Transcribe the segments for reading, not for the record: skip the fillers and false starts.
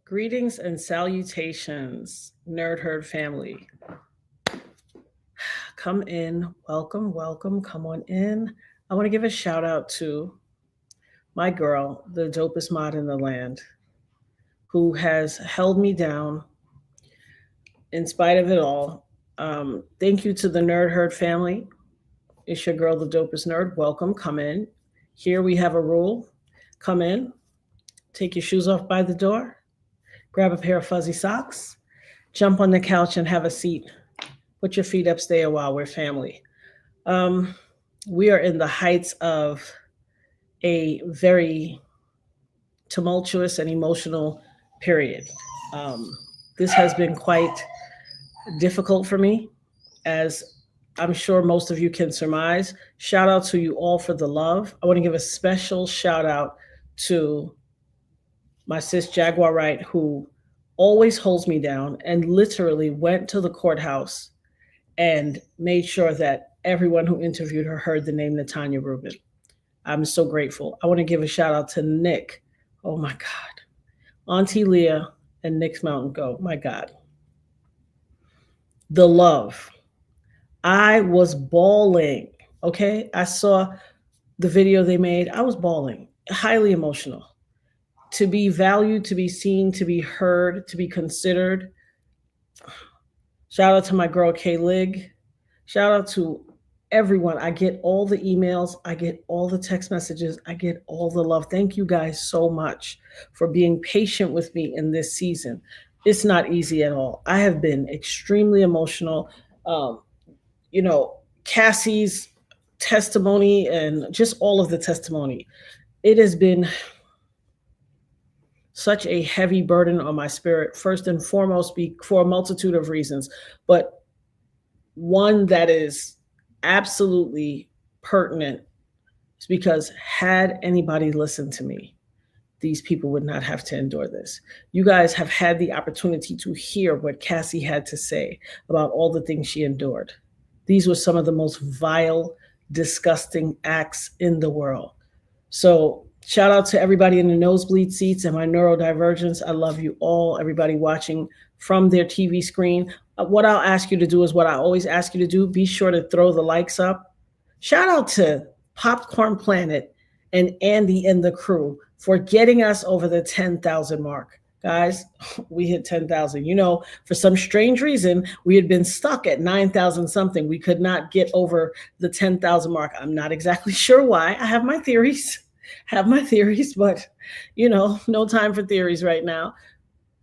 Greetings and salutations, Nerd Herd family. Come in, welcome, welcome, come on in. I want to give a shout out to my girl, the dopest mod in the land, who has held me down in spite of it all. Thank you to the Nerd Herd family. It's your girl, the dopest nerd. Welcome, come in. Here we have a rule. Come in, take your shoes off by the door, grab a pair of fuzzy socks, jump on the couch and have a seat. Put your feet up, stay a while. We're family. Um, we are in the heights of a very tumultuous and emotional period. Um, this has been quite difficult for me, as I'm sure most of you can surmise. Shout out to you all for the love. I want to give a special shout out to my sis Jaguar Wright, who always holds me down and literally went to the courthouse and made sure that everyone who interviewed her heard the name Natanya Rubin. I'm so grateful. I want to give a shout out to Nick. Oh my God. Auntie Leah and Nick's Mountain Goat. My God. The love. I was bawling. Okay. I saw the video they made. I was bawling. Highly emotional. To be valued, to be seen, to be heard, to be considered. Shout out to my girl Kay Lig. Shout out to everyone. I get all the emails, I get all the text messages, I get all the love. Thank you guys so much for being patient with me in this season. It's not easy at all. I have been extremely emotional. Um, Cassie's testimony and just all of the testimony. It has been such a heavy burden on my spirit, first and foremost, for a multitude of reasons, but one that is absolutely pertinent is because had anybody listened to me, these people would not have to endure this. You guys have had the opportunity to hear what Cassie had to say about all the things she endured. These were some of the most vile, disgusting acts in the world. So shout out to everybody in the nosebleed seats and my neurodivergence. I love you all, everybody watching from their TV screen. What I'll ask you to do is what I always ask you to do. Be sure to throw the likes up. Shout out to Popcorn Planet and Andy and the crew for getting us over the 10,000 mark. Guys, we hit 10,000. For some strange reason, we had been stuck at 9,000 something. We could not get over the 10,000 mark. I'm not exactly sure why. I have my theories, but no time for theories right now.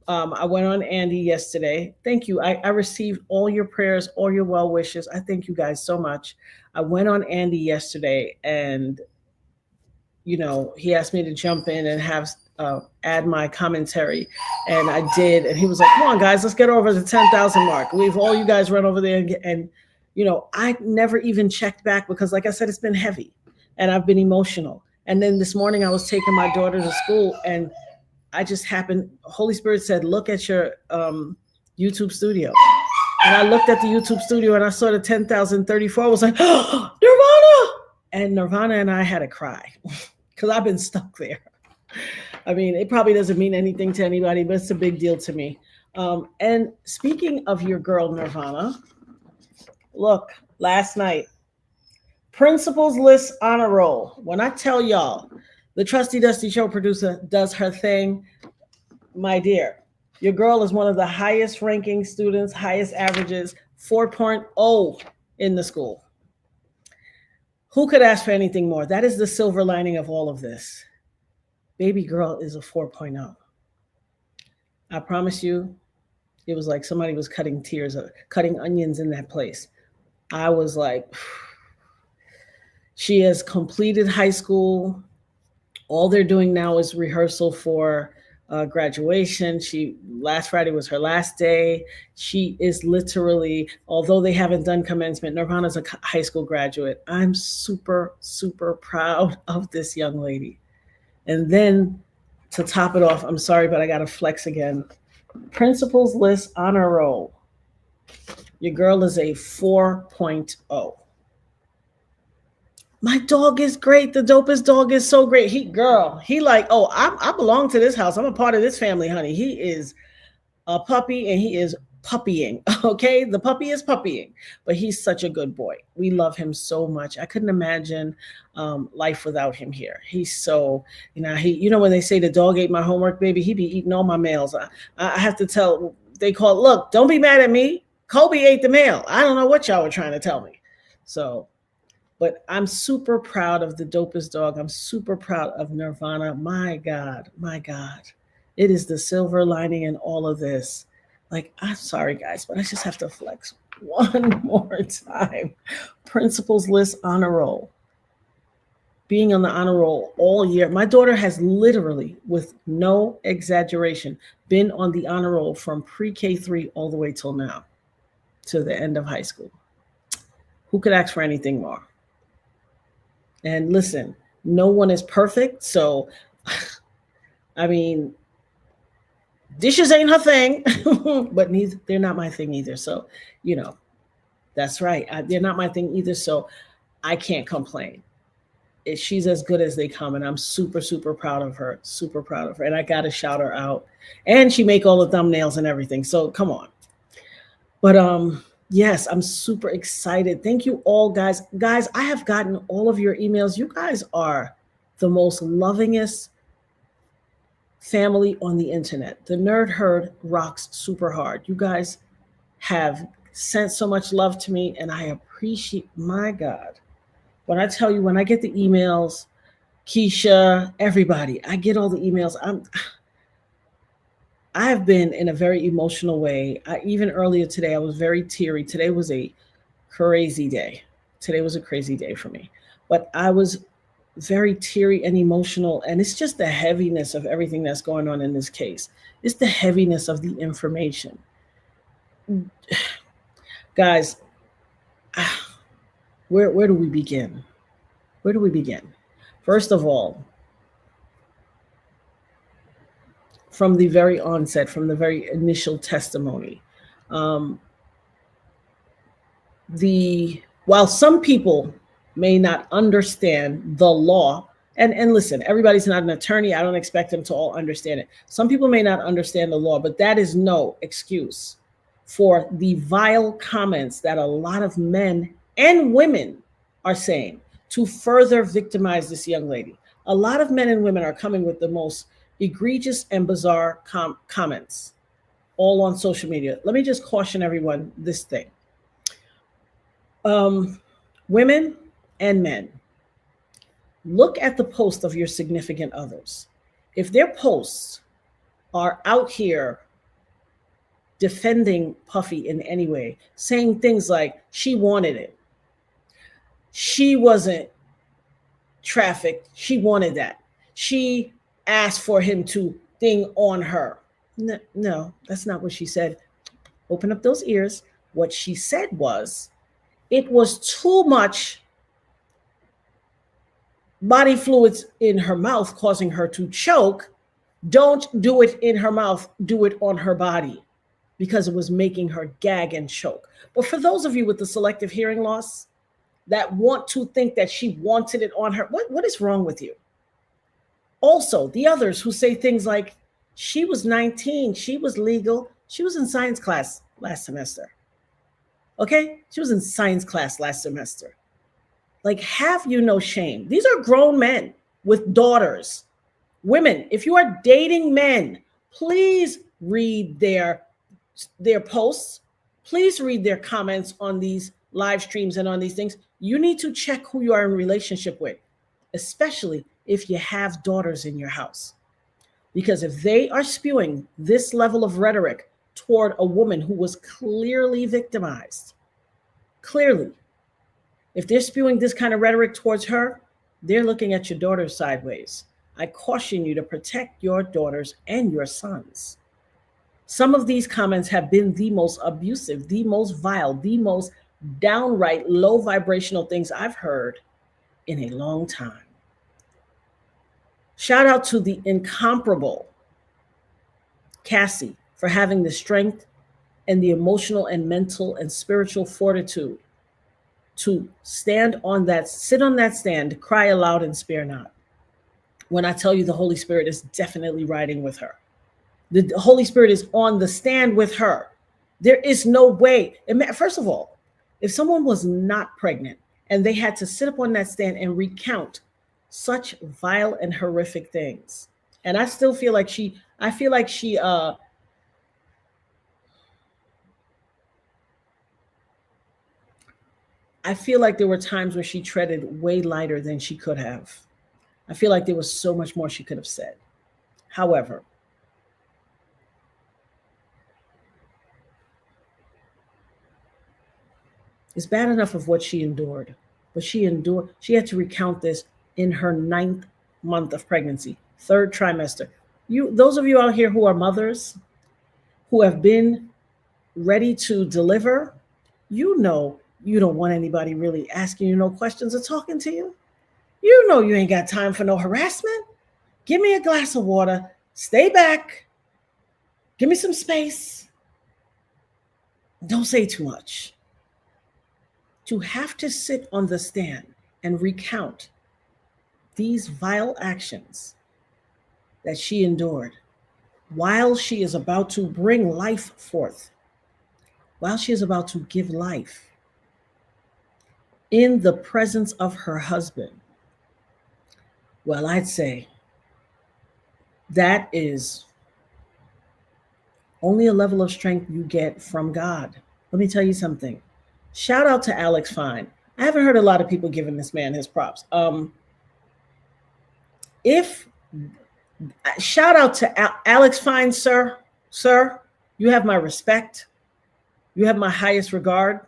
I went on Andy yesterday. Thank you. I received all your prayers, all your well wishes. I thank you guys so much. I went on Andy yesterday and, he asked me to jump in and have add my commentary. And I did. And he was like, come on, guys, let's get over the 10,000 mark. We've all you guys run over there. And I never even checked back because, like I said, it's been heavy and I've been emotional. And then this morning I was taking my daughter to school and I just happened, Holy Spirit said, look at your YouTube studio. And I looked at the YouTube studio and I saw the 10,034. I was like, oh, Nirvana. And Nirvana and I had a cry because I've been stuck there. I mean, it probably doesn't mean anything to anybody, but it's a big deal to me. And speaking of your girl, Nirvana, look, last night, Principals List Honor Roll. When I tell y'all, the Trusty Dusty show producer does her thing, my dear. Your girl is one of the highest ranking students, highest averages, 4.0 in the school. Who could ask for anything more? That is the silver lining of all of this. Baby girl is a 4.0. I promise you, it was like somebody was cutting onions in that place. I was like, she has completed high school. All they're doing now is rehearsal for graduation. Last Friday was her last day. She is literally, although they haven't done commencement, Nirvana's a high school graduate. I'm super, super proud of this young lady. And then to top it off, I'm sorry, but I got to flex again. Principals List Honor Roll. Your girl is a 4.0. My dog is great. The dopest dog is so great. He like, oh, I belong to this house. I'm a part of this family, honey. He is a puppy and he is puppying. Okay. The puppy is puppying, but he's such a good boy. We love him so much. I couldn't imagine life without him here. He's so, when they say the dog ate my homework, baby, he be eating all my mails. I have to tell, they call it, look, don't be mad at me. Kobe ate the mail. I don't know what y'all were trying to tell me. So, but I'm super proud of the dopest dog. I'm super proud of Nirvana. My God, my God. It is the silver lining in all of this. Like, I'm sorry, guys, but I just have to flex one more time. Principals list honor roll. Being on the honor roll all year. My daughter has literally, with no exaggeration, been on the honor roll from pre-K 3 all the way till now, to the end of high school. Who could ask for anything more? And listen, no one is perfect. So, I mean, dishes ain't her thing, but they're not my thing either. So, that's right. They're not my thing either. So I can't complain. She's as good as they come. And I'm super, super proud of her. Super proud of her. And I got to shout her out. And she make all the thumbnails and everything. So come on. But yes, I'm super excited. Thank you all, guys. Guys, I have gotten all of your emails. You guys are the most lovingest family on the internet. The Nerd Herd rocks super hard. You guys have sent so much love to me, and I appreciate, my God. When I tell you, when I get the emails, Keisha, everybody, I get all the emails. I have been in a very emotional way. Even earlier today, I was very teary. Today was a crazy day. Today was a crazy day for me. But I was very teary and emotional. And it's just the heaviness of everything that's going on in this case. It's the heaviness of the information. Guys, where do we begin? Where do we begin? First of all, from the very onset, from the very initial testimony, while some people may not understand the law, and listen, everybody's not an attorney. I don't expect them to all understand it. Some people may not understand the law, but that is no excuse for the vile comments that a lot of men and women are saying to further victimize this young lady. A lot of men and women are coming with the most egregious and bizarre comments all on social media. Let me just caution everyone this thing. Women and men, look at the post of your significant others. If their posts are out here defending Puffy in any way, saying things like she wanted it, she wasn't trafficked, she wanted that, she asked for him to thing on her. No, that's not what she said. Open up those ears. What she said was, it was too much body fluids in her mouth causing her to choke. Don't do it in her mouth, do it on her body, because it was making her gag and choke. But for those of you with the selective hearing loss that want to think that she wanted it on her, what is wrong with you? Also, the others who say things like, she was 19, she was legal, she was in science class last semester. Okay? She was in science class last semester. Like, have you no shame? These are grown men with daughters. Women, if you are dating men, please read their posts. Please read their comments on these live streams and on these things. You need to check who you are in relationship with, especially if you have daughters in your house. Because if they are spewing this level of rhetoric toward a woman who was clearly victimized, if they're spewing this kind of rhetoric towards her, they're looking at your daughters sideways. I caution you to protect your daughters and your sons. Some of these comments have been the most abusive, the most vile, the most downright low vibrational things I've heard in a long time. Shout out to the incomparable Cassie for having the strength and the emotional and mental and spiritual fortitude to stand on that, sit on that stand, cry aloud and spare not. When I tell you the Holy Spirit is definitely riding with her. The Holy Spirit is on the stand with her. There is no way. First of all, if someone was not pregnant and they had to sit up on that stand and recount such vile and horrific things, and I still feel like I feel like I feel like there were times where she treaded way lighter than she could have. I feel like there was so much more she could have said. However, it's bad enough of what she endured, but she had to recount this in her 9th month of pregnancy, 3rd trimester. Those of you out here who are mothers, who have been ready to deliver, you know you don't want anybody really asking you no questions or talking to you. You know you ain't got time for no harassment. Give me a glass of water. Stay back. Give me some space. Don't say too much. To have to sit on the stand and recount these vile actions that she endured while she is about to bring life forth, while she is about to give life in the presence of her husband, well, I'd say that is only a level of strength you get from God. Let me tell you something. Shout out to Alex Fine. I haven't heard a lot of people giving this man his props. Shout out to Alex Fine, sir. Sir, you have my respect. You have my highest regard.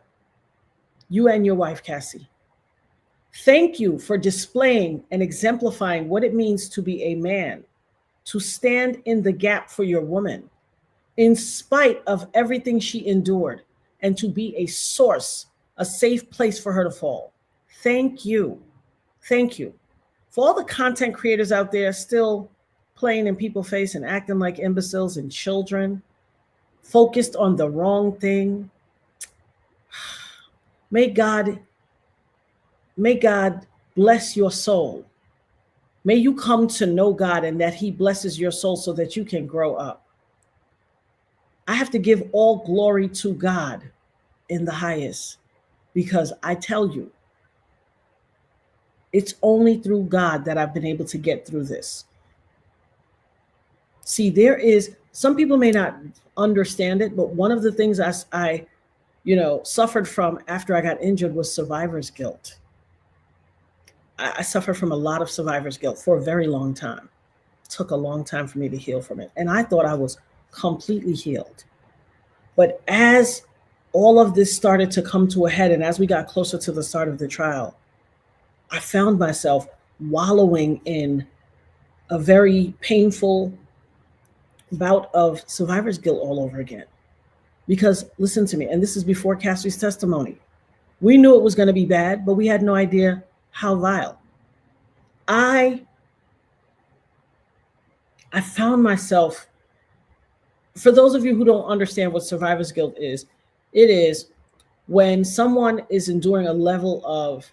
You and your wife, Cassie. Thank you for displaying and exemplifying what it means to be a man, to stand in the gap for your woman, in spite of everything she endured, and to be a source, a safe place for her to fall. Thank you. Thank you. For all the content creators out there still playing in people's face and acting like imbeciles and children, focused on the wrong thing, may God bless your soul. May you come to know God and that he blesses your soul so that you can grow up. I have to give all glory to God in the highest, because I tell you, it's only through God that I've been able to get through this. See, some people may not understand it, but one of the things I suffered from after I got injured was survivor's guilt. I suffered from a lot of survivor's guilt for a very long time. It took a long time for me to heal from it. And I thought I was completely healed. But as all of this started to come to a head, and as we got closer to the start of the trial, I found myself wallowing in a very painful bout of survivor's guilt all over again. Because listen to me, and this is before Cassie's testimony. We knew it was going to be bad, but we had no idea how vile. I found myself, for those of you who don't understand what survivor's guilt is, it is when someone is enduring a level of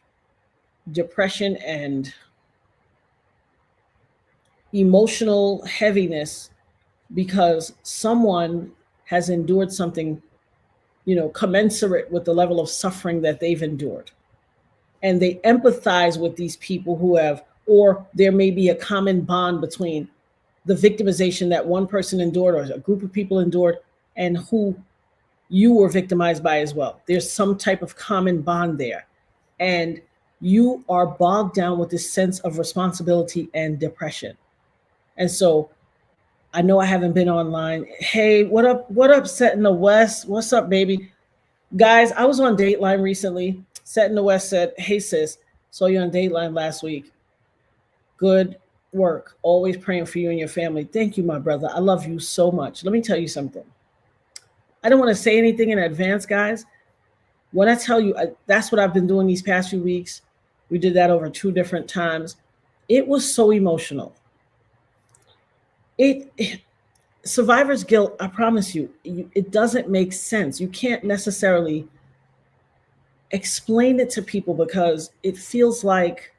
depression and emotional heaviness because someone has endured something, commensurate with the level of suffering that they've endured. And they empathize with these people who have, or there may be a common bond between the victimization that one person endured or a group of people endured and who you were victimized by as well. There's some type of common bond there. And you are bogged down with this sense of responsibility and depression. And so I know I haven't been online. Hey, what up? What up, Set in the West? What's up, baby? Guys, I was on Dateline recently. Set in the West said, hey, sis, saw you on Dateline last week. Good work. Always praying for you and your family. Thank you, my brother. I love you so much. Let me tell you something. I don't want to say anything in advance, guys. When I tell you, that's what I've been doing these past few weeks. We did that over 2 different times. It was so emotional. Survivor's guilt, I promise you, it doesn't make sense. You can't necessarily explain it to people, because it feels like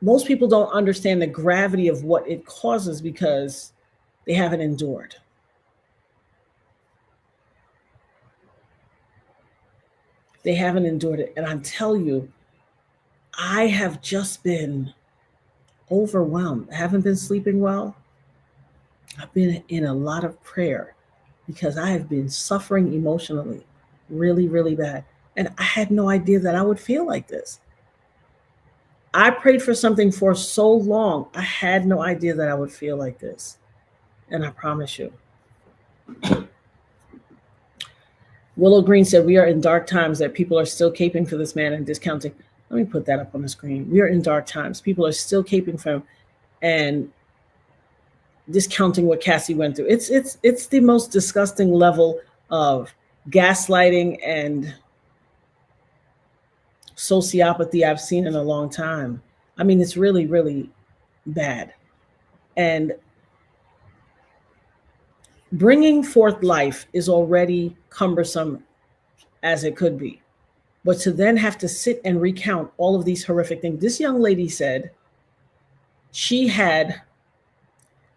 most people don't understand the gravity of what it causes because they haven't endured. They haven't endured it. And I'm telling you, I have just been overwhelmed. I haven't been sleeping well. I've been in a lot of prayer because I have been suffering emotionally really, really bad. And I had no idea that I would feel like this. I prayed for something for so long. I had no idea that I would feel like this. And I promise you. Willow Green said, we are in dark times, that people are still caping for this man and discounting. Let me put that up on the screen. We are in dark times. People are still caping for him and discounting what Cassie went through. It's the most disgusting level of gaslighting and sociopathy I've seen in a long time. I mean, it's really, really bad. And bringing forth life is already cumbersome as it could be. But to then have to sit and recount all of these horrific things. This young lady said she had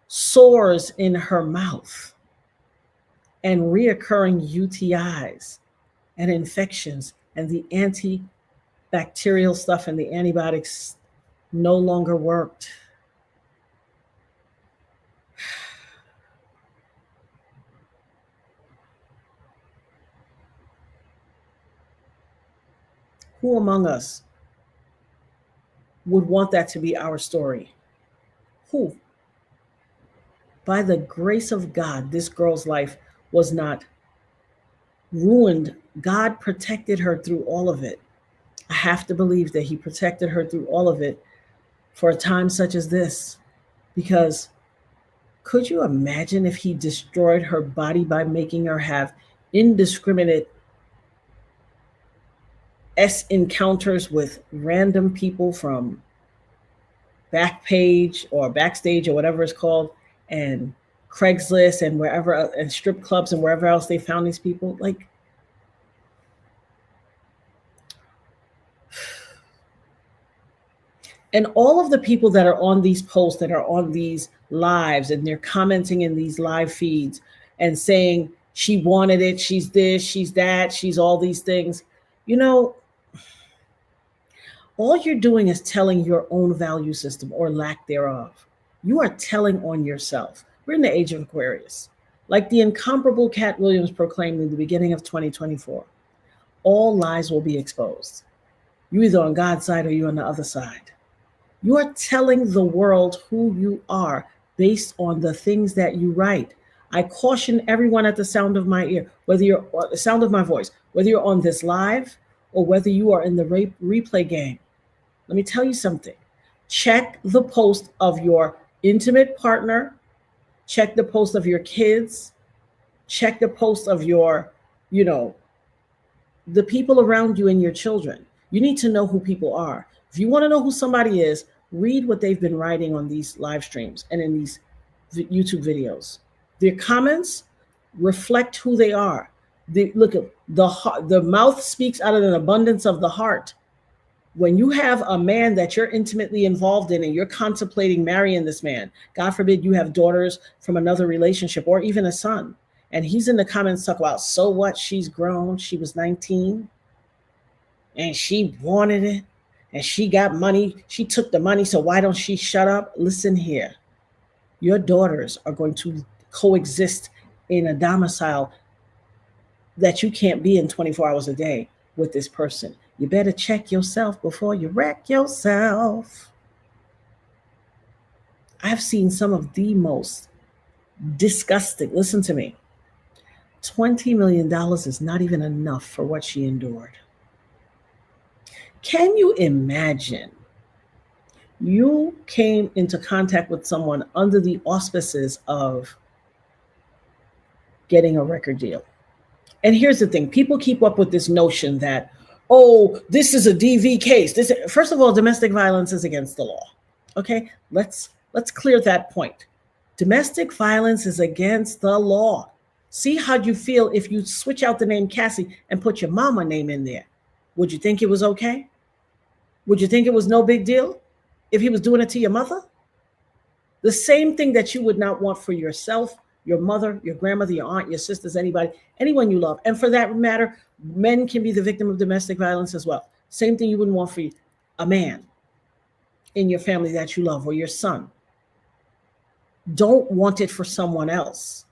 sores in her mouth and reoccurring UTIs and infections, and the antibacterial stuff and the antibiotics no longer worked. Who among us would want that to be our story? Who? By the grace of God, this girl's life was not ruined. God protected her through all of it. I have to believe that he protected her through all of it for a time such as this. Because could you imagine if he destroyed her body by making her have indiscriminate encounters with random people from Backpage or Backstage or whatever it's called, and Craigslist and wherever, and strip clubs and wherever else they found these people? Like, and all of the people that are on these posts, that are on these lives, and they're commenting in these live feeds and saying she wanted it, she's this, she's that, she's all these things. You know, all you're doing is telling your own value system or lack thereof. You are telling on yourself. We're in the age of Aquarius. Like the incomparable Cat Williams proclaimed in the beginning of 2024, all lies will be exposed. You're either on God's side or you're on the other side. You are telling the world who you are based on the things that you write. I caution everyone at the sound of my ear, whether you're the sound of my voice, whether you're on this live or whether you are in the replay game. Let me tell you something. Check the post of your intimate partner. Check the post of your kids. Check the post of your, the people around you and your children. You need to know who people are. If you want to know who somebody is, read what they've been writing on these live streams and in these YouTube videos. Their comments reflect who they are. Look at the mouth speaks out of an abundance of the heart. When you have a man that you're intimately involved in and you're contemplating marrying this man, God forbid you have daughters from another relationship or even a son, and he's in the comments talk about, so what, she's grown, she was 19 and she wanted it and she got money, she took the money, so why don't she shut up? Listen here, your daughters are going to coexist in a domicile that you can't be in 24 hours a day with this person. You better check yourself before you wreck yourself. I've seen some of the most disgusting, listen to me, $20 million is not even enough for what she endured. Can you imagine? You came into contact with someone under the auspices of getting a record deal. And here's the thing, people keep up with this notion that, oh, this is a DV case. First of all, domestic violence is against the law. Okay, let's clear that point. Domestic violence is against the law. See how you feel if you switch out the name Cassie and put your mama name in there. Would you think it was okay? Would you think it was no big deal if he was doing it to your mother? The same thing that you would not want for yourself, your mother, your grandmother, your aunt, your sisters, anybody, anyone you love. And for that matter, men can be the victim of domestic violence as well. Same thing you wouldn't want for a man in your family that you love, or your son. Don't want it for someone else.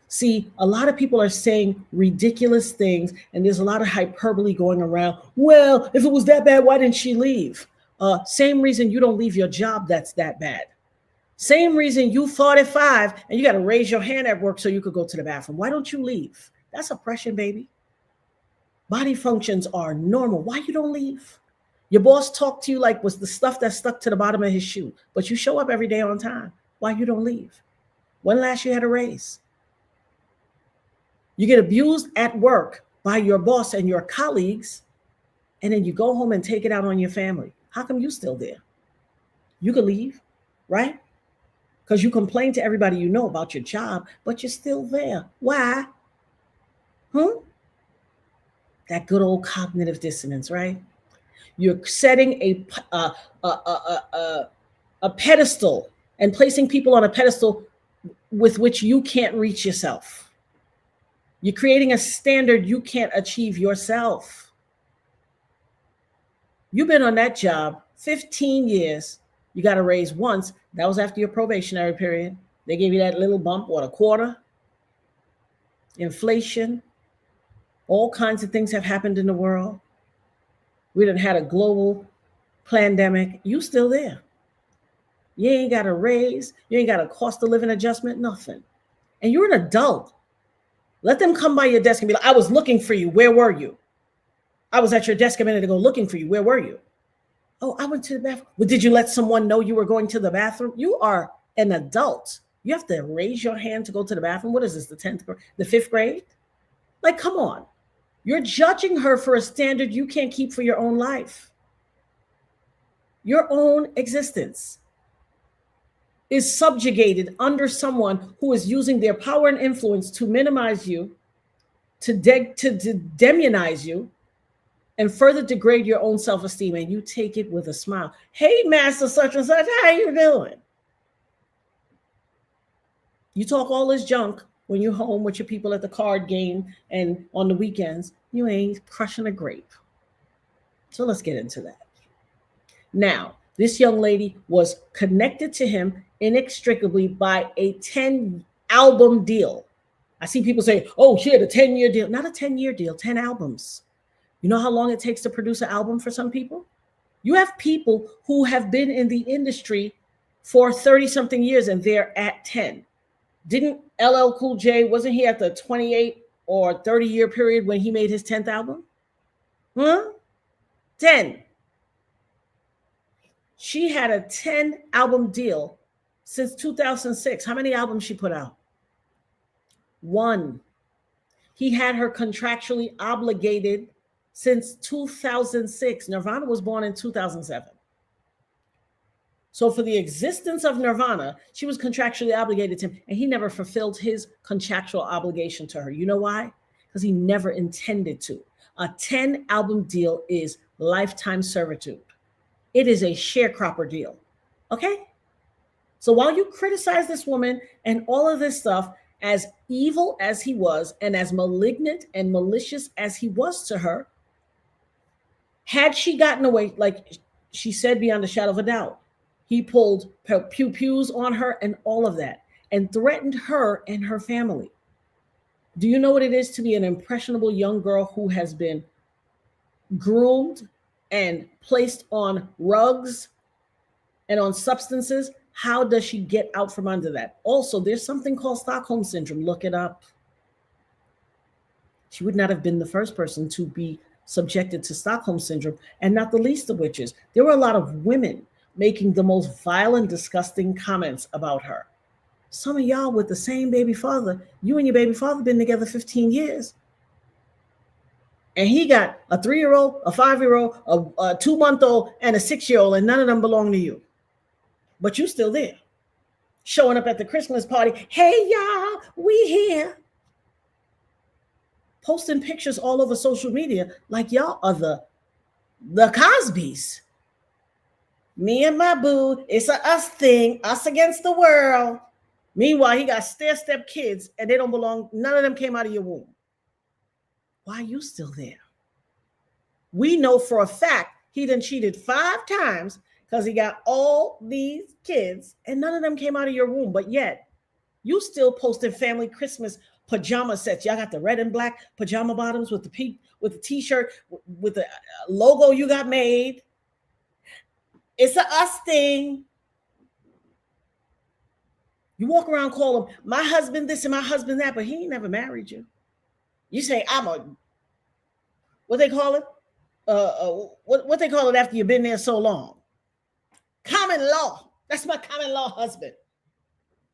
See, a lot of people are saying ridiculous things, and there's a lot of hyperbole going around. Well, if it was that bad, why didn't she leave? Same reason you don't leave your job that's that bad. Same reason you 45 and you got to raise your hand at work so you could go to the bathroom. Why don't you leave? That's oppression, baby. Body functions are normal. Why you don't leave? Your boss talked to you like was the stuff that stuck to the bottom of his shoe, but you show up every day on time. Why you don't leave? When last you had a raise? You get abused at work by your boss and your colleagues, and then you go home and take it out on your family. How come you still there? You could leave, right? Because you complain to everybody you know about your job, but you're still there. Why? That good old cognitive dissonance, right? You're setting a pedestal and placing people on a pedestal with which you can't reach yourself. You're creating a standard you can't achieve yourself. You've been on that job 15 years. You got a raise once. That was after your probationary period. They gave you that little bump, what, a quarter? Inflation. All kinds of things have happened in the world. We done had a global pandemic. You still there. You ain't got a raise. You ain't got a cost of living adjustment, nothing. And you're an adult. Let them come by your desk and be like, I was looking for you. Where were you? I was at your desk a minute ago looking for you. Where were you? Oh, I went to the bathroom. Well, did you let someone know you were going to the bathroom? You are an adult. You have to raise your hand to go to the bathroom. What is this, the 10th grade, the 5th grade? Like, come on. You're judging her for a standard you can't keep for your own life. Your own existence is subjugated under someone who is using their power and influence to minimize you, to demonize you, and further degrade your own self-esteem, and you take it with a smile. Hey, Master such and such, how you doing? You talk all this junk when you're home with your people at the card game and on the weekends. You ain't crushing a grape. So let's get into that. Now, this young lady was connected to him inextricably by a 10-album deal. I see people say, oh, she had a 10-year deal. Not a 10-year deal, 10 albums. You know how long it takes to produce an album for some people? You have people who have been in the industry for 30-something years and they're at 10. Didn't LL Cool J, wasn't he at the 28 or 30-year period when he made his 10th album? 10. She had a 10-album deal since 2006. How many albums she put out? 1. He had her contractually obligated since 2006. Nirvana was born in 2007. So for the existence of Nirvana, she was contractually obligated to him, and he never fulfilled his contractual obligation to her. You know why? Because he never intended to. A 10-album deal is lifetime servitude. It is a sharecropper deal. Okay? So while you criticize this woman and all of this stuff, as evil as he was and as malignant and malicious as he was to her, had she gotten away, like she said beyond a shadow of a doubt, he pulled pew-pews on her and all of that and threatened her and her family. Do you know what it is to be an impressionable young girl who has been groomed and placed on rugs and on substances? How does she get out from under that? Also, there's something called Stockholm Syndrome. Look it up. She would not have been the first person to be subjected to Stockholm Syndrome, and not the least of which is there were a lot of women making the most violent, disgusting comments about her. Some of y'all with the same baby father, you and your baby father been together 15 years. And he got a 3-year-old, a 5-year-old, a 2-month-old, and a 6-year-old, and none of them belong to you. But you still there, showing up at the Christmas party. Hey, y'all, we here. posting pictures all over social media like y'all are the Cosbys. Me and my boo, it's a us thing, us against the world. Meanwhile, he got stair-step kids and they don't belong. None of them came out of your womb. Why are you still there? We know for a fact he done cheated 5 times because he got all these kids and none of them came out of your womb. But yet, you still posted family Christmas pajama sets. Y'all got the red and black pajama bottoms with the t-shirt, with the logo you got made. It's a us thing. You walk around calling him my husband this and my husband that, but he ain't never married you. You say I'm a, what they call it? What they call it after you've been there so long? Common law. That's my common law husband.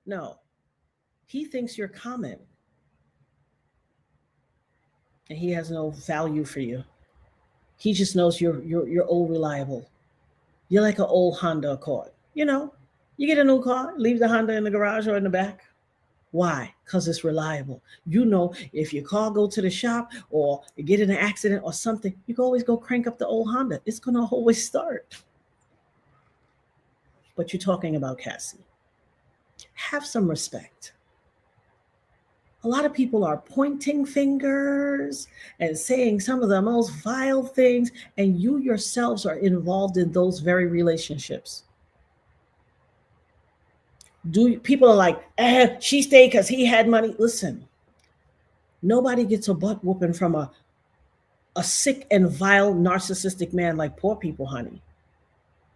No, he thinks you're common, and he has no value for you. He just knows you're old reliable. You're like an old Honda Accord. You know, you get a new car, leave the Honda in the garage or in the back. Why? Because it's reliable. You know, if your car go to the shop or you get in an accident or something, you can always go crank up the old Honda. It's going to always start. But you're talking about Cassie. Have some respect. A lot of people are pointing fingers and saying some of the most vile things, and you yourselves are involved in those very relationships. People are like, she stayed because he had money. Listen, nobody gets a butt whooping from a sick and vile narcissistic man like poor people, honey.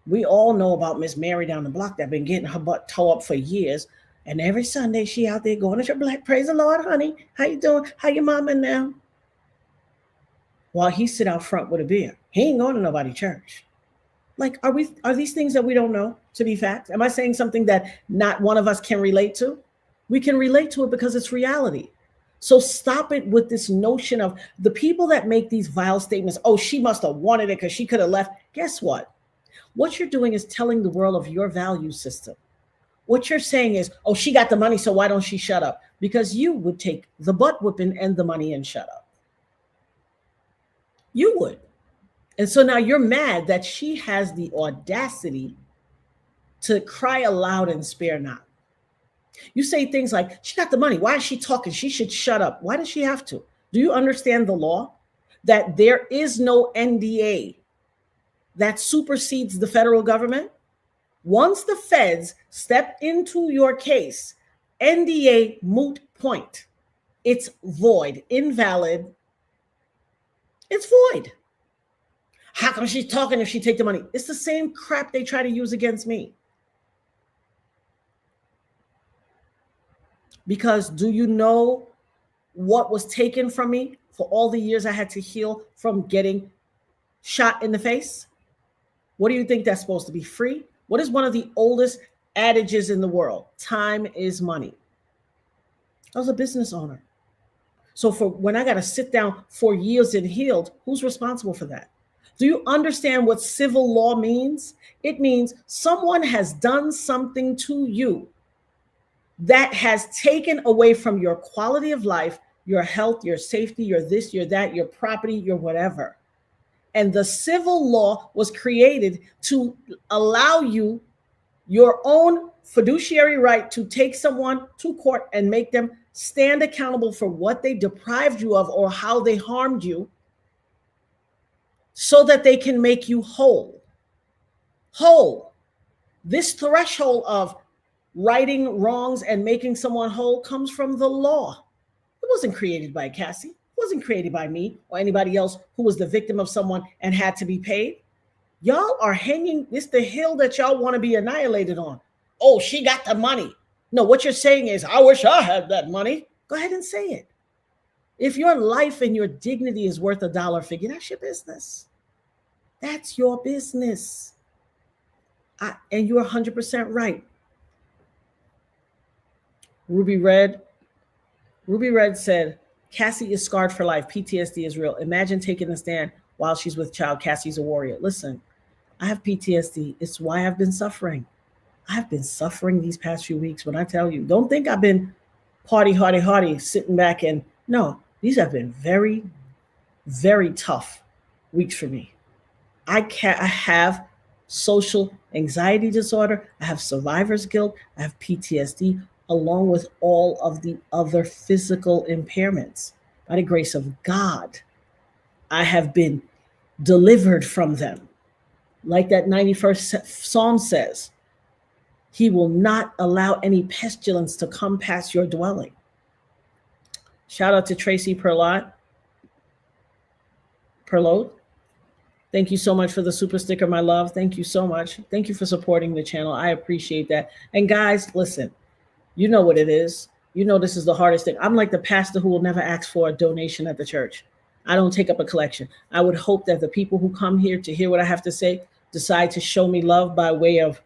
We all know about Miss Mary down the block that been getting her butt towed up for years. And every Sunday she out there going to church, like, praise the Lord, honey. How you doing? How your mama now? While he sit out front with a beer. He ain't going to nobody's church. Like, are these things that we don't know to be facts? Am I saying something that not one of us can relate to? We can relate to it because it's reality. So stop it with this notion of the people that make these vile statements. Oh, she must have wanted it because she could have left. Guess what? What you're doing is telling the world of your value system. What you're saying is, oh, she got the money, so why don't she shut up? Because you would take the butt whipping and the money and shut up. You would. And so now you're mad that she has the audacity to cry aloud and spare not. You say things like, she got the money. Why is she talking? She should shut up. Why does she have to? Do you understand the law? That there is no NDA that supersedes the federal government? Once the feds step into your case, NDA moot point. It's void, invalid. It's void. How come she's talking if she take the money? It's the same crap they try to use against me. Because do you know what was taken from me for all the years I had to heal from getting shot in the face? What do you think that's supposed to be free? What is one of the oldest adages in the world? Time is money. I was a business owner. So for when I got to sit down for years and healed, who's responsible for that? Do you understand what civil law means? It means someone has done something to you that has taken away from your quality of life, your health, your safety, your this, your that, your property, your whatever. And the civil law was created to allow you your own fiduciary right to take someone to court and make them stand accountable for what they deprived you of or how they harmed you, so that they can make you whole. Whole. This threshold of righting wrongs and making someone whole comes from the law. It wasn't created by Cassie. It wasn't created by me or anybody else who was the victim of someone and had to be paid. Y'all are hanging, this the hill that y'all want to be annihilated on. Oh, she got the money. No, what you're saying is, I wish I had that money. Go ahead and say it. If your life and your dignity is worth $1 figure, that's your business. That's your business. And you're 100% right. Ruby Red said, Cassie is scarred for life. PTSD is real. Imagine taking a stand while she's with child. Cassie's a warrior. Listen, I have PTSD. It's why I've been suffering. I've been suffering these past few weeks. When I tell you, don't think I've been party, hardy, sitting back and no, These have been very, very tough weeks for me. I have social anxiety disorder. I have survivor's guilt. I have PTSD, along with all of the other physical impairments. By the grace of God, I have been delivered from them. Like that 91st Psalm says, He will not allow any pestilence to come past your dwelling. Shout out to Tracy Perlot. Thank you so much for the super sticker, my love. Thank you so much. Thank you for supporting the channel. I appreciate that. And guys, listen, you know what it is. You know this is the hardest thing. I'm like the pastor who will never ask for a donation at the church. I don't take up a collection. I would hope that the people who come here to hear what I have to say decide to show me love by way of,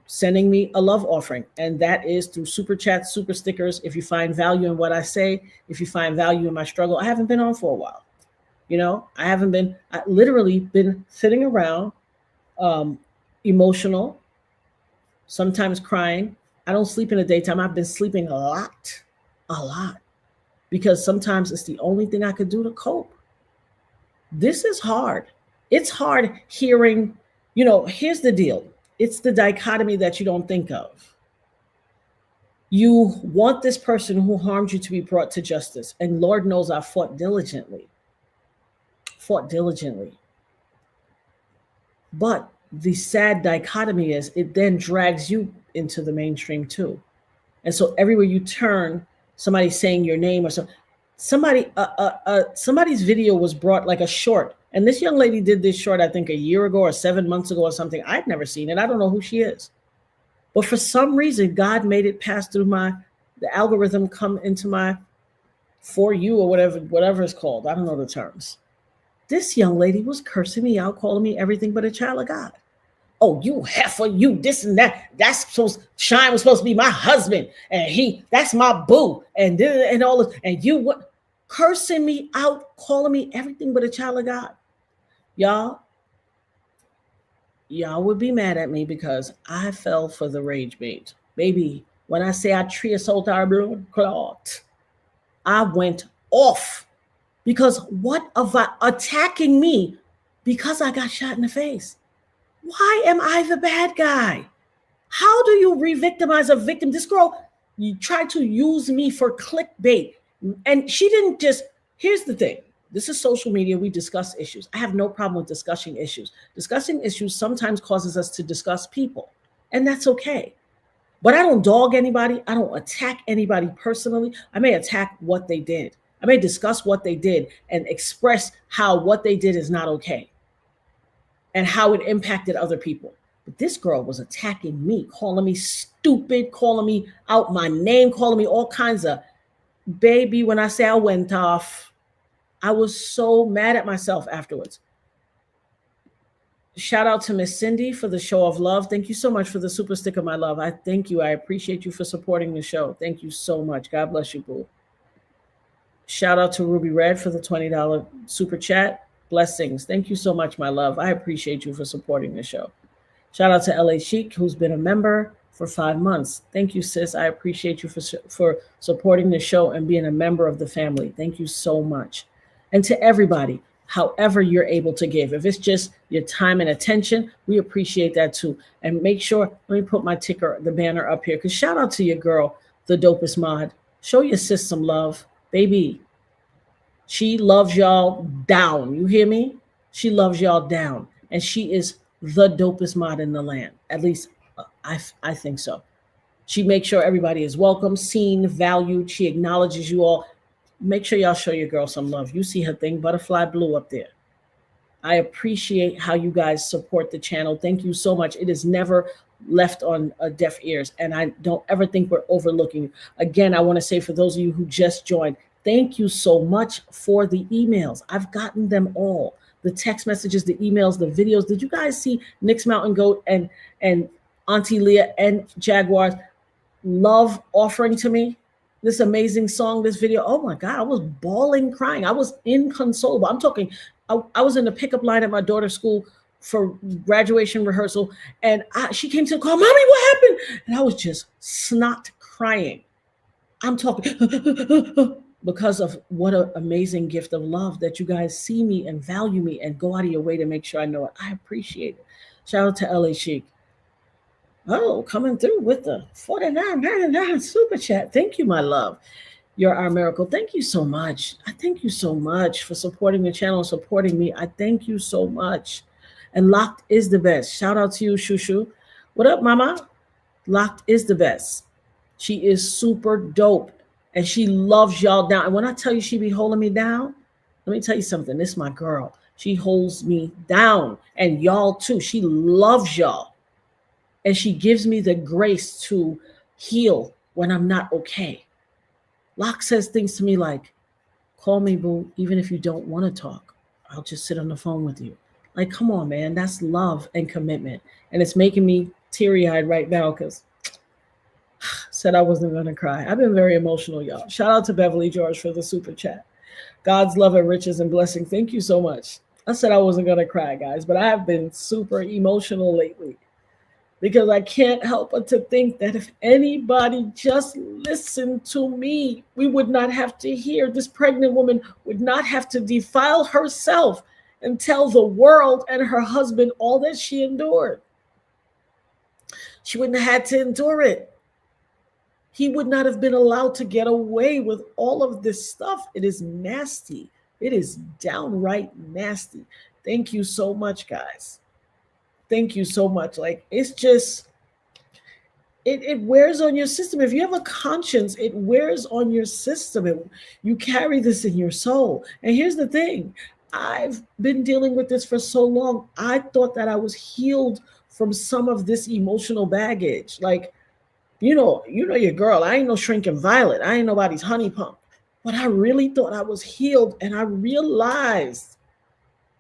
sending me a love offering. And that is through super chats, super stickers. If you find value in what I say, if you find value in my struggle, I haven't been on for a while. I literally been sitting around, emotional, sometimes crying. I don't sleep in the daytime. I've been sleeping a lot, because sometimes it's the only thing I could do to cope. This is hard. It's hard hearing, here's the deal. It's the dichotomy that you don't think of. You want this person who harmed you to be brought to justice. And Lord knows I fought diligently. But the sad dichotomy is it then drags you into the mainstream too. And so everywhere you turn, somebody's saying your name or somebody's video was brought, like a short. And this young lady did this short, I think a year ago or 7 months ago or something. I'd never seen it. I don't know who she is. But for some reason, God made it pass through the algorithm, come into my For You or whatever it's called. I don't know the terms. This young lady was cursing me out, calling me everything but a child of God. Oh, you heifer, you this and that. Shine was supposed to be my husband, and that's my boo, and all this, and you what, cursing me out, calling me everything but a child of God. Y'all would be mad at me because I fell for the rage bait. Baby, when I say I assault our blood clot, I went off. Because what about attacking me because I got shot in the face? Why am I the bad guy? How do you re-victimize a victim? This girl, you tried to use me for clickbait. And she didn't just, here's the thing. This is social media. We discuss issues. I have no problem with discussing issues. Discussing issues sometimes causes us to discuss people. And that's okay. But I don't dog anybody. I don't attack anybody personally. I may attack what they did. I may discuss what they did and express how what they did is not okay and how it impacted other people. But this girl was attacking me, calling me stupid, calling me out my name, calling me all kinds of, baby, when I say I went off, I was so mad at myself afterwards. Shout out to Miss Cindy for the show of love. Thank you so much for the super sticker, my love. I thank you. I appreciate you for supporting the show. Thank you so much. God bless you, boo. Shout out to Ruby Red for the $20 super chat. Blessings. Thank you so much, my love. I appreciate you for supporting the show. Shout out to LA Chic, who's been a member for 5 months. Thank you, sis. I appreciate you for supporting the show and being a member of the family. Thank you so much. And to everybody, however you're able to give. If it's just your time and attention, we appreciate that too. And make sure, let me put my ticker, the banner up here, because shout out to your girl, the dopest mod. Show your sis some love. Baby, she loves y'all down. You hear me? She loves y'all down. And she is the dopest mod in the land. At least I think so. She makes sure everybody is welcome, seen, valued. She acknowledges you all. Make sure y'all show your girl some love. You see her thing, Butterfly Blue up there. I appreciate how you guys support the channel. Thank you so much. It is never left on deaf ears, and I don't ever think we're overlooking you. Again, I want to say for those of you who just joined, thank you so much for the emails. I've gotten them all. The text messages, the emails, the videos. Did you guys see Nick's Mountain Goat and Auntie Leah and Jaguars love offering to me this amazing song, this video? Oh my God, I was bawling, crying. I was inconsolable. I'm talking, I was in the pickup line at my daughter's school for graduation rehearsal, and she came to the car, Mommy, what happened? And I was just snot crying. I'm talking, because of what an amazing gift of love that you guys see me and value me and go out of your way to make sure I know it. I appreciate it. Shout out to LA Chic. Oh, coming through with the 49.99 super chat. Thank you, my love. You're our miracle. Thank you so much. I thank you so much for supporting the channel, supporting me. I thank you so much. And Locked is the best. Shout out to you, Shushu. What up, mama? Locked is the best. She is super dope. And she loves y'all down. And when I tell you she be holding me down, let me tell you something. This is my girl. She holds me down. And y'all too. She loves y'all. And she gives me the grace to heal when I'm not okay. Locke says things to me like, call me, boo, even if you don't want to talk. I'll just sit on the phone with you. Like, come on, man. That's love and commitment. And it's making me teary-eyed right now because said I wasn't going to cry. I've been very emotional, y'all. Shout out to Beverly George for the super chat. God's love and riches and blessing. Thank you so much. I said I wasn't going to cry, guys, but I have been super emotional lately because I can't help but to think that if anybody just listened to me, we would not have to hear. This pregnant woman would not have to defile herself and tell the world and her husband all that she endured. She wouldn't have had to endure it. He would not have been allowed to get away with all of this stuff. It is nasty. It is downright nasty. Thank you so much, guys. Thank you so much. Like, it's just, it wears on your system. If you have a conscience, it wears on your system. You carry this in your soul. And here's the thing. I've been dealing with this for so long. I thought that I was healed from some of this emotional baggage. Like, you know your girl. I ain't no shrinking violet. I ain't nobody's honey pump. But I really thought I was healed. And I realized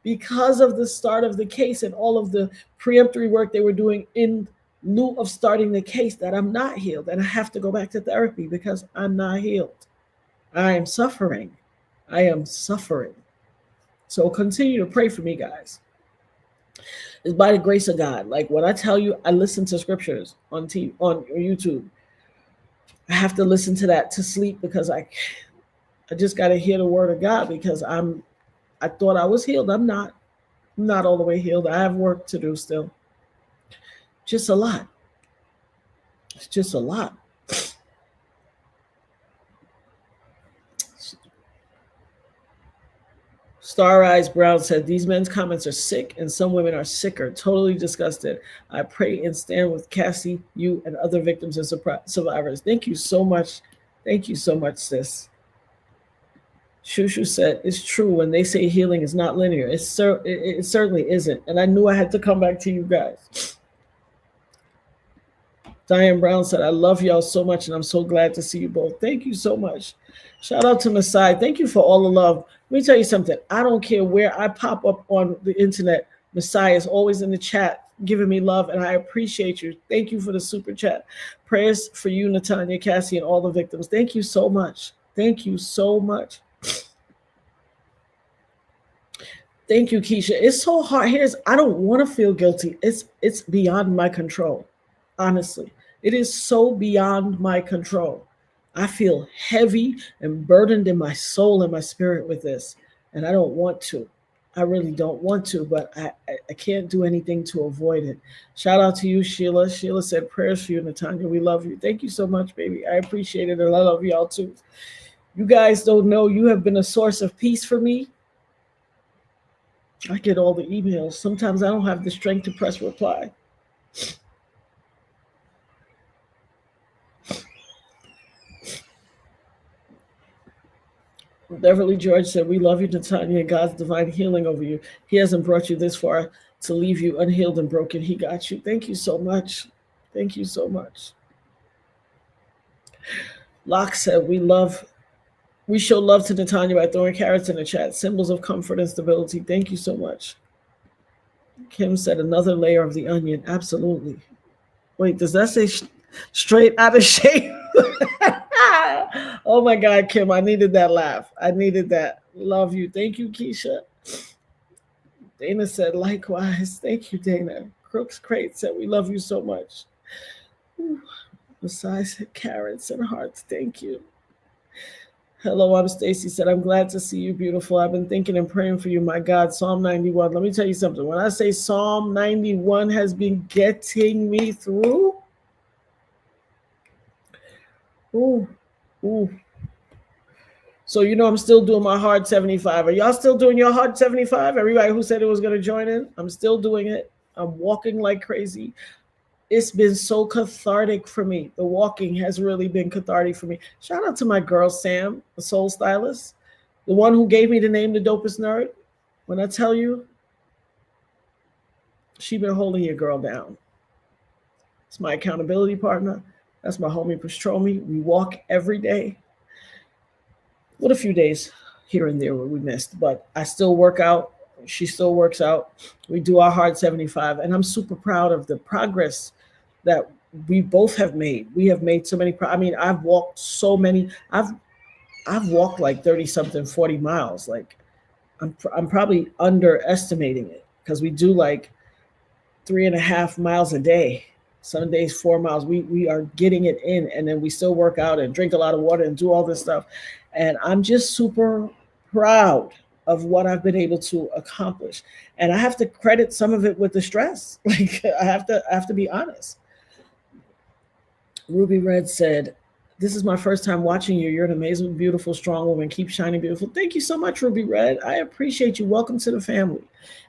because of the start of the case and all of the preemptory work they were doing in lieu of starting the case that I'm not healed. And I have to go back to therapy because I'm not healed. I am suffering. I am suffering. So continue to pray for me, guys. It's by the grace of God. Like when I tell you, I listen to scriptures on TV, on YouTube. I have to listen to that to sleep because I just got to hear the word of God because I thought I was healed. I'm not all the way healed. I have work to do still. Just a lot. It's just a lot. Star Eyes Brown said, these men's comments are sick and some women are sicker. Totally disgusted. I pray and stand with Cassie, you, and other victims and survivors. Thank you so much. Thank you so much, sis. Shushu said, it's true when they say healing is not linear. It certainly isn't. And I knew I had to come back to you guys. Diane Brown said, I love y'all so much and I'm so glad to see you both. Thank you so much. Shout out to Masai. Thank you for all the love. Let me tell you something. I don't care where I pop up on the internet. Masai is always in the chat giving me love, and I appreciate you. Thank you for the super chat. Prayers for you, Natanya, Cassie, and all the victims. Thank you so much. Thank you so much. Thank you, Keisha. It's so hard. I don't want to feel guilty. It's beyond my control. Honestly, it is so beyond my control. I feel heavy and burdened in my soul and my spirit with this, and I don't want to. I really don't want to, but I can't do anything to avoid it. Shout out to you, Sheila. Sheila said, prayers for you, Natanya. We love you. Thank you so much, baby. I appreciate it, and I love y'all too. You guys don't know you have been a source of peace for me. I get all the emails. Sometimes I don't have the strength to press reply. Beverly George said, we love you, Natanya, and God's divine healing over you. He hasn't brought you this far to leave you unhealed and broken. He got you. Thank you so much. Thank you so much. Locke said, we show love to Natanya by throwing carrots in the chat, symbols of comfort and stability. Thank you so much. Kim said, another layer of the onion. Absolutely. Wait, does that say straight out of shape? Oh my God, Kim, I needed that laugh. I needed that. Love you. Thank you, Keisha. Dana said, likewise. Thank you, Dana. Crooks Crate said, we love you so much. Besides carrots and hearts, thank you. Hello, I'm Stacy. Said, I'm glad to see you, beautiful. I've been thinking and praying for you, my God. Psalm 91. Let me tell you something. When I say Psalm 91 has been getting me through, ooh, ooh. So I'm still doing my hard 75. Are y'all still doing your hard 75? Everybody who said it was going to join in, I'm still doing it. I'm walking like crazy. It's been so cathartic for me. The walking has really been cathartic for me. Shout out to my girl Sam, the soul stylist, the one who gave me the name The Dopest Nerd. When I tell you, she been holding your girl down. It's my accountability partner. That's my homie Pastromi. We walk every day. With a few days here and there where we missed, but I still work out. She still works out. We do our hard 75, and I'm super proud of the progress that we both have made. We have made so many. I mean, I've walked so many. I've walked like 30 something, 40 miles. Like I'm probably underestimating it because we do like 3.5 miles a day. Some days 4 miles. We are getting it in, and then we still work out and drink a lot of water and do all this stuff. And I'm just super proud of what I've been able to accomplish. And I have to credit some of it with the stress. Like I have to be honest. Ruby Red said, "This is my first time watching you. You're an amazing, beautiful, strong woman. Keep shining beautiful." Thank you so much, Ruby Red. I appreciate you. Welcome to the family.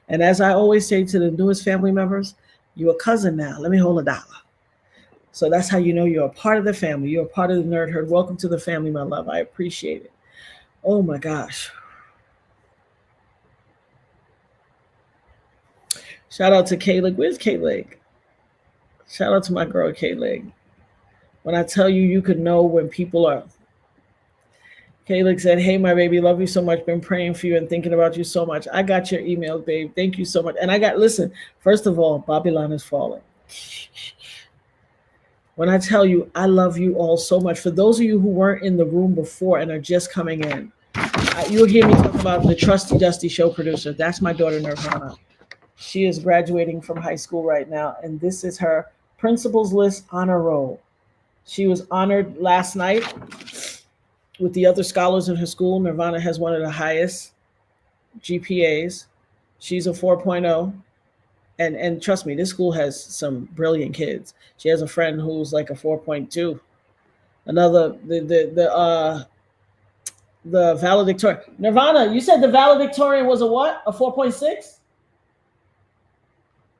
And as I always say to the newest family members, you're a cousin now. Let me hold $1. So that's how you know you're a part of the family. You're a part of the Nerd Herd. Welcome to the family, my love. I appreciate it. Oh my gosh. Shout out to K-Leg. Where's K-Leg? Shout out to my girl K-Leg. When I tell you, you could know when people are. K-Leg said, "Hey, my baby, love you so much. Been praying for you and thinking about you so much. I got your email, babe. Thank you so much." And listen, first of all, Babylon is falling. When I tell you, I love you all so much. For those of you who weren't in the room before and are just coming in, you'll hear me talk about the Trusty Dusty show producer. That's my daughter, Nirvana. She is graduating from high school right now, and this is her principal's list honor roll. She was honored last night with the other scholars in her school. Nirvana has one of the highest GPAs. She's a 4.0. And trust me, this school has some brilliant kids. She has a friend who's like a 4.2. Another, the valedictorian. Nirvana, you said the valedictorian was a what? A 4.6?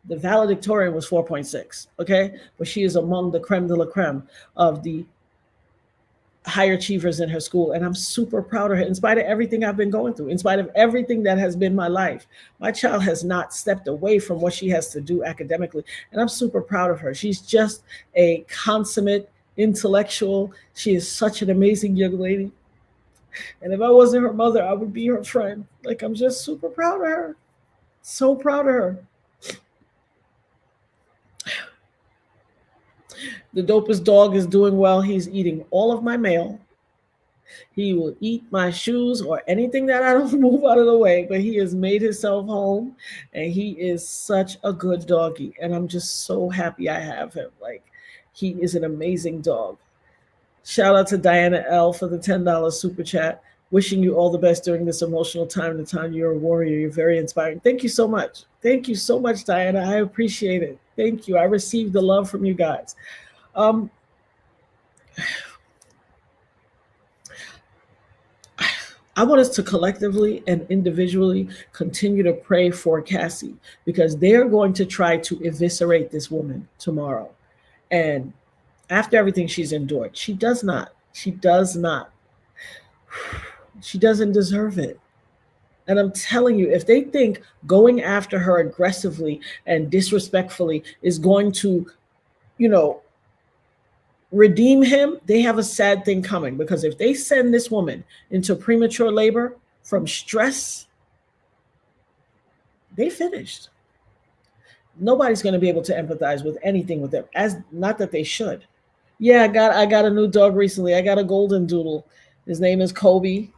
The valedictorian was 4.6, okay? But she is among the creme de la creme of the higher achievers in her school. And I'm super proud of her in spite of everything I've been going through, in spite of everything that has been my life. My child has not stepped away from what she has to do academically. And I'm super proud of her. She's just a consummate intellectual. She is such an amazing young lady. And if I wasn't her mother, I would be her friend. Like, I'm just super proud of her. So proud of her. The dopest dog is doing well. He's eating all of my mail. He will eat my shoes or anything that I don't move out of the way, but he has made himself home, and he is such a good doggy. And I'm just so happy I have him. Like, he is an amazing dog. Shout out to Diana L for the $10 super chat. Wishing you all the best during this emotional time. The time you're a warrior. You're very inspiring. Thank you so much. Thank you so much, Diana. I appreciate it. Thank you. I received the love from you guys. I want us to collectively and individually continue to pray for Cassie, because they're going to try to eviscerate this woman tomorrow. And after everything she's endured, she doesn't deserve it. And I'm telling you, if they think going after her aggressively and disrespectfully is going to, redeem him, they have a sad thing coming. Because if they send this woman into premature labor from stress, they finished. Nobody's going to be able to empathize with anything with them. Not that they should. Yeah, I got a new dog recently. I got a golden doodle. His name is Kobe.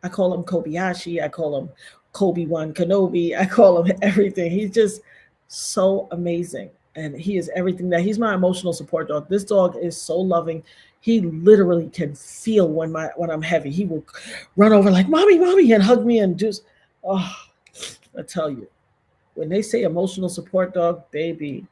I call him Kobayashi. I call him Kobe-Wan Kenobi. I call him everything. He's just so amazing. And he is everything that he's my emotional support dog. This dog is so loving. He literally can feel when I'm heavy. He will run over like, mommy, mommy, and hug me and just, oh, I tell you, when they say emotional support dog, baby,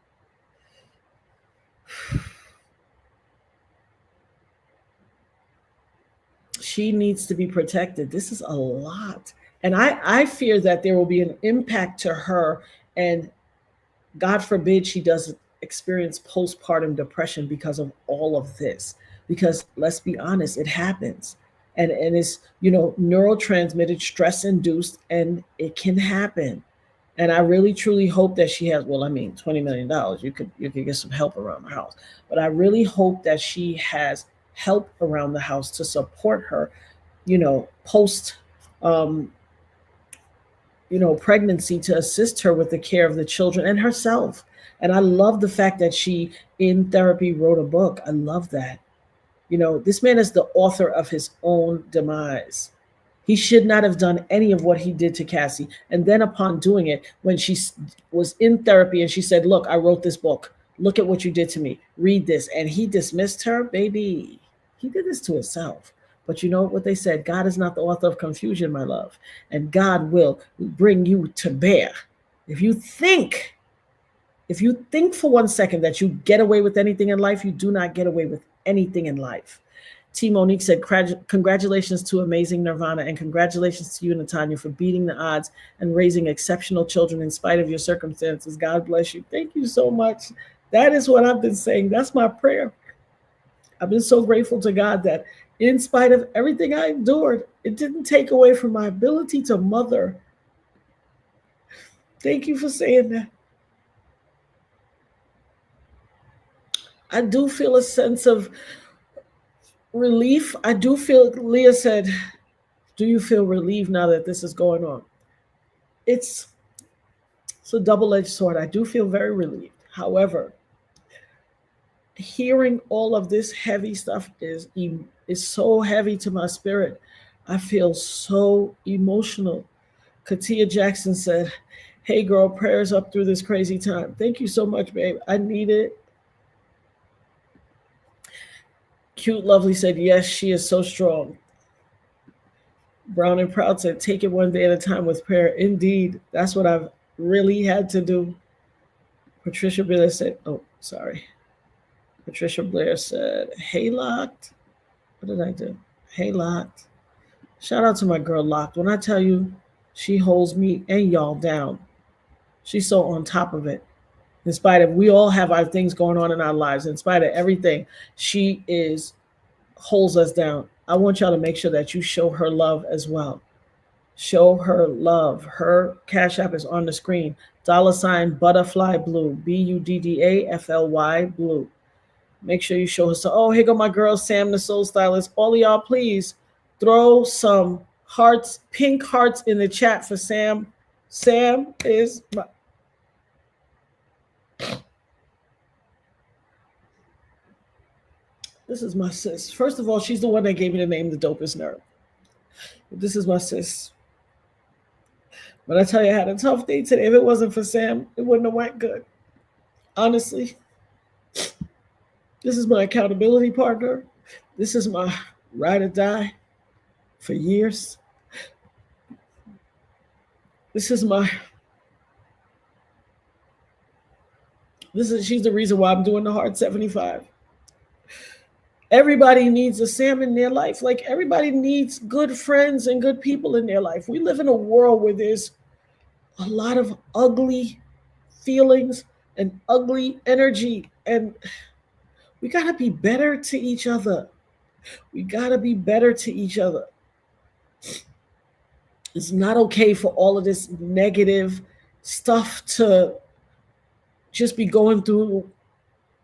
she needs to be protected. This is a lot. And I fear that there will be an impact to her, and God forbid she doesn't experience postpartum depression because of all of this. Because let's be honest, it happens. And it's, neurotransmitted, stress induced, and it can happen. And I really truly hope that she has, well, I mean, $20 million, you could get some help around the house. But I really hope that she has help around the house to support her, post um, pregnancy, to assist her with the care of the children and herself. And I love the fact that she, in therapy, wrote a book. I love that. This man is the author of his own demise. He should not have done any of what he did to Cassie. And then, upon doing it, when she was in therapy and she said, look, I wrote this book. Look at what you did to me. Read this. And he dismissed her, baby. He did this to himself. But you know what they said? God is not the author of confusion, my love. And God will bring you to bear. If you think for 1 second that you get away with anything in life, you do not get away with anything in life. T. Monique said, congratulations to Amazing Nirvana, and congratulations to you, Natanya, for beating the odds and raising exceptional children in spite of your circumstances. God bless you. Thank you so much. That is what I've been saying. That's my prayer. I've been so grateful to God that in spite of everything I endured, it didn't take away from my ability to mother. Thank you for saying that. I do feel a sense of relief. I do feel, Leah said, do you feel relieved now that this is going on? It's a double-edged sword. I do feel very relieved. However, hearing all of this heavy stuff is so heavy to my spirit. I feel so emotional. Katia Jackson said, hey girl, prayers up through this crazy time. Thank you so much, babe. I need it. Cute Lovely said, yes, she is so strong. Brown and Proud said, take it one day at a time with prayer. Indeed, that's what I've really had to do. Patricia Blair said, oh, sorry. Patricia Blair said, hey, Locked. What did I do? Hey, Locked. Shout out to my girl, Locked. When I tell you, she holds me and y'all down. She's so on top of it. In spite of, we all have our things going on in our lives. In spite of everything, she holds us down. I want y'all to make sure that you show her love as well. Show her love. Her Cash App is on the screen. $ Butterfly Blue. BUDDAFLY Blue. Make sure you show her. So, oh, here go my girl, Sam, the Soul Stylist. All of y'all, please throw some hearts, pink hearts in the chat for Sam. Sam is my... This is my sis. First of all, she's the one that gave me the name The Dopest Nerve. This is my sis. But I tell you, I had a tough day today. If it wasn't for Sam, it wouldn't have went good. Honestly. This is my accountability partner. This is my ride or die for years. She's the reason why I'm doing the Hard 75. Everybody needs a Sam in their life. Like, everybody needs good friends and good people in their life. We live in a world where there's a lot of ugly feelings and ugly energy, and we got to be better to each other. We got to be better to each other. It's not okay for all of this negative stuff to just be going through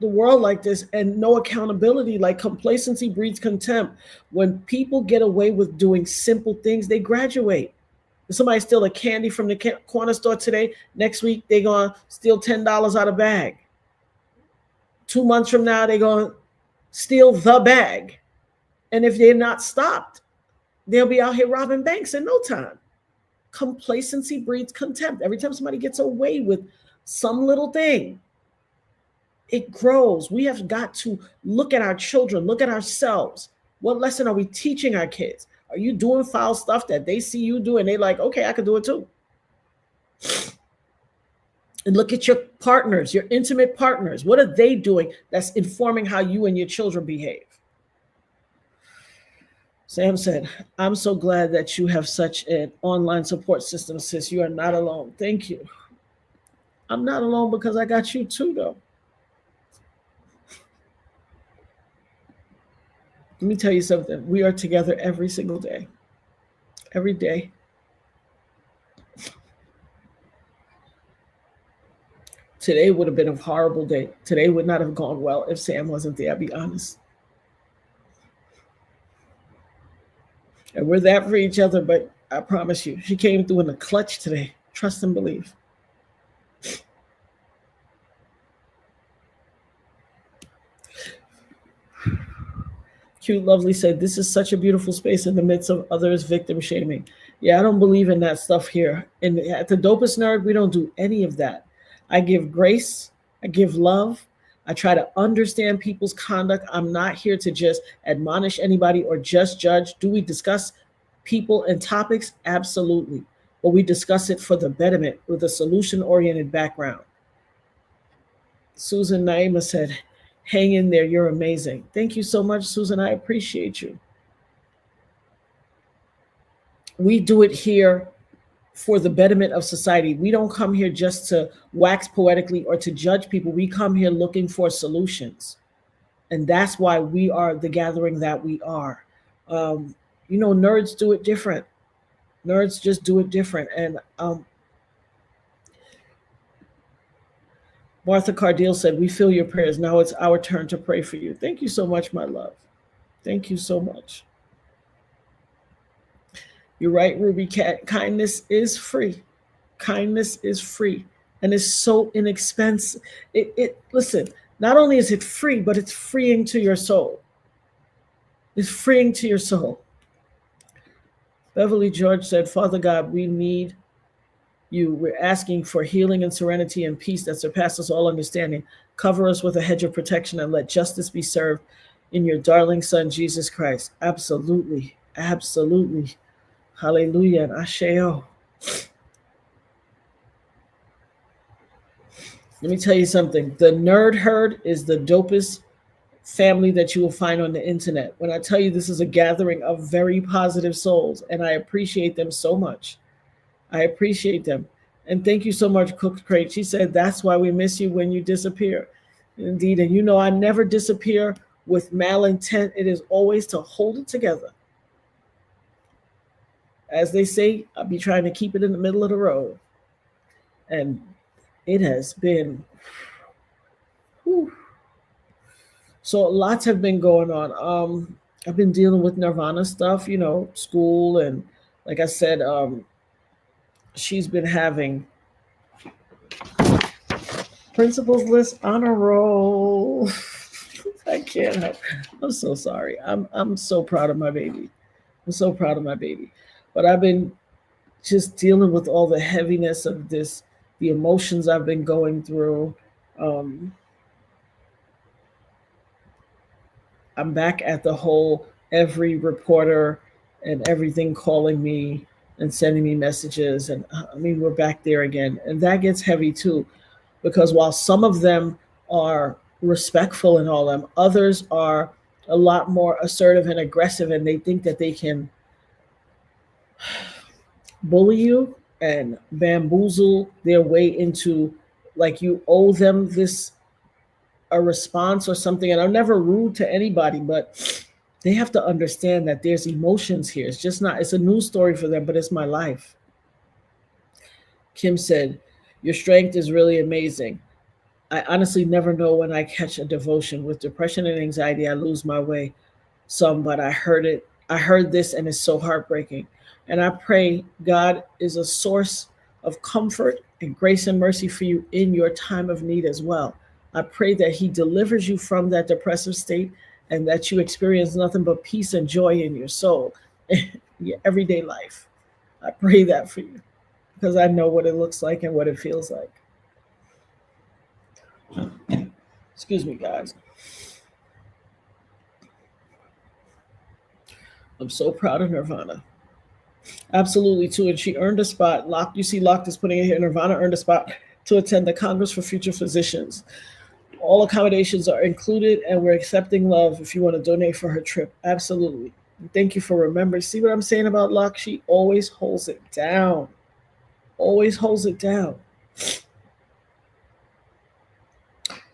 the world like this and no accountability. Like, complacency breeds contempt. When people get away with doing simple things, they graduate. If somebody steal a candy from the corner store today, next week they're going to steal $10 out of bag. 2 months from now, they're going to steal the bag. And if they're not stopped, they'll be out here robbing banks in no time. Complacency breeds contempt. Every time somebody gets away with some little thing, it grows. We have got to look at our children, look at ourselves. What lesson are we teaching our kids? Are you doing foul stuff that they see you do and they like, okay, I could do it too? And look at your partners, your intimate partners. What are they doing that's informing how you and your children behave? Sam said, I'm so glad that you have such an online support system, sis. You are not alone. Thank you. I'm not alone because I got you too, though. Let me tell you something. We are together every single day. Every day. Today would have been a horrible day. Today would not have gone well if Sam wasn't there, I'll be honest. And we're that for each other, but I promise you, she came through in the clutch today. Trust and believe. Cute Lovely said, this is such a beautiful space in the midst of others victim shaming. Yeah, I don't believe in that stuff here. And at the Dopest Nerd, we don't do any of that. I give grace. I give love. I try to understand people's conduct. I'm not here to just admonish anybody or just judge. Do we discuss people and topics? Absolutely. But we discuss it for the betterment with a solution-oriented background. Susan Naima said, hang in there. You're amazing. Thank you so much, Susan. I appreciate you. We do it here for the betterment of society. We don't come here just to wax poetically or to judge people. We come here looking for solutions. And that's why we are the gathering that we are. Nerds do it different. Nerds just do it different. And Martha Cardile said, we feel your prayers. Now it's our turn to pray for you. Thank you so much, my love. Thank you so much. You're right, Ruby Cat. Kindness is free. Kindness is free. And it's so inexpensive. Listen, not only is it free, but it's freeing to your soul. It's freeing to your soul. Beverly George said, Father God, we need you. We're asking for healing and serenity and peace that surpasses all understanding. Cover us with a hedge of protection and let justice be served in your darling son, Jesus Christ. Absolutely. Absolutely. Hallelujah and Asheo. Let me tell you something. The Nerd Herd is the dopest family that you will find on the internet. When I tell you this is a gathering of very positive souls, and I appreciate them so much. I appreciate them. And thank you so much, Cook Crate. She said, that's why we miss you when you disappear. Indeed. And I never disappear with malintent. It is always to hold it together. As they say, I'll be trying to keep it in the middle of the road. And it has been, whew. So lots have been going on. I've been dealing with Nirvana stuff, school. And like I said, she's been having principals list honor roll. I can't help. I'm so sorry. I'm so proud of my baby. I'm so proud of my baby. But I've been just dealing with all the heaviness of this, the emotions I've been going through. I'm back at the whole every reporter and everything calling me and sending me messages. And we're back there again. And that gets heavy too, because while some of them are respectful and all them, others are a lot more assertive and aggressive, and they think that they can bully you and bamboozle their way into, like, you owe them a response or something. And I'm never rude to anybody, but they have to understand that there's emotions here. It's a news story for them, but it's my life. Kim said, your strength is really amazing. I honestly never know when I catch a devotion. With depression and anxiety, I lose my way some, but I heard this and it's so heartbreaking. And I pray God is a source of comfort and grace and mercy for you in your time of need as well. I pray that he delivers you from that depressive state and that you experience nothing but peace and joy in your soul, in your everyday life. I pray that for you because I know what it looks like and what it feels like. Excuse me, guys. I'm so proud of Nirvana. Absolutely, too. And she earned a spot. Locked, you see, Locked is putting it here. Nirvana earned a spot to attend the Congress for Future Physicians. All accommodations are included, and we're accepting love if you want to donate for her trip. Absolutely. Thank you for remembering. See what I'm saying about Locke? She always holds it down. Always holds it down.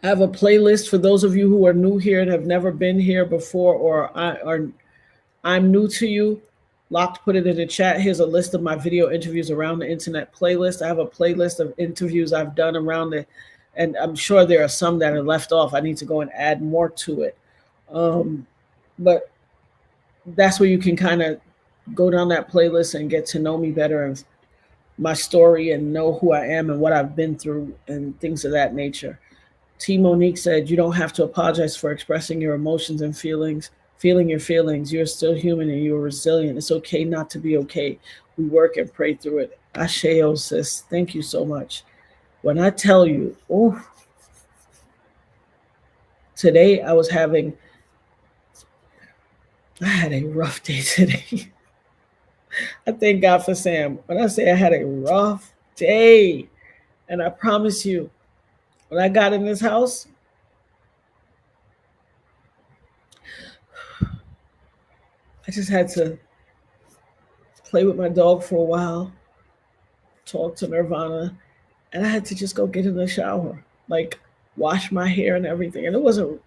I have a playlist for those of you who are new here and have never been here before, or I'm new to you. Locked put it in the chat. Here's a list of my video interviews around the internet playlist. I have a playlist of interviews I've done around it, and I'm sure there are some that are left off. I need to go and add more to it. But that's where you can kind of go down that playlist and get to know me better and my story and know who I am and what I've been through and things of that nature. T. Monique said, you don't have to apologize for expressing your emotions and feelings, feeling your feelings. You're still human and you're resilient. It's okay not to be okay. We work and pray through it. Asheo, sis. Thank you so much. When I tell you, today I had a rough day today. I thank God for Sam. When I say I had a rough day, and I promise you, when I got in this house, I just had to play with my dog for a while, talk to Nirvana, and I had to just go get in the shower, like wash my hair and everything. And it wasn't,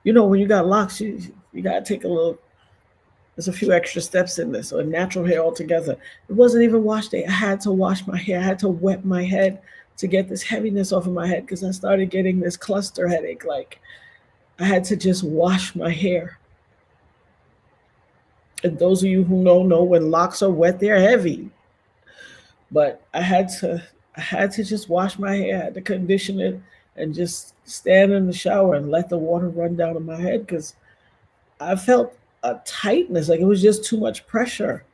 when you got locks, you got to take there's a few extra steps in this, or natural hair altogether. It wasn't even wash day. I had to wash my hair. I had to wet my head to get this heaviness off of my head because I started getting this cluster headache. Like I had to just wash my hair. And those of you who know when locks are wet, they're heavy. But I had to just wash my hair. I had to condition it and just stand in the shower and let the water run down on my head because I felt a tightness, like it was just too much pressure.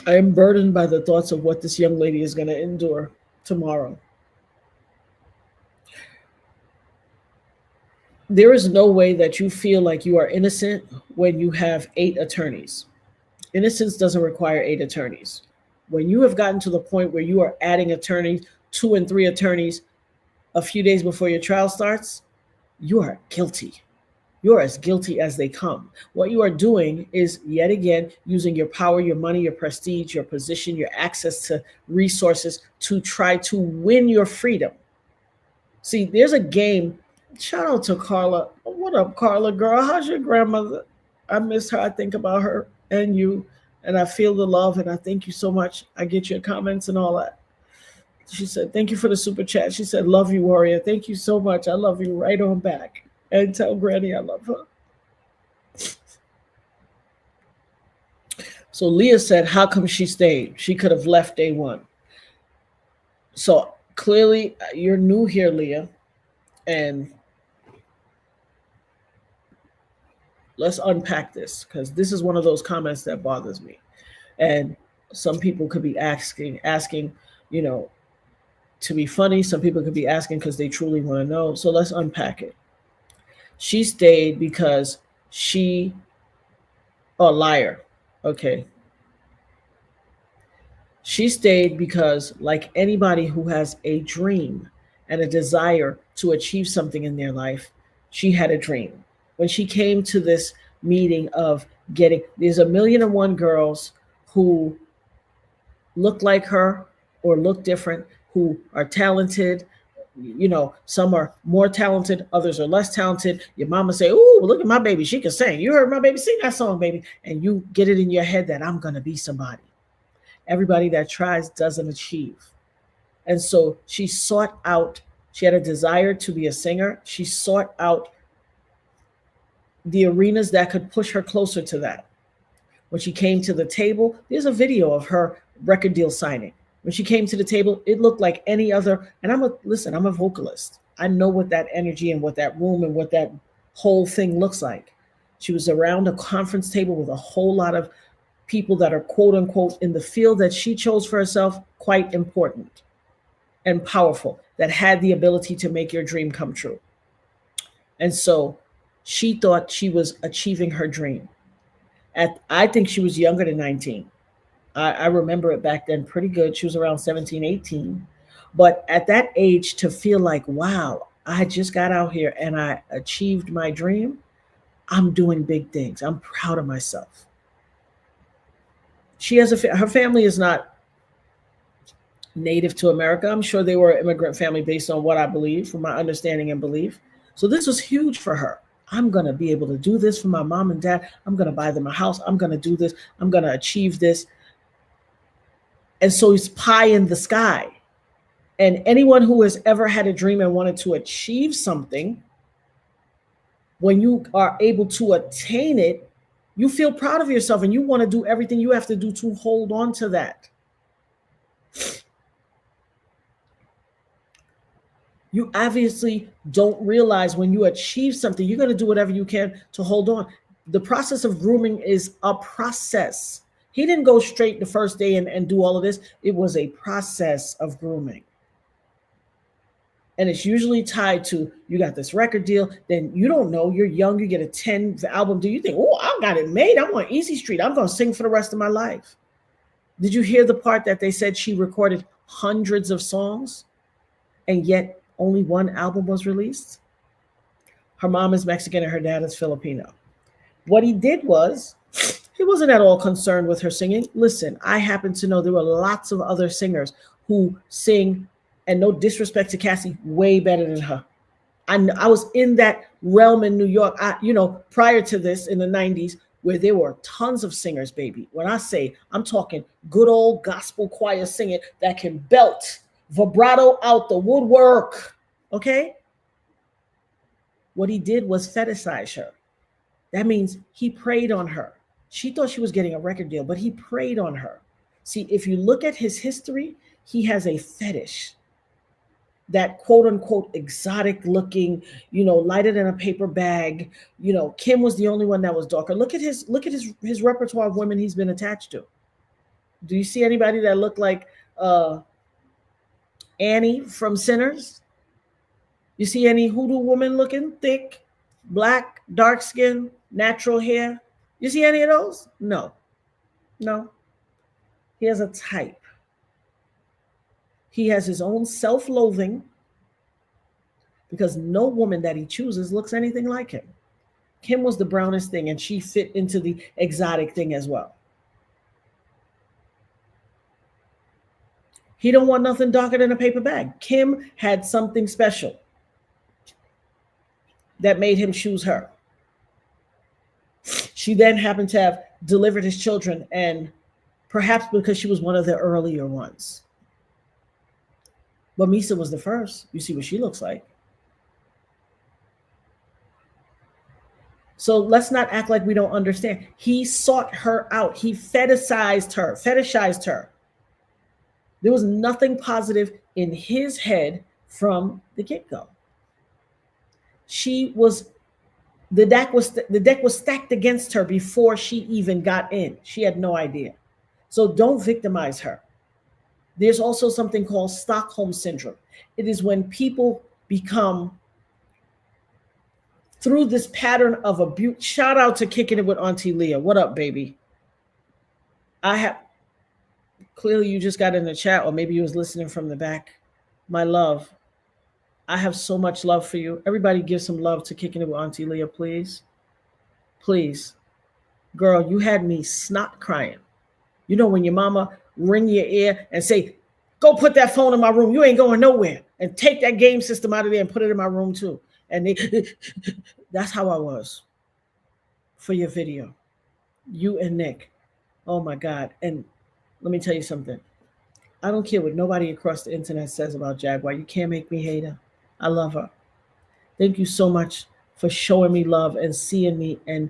I am burdened by the thoughts of what this young lady is going to endure tomorrow. There is no way that you feel like you are innocent when you have 8 attorneys. Innocence doesn't require 8 attorneys. When you have gotten to the point where you are adding attorneys, 2 and 3 attorneys, a few days before your trial starts, you are guilty. You're as guilty as they come. What you are doing is, yet again, using your power, your money, your prestige, your position, your access to resources to try to win your freedom. See, there's a game. Shout out to Carla. What up, Carla, girl? How's your grandmother? I miss her. I think about her and you, and I feel the love, and I thank you so much. I get your comments and all that. She said, thank you for the super chat. She said, love you, warrior. Thank you so much. I love you right on back. And tell Granny I love her. So Leah said, how come she stayed? She could have left day one. So clearly you're new here, Leah. And let's unpack this because this is one of those comments that bothers me. And some people could be asking, to be funny. Some people could be asking because they truly want to know. So let's unpack it. She stayed because liar. Okay. She stayed because, like anybody who has a dream and a desire to achieve something in their life, she had a dream. When she came to this meeting of there's 1,000,001 girls who look like her or look different, who are talented. Some are more talented, others are less talented. Your mama say, "Oh, look at my baby, she can sing. You heard my baby sing that song, baby." And you get it in your head that I'm going to be somebody. Everybody that tries doesn't achieve. And so she had a desire to be a singer. She sought out the arenas that could push her closer to that. When she came to the table, there's a video of her record deal signing. When she came to the table, it looked like any other. And I'm a vocalist. I know what that energy and what that room and what that whole thing looks like. She was around a conference table with a whole lot of people that are quote unquote in the field that she chose for herself quite important and powerful, that had the ability to make your dream come true. And so she thought she was achieving her dream. I think she was younger than 19. I remember it back then pretty good. She was around 17, 18. But at that age, to feel like, wow, I just got out here and I achieved my dream, I'm doing big things. I'm proud of myself. She has her family is not native to America. I'm sure they were an immigrant family based on what I believe, from my understanding and belief. So this was huge for her. I'm going to be able to do this for my mom and dad. I'm going to buy them a house. I'm going to do this. I'm going to achieve this. And so it's pie in the sky. And anyone who has ever had a dream and wanted to achieve something, when you are able to attain it, you feel proud of yourself and you want to do everything you have to do to hold on to that. You obviously don't realize when you achieve something, you're going to do whatever you can to hold on. The process of grooming is a process. He didn't go straight the first day and do all of this. It was a process of grooming. And it's usually tied to, you got this record deal, then you don't know, you're young, you get a 10 album deal, you think, oh, I got it made, I'm on Easy Street, I'm going to sing for the rest of my life. Did you hear the part that they said she recorded hundreds of songs and yet only one album was released? Her mom is Mexican and her dad is Filipino. What he did was, he wasn't at all concerned with her singing. Listen, I happen to know there were lots of other singers who sing, and no disrespect to Cassie, way better than her. I was in that realm in New York, prior to this in the 90s, where there were tons of singers, baby. When I say, I'm talking good old gospel choir singing that can belt, vibrato out the woodwork, okay? What he did was fetishize her. That means he preyed on her. She thought she was getting a record deal, but he preyed on her. See, if you look at his history, he has a fetish. That quote unquote exotic looking, lighter than a paper bag. Kim was the only one that was darker. Look at his repertoire of women he's been attached to. Do you see anybody that looked like Annie from Sinners? You see any hoodoo woman looking thick, black, dark skin, natural hair? You see any of those? No. He has a type. He has his own self-loathing because no woman that he chooses looks anything like him. Kim was the brownest thing and she fit into the exotic thing as well. He don't want nothing darker than a paper bag. Kim had something special that made him choose her. She then happened to have delivered his children, and perhaps because she was one of the earlier ones. But Misa was the first. You see what she looks like. So let's not act like we don't understand. He sought her out. He fetishized her. There was nothing positive in his head from the get-go. The deck was stacked against her before she even got in. She had no idea. So don't victimize her. There's also something called Stockholm syndrome. It is when people become, through this pattern of abuse. Shout out to Kicking It with Auntie Leah. What up, baby? Clearly you just got in the chat, or maybe you was listening from the back. My love, I have so much love for you. Everybody give some love to Kicking It with Auntie Leah, please. Please. Girl, you had me snot crying. You know when your mama ring your ear and say, go put that phone in my room. You ain't going nowhere. And take that game system out of there and put it in my room too. And that's how I was for your video. You and Nick. Oh my God. And let me tell you something. I don't care what nobody across the internet says about Jaguar. You can't make me hate her. I love her. Thank you so much for showing me love and seeing me and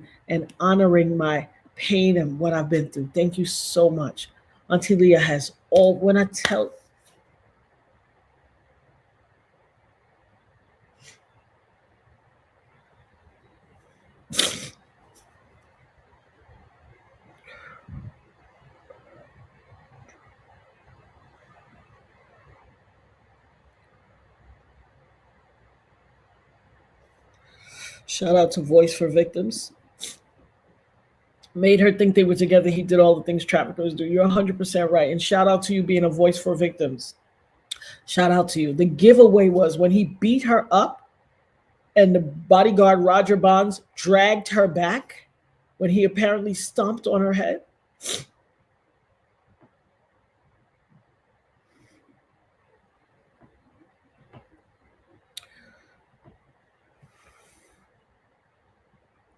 honoring my pain and what I've been through. Thank you so much. Auntie Leah has all, when I tell, Shout out to Voice for Victims. Made her think they were together. He did all the things traffickers do. You're 100% right. And shout out to you being a voice for victims. Shout out to you. The giveaway was when he beat her up and the bodyguard Roger Bonds dragged her back when he apparently stomped on her head.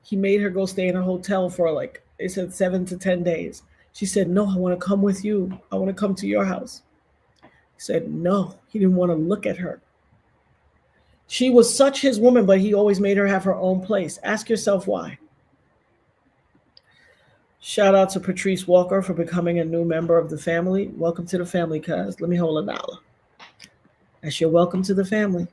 He made her go stay in a hotel for like, they said 7 to 10 days. She said, no, I want to come with you. I want to come to your house. He said, no, he didn't want to look at her. She was such his woman, but he always made her have her own place. Ask yourself why. Shout out to Patrice Walker for becoming a new member of the family. Welcome to the family, cuz. Let me hold $1. That's your welcome to the family.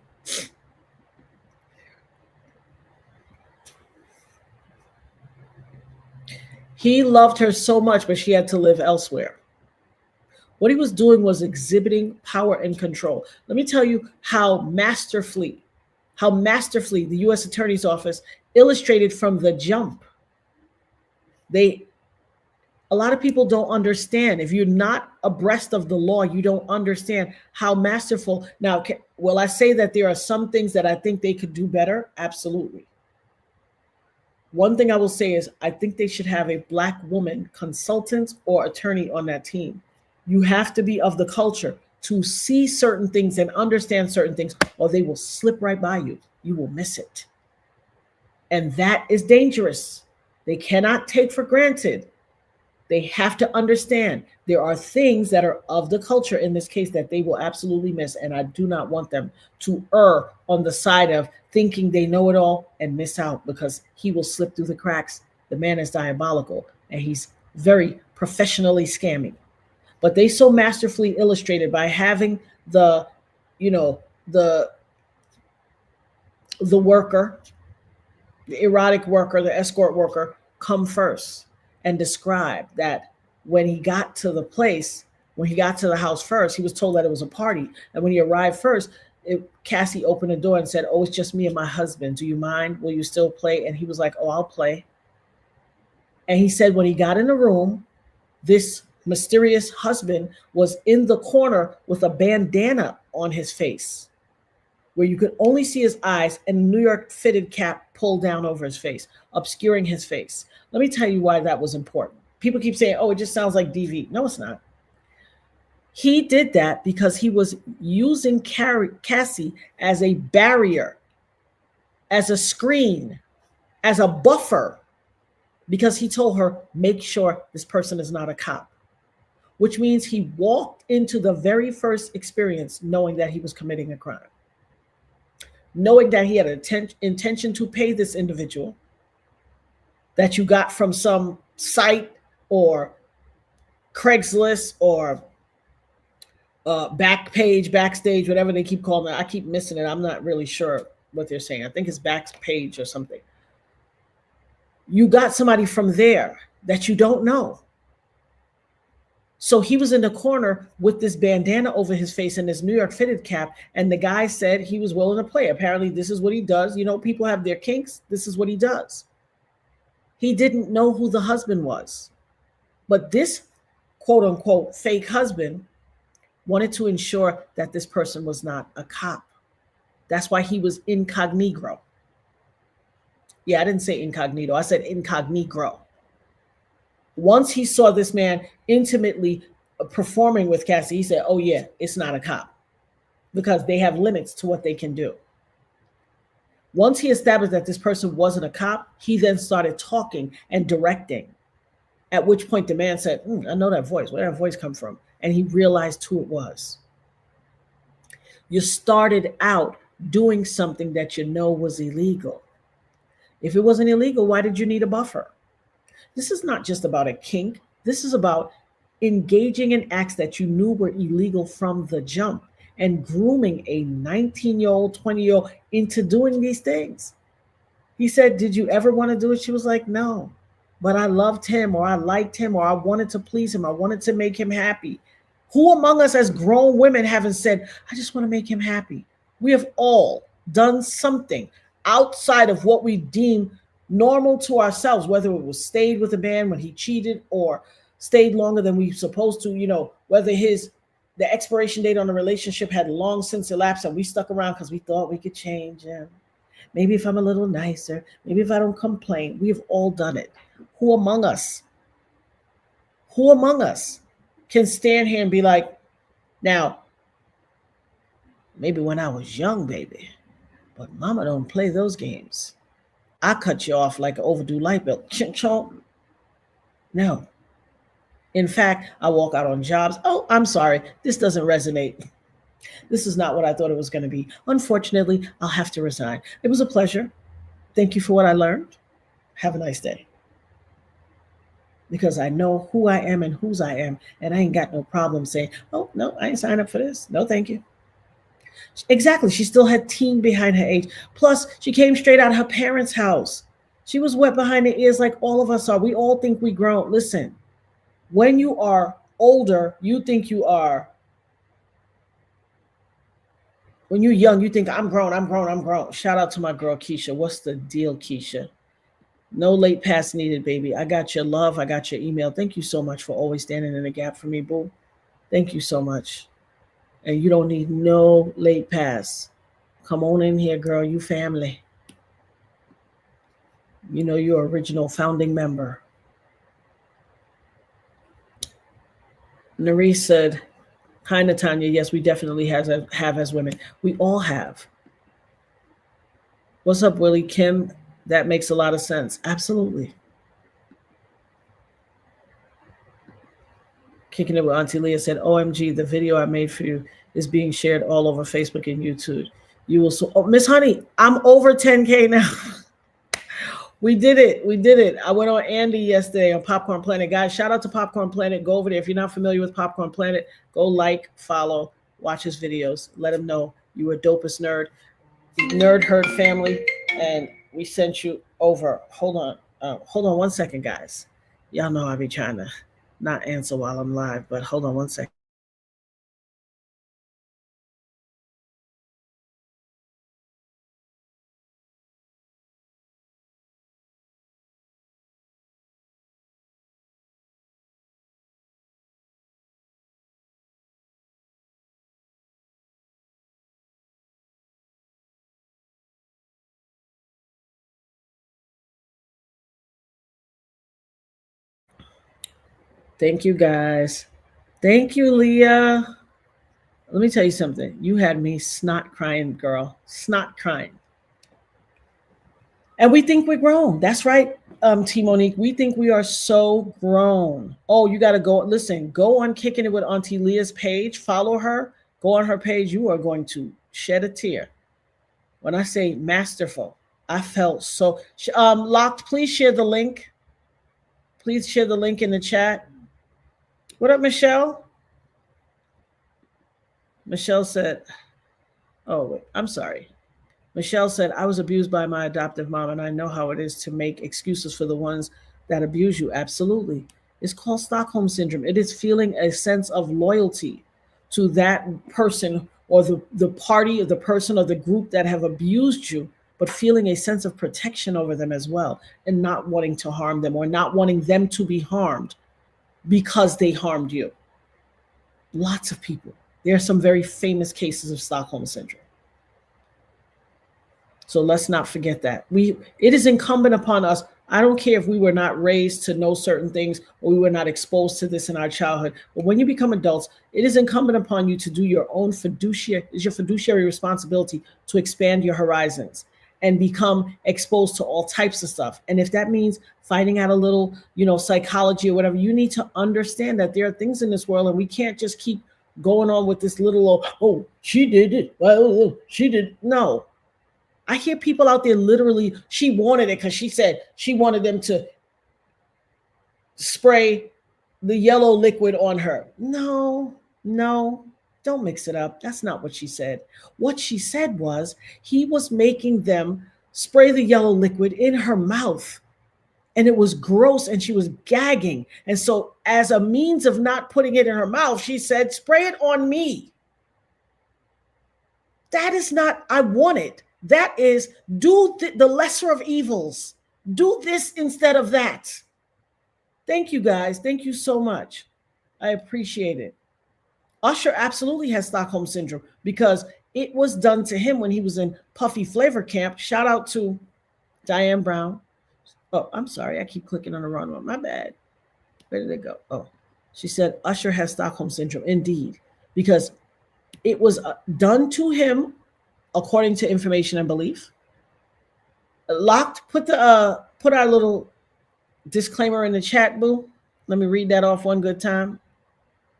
He loved her so much, but she had to live elsewhere. What he was doing was exhibiting power and control. Let me tell you how masterfully the U.S. Attorney's Office illustrated from the jump. A lot of people don't understand. If you're not abreast of the law, you don't understand how masterful. Now, will I say that there are some things that I think they could do better? Absolutely. One thing I will say is I think they should have a Black woman consultant or attorney on that team. You have to be of the culture to see certain things and understand certain things, or they will slip right by you. You will miss it. And that is dangerous. They cannot take for granted. They have to understand there are things that are of the culture in this case that they will absolutely miss. And I do not want them to err on the side of thinking they know it all and miss out, because he will slip through the cracks. The man is diabolical and he's very professionally scamming. But they so masterfully illustrated by having the worker, the erotic worker, the escort worker come first and describe that when he got to the place, when he got to the house first, he was told that it was a party. And when he arrived first, Cassie opened the door and said, oh, it's just me and my husband. Do you mind? Will you still play? And he was like, oh, I'll play. And he said when he got in the room, this mysterious husband was in the corner with a bandana on his face, where you could only see his eyes and a New York fitted cap pulled down over his face, obscuring his face. Let me tell you why that was important. People keep saying, oh, it just sounds like DV. No, it's not. He did that because he was using Cassie as a barrier, as a screen, as a buffer, because he told her, make sure this person is not a cop, which means he walked into the very first experience knowing that he was committing a crime, knowing that he had an intention to pay this individual that you got from some site or Craigslist or Backpage, Backstage, whatever they keep calling it. I keep missing it. I'm not really sure what they're saying. I think it's Backpage or something. You got somebody from there that you don't know. So he was in the corner with this bandana over his face and this New York fitted cap. And the guy said he was willing to play. Apparently, this is what he does. You know, people have their kinks. This is what he does. He didn't know who the husband was. But this quote unquote fake husband wanted to ensure that this person was not a cop. That's why he was incognito. Yeah, I didn't say incognito. I said incognito. Once he saw this man intimately performing with Cassie, he said, oh yeah, it's not a cop, because they have limits to what they can do. Once he established that this person wasn't a cop, he then started talking and directing, at which point the man said, I know that voice. Where did that voice come from? And he realized who it was. You started out doing something that you know was illegal. If it wasn't illegal, why did you need a buffer? This is not just about a kink. This is about engaging in acts that you knew were illegal from the jump and grooming a 19-year-old, 20-year-old into doing these things. He said, did you ever want to do it? She was like, no, but I loved him, or I liked him, or I wanted to please him. I wanted to make him happy. Who among us as grown women haven't said, I just want to make him happy? We have all done something. outside of what we deem normal to ourselves, whether it was stayed with a man when he cheated or stayed longer than we supposed to, whether the expiration date on the relationship had long since elapsed and we stuck around because we thought we could change him. Maybe if I'm a little nicer, maybe if I don't complain. We've all done it. Who among us can stand here and be like, now, maybe when I was young, baby, but mama don't play those games. I cut you off like an overdue light bill. No. In fact, I walk out on jobs. Oh, I'm sorry. This doesn't resonate. This is not what I thought it was going to be. Unfortunately, I'll have to resign. It was a pleasure. Thank you for what I learned. Have a nice day. Because I know who I am and whose I am, and I ain't got no problem saying, oh, no, I ain't signed up for this. No, thank you. Exactly. She still had teen behind her age. Plus, she came straight out of her parents' house. She was wet behind the ears like all of us are. We all think we grown. Listen, when you are older, you think you are. When you're young, you think, I'm grown. Shout out to my girl, Keisha. What's the deal, Keisha? No late pass needed, baby. I got your love. I got your email. Thank you so much for always standing in the gap for me, boo. Thank you so much. And you don't need no late pass. Come on in here, girl. You family. You know you're original founding member. Nerese said, hi, Natanya. Yes, we definitely have as women. We all have. What's up, Willie? Kim, that makes a lot of sense. Absolutely. Kicking it with Auntie Leah said, OMG, the video I made for you is being shared all over Facebook and YouTube. You will Miss Honey, I'm over 10K now. We did it. I went on Andy yesterday on Popcorn Planet. Guys, shout out to Popcorn Planet. Go over there. If you're not familiar with Popcorn Planet, go like, follow, watch his videos. Let him know you were dopest nerd herd family, and we sent you over. Hold on 1 second, guys. Y'all know I be trying to not answer while I'm live, but hold on 1 second. Thank you, guys. Thank you, Leah. Let me tell you something. You had me snot crying, girl. Snot crying. And we think we're grown. That's right, T. Monique. We think we are so grown. Oh, you got to go. Listen, go on Kicking It with Auntie Leah's page. Follow her. Go on her page. You are going to shed a tear. When I say masterful, I felt so. Locked, please share the link. Please share the link in the chat. What up, Michelle? Michelle said, oh, wait, I'm sorry. Michelle said, I was abused by my adoptive mom, and I know how it is to make excuses for the ones that abuse you. Absolutely. It's called Stockholm Syndrome. It is feeling a sense of loyalty to that person or the party or the person or the group that have abused you, but feeling a sense of protection over them as well and not wanting to harm them or not wanting them to be harmed because they harmed you. Lots of people. There are some very famous cases of Stockholm Syndrome. So let's not forget that. It is incumbent upon us. I don't care if we were not raised to know certain things or we were not exposed to this in our childhood. But when you become adults, it is incumbent upon you to do your own fiduciary responsibility to expand your horizons and become exposed to all types of stuff. And if that means finding out a little, psychology or whatever, you need to understand that there are things in this world and we can't just keep going on with this little, oh, she did it. Well, she did. No. I hear people out there literally, she wanted it because she said she wanted them to spray the yellow liquid on her. No, don't mix it up. That's not what she said. What she said was he was making them spray the yellow liquid in her mouth. And it was gross and she was gagging. And so as a means of not putting it in her mouth, she said, spray it on me. That is not, I want it. That is, do the lesser of evils. Do this instead of that. Thank you, guys. Thank you so much. I appreciate it. Usher absolutely has Stockholm Syndrome because it was done to him when he was in Puffy Flavor Camp. Shout out to Diane Brown. Oh, I'm sorry. I keep clicking on the wrong one. My bad. Where did it go? Oh, she said Usher has Stockholm Syndrome. Indeed. Because it was done to him according to information and belief. Locked, put our little disclaimer in the chat, boo. Let me read that off one good time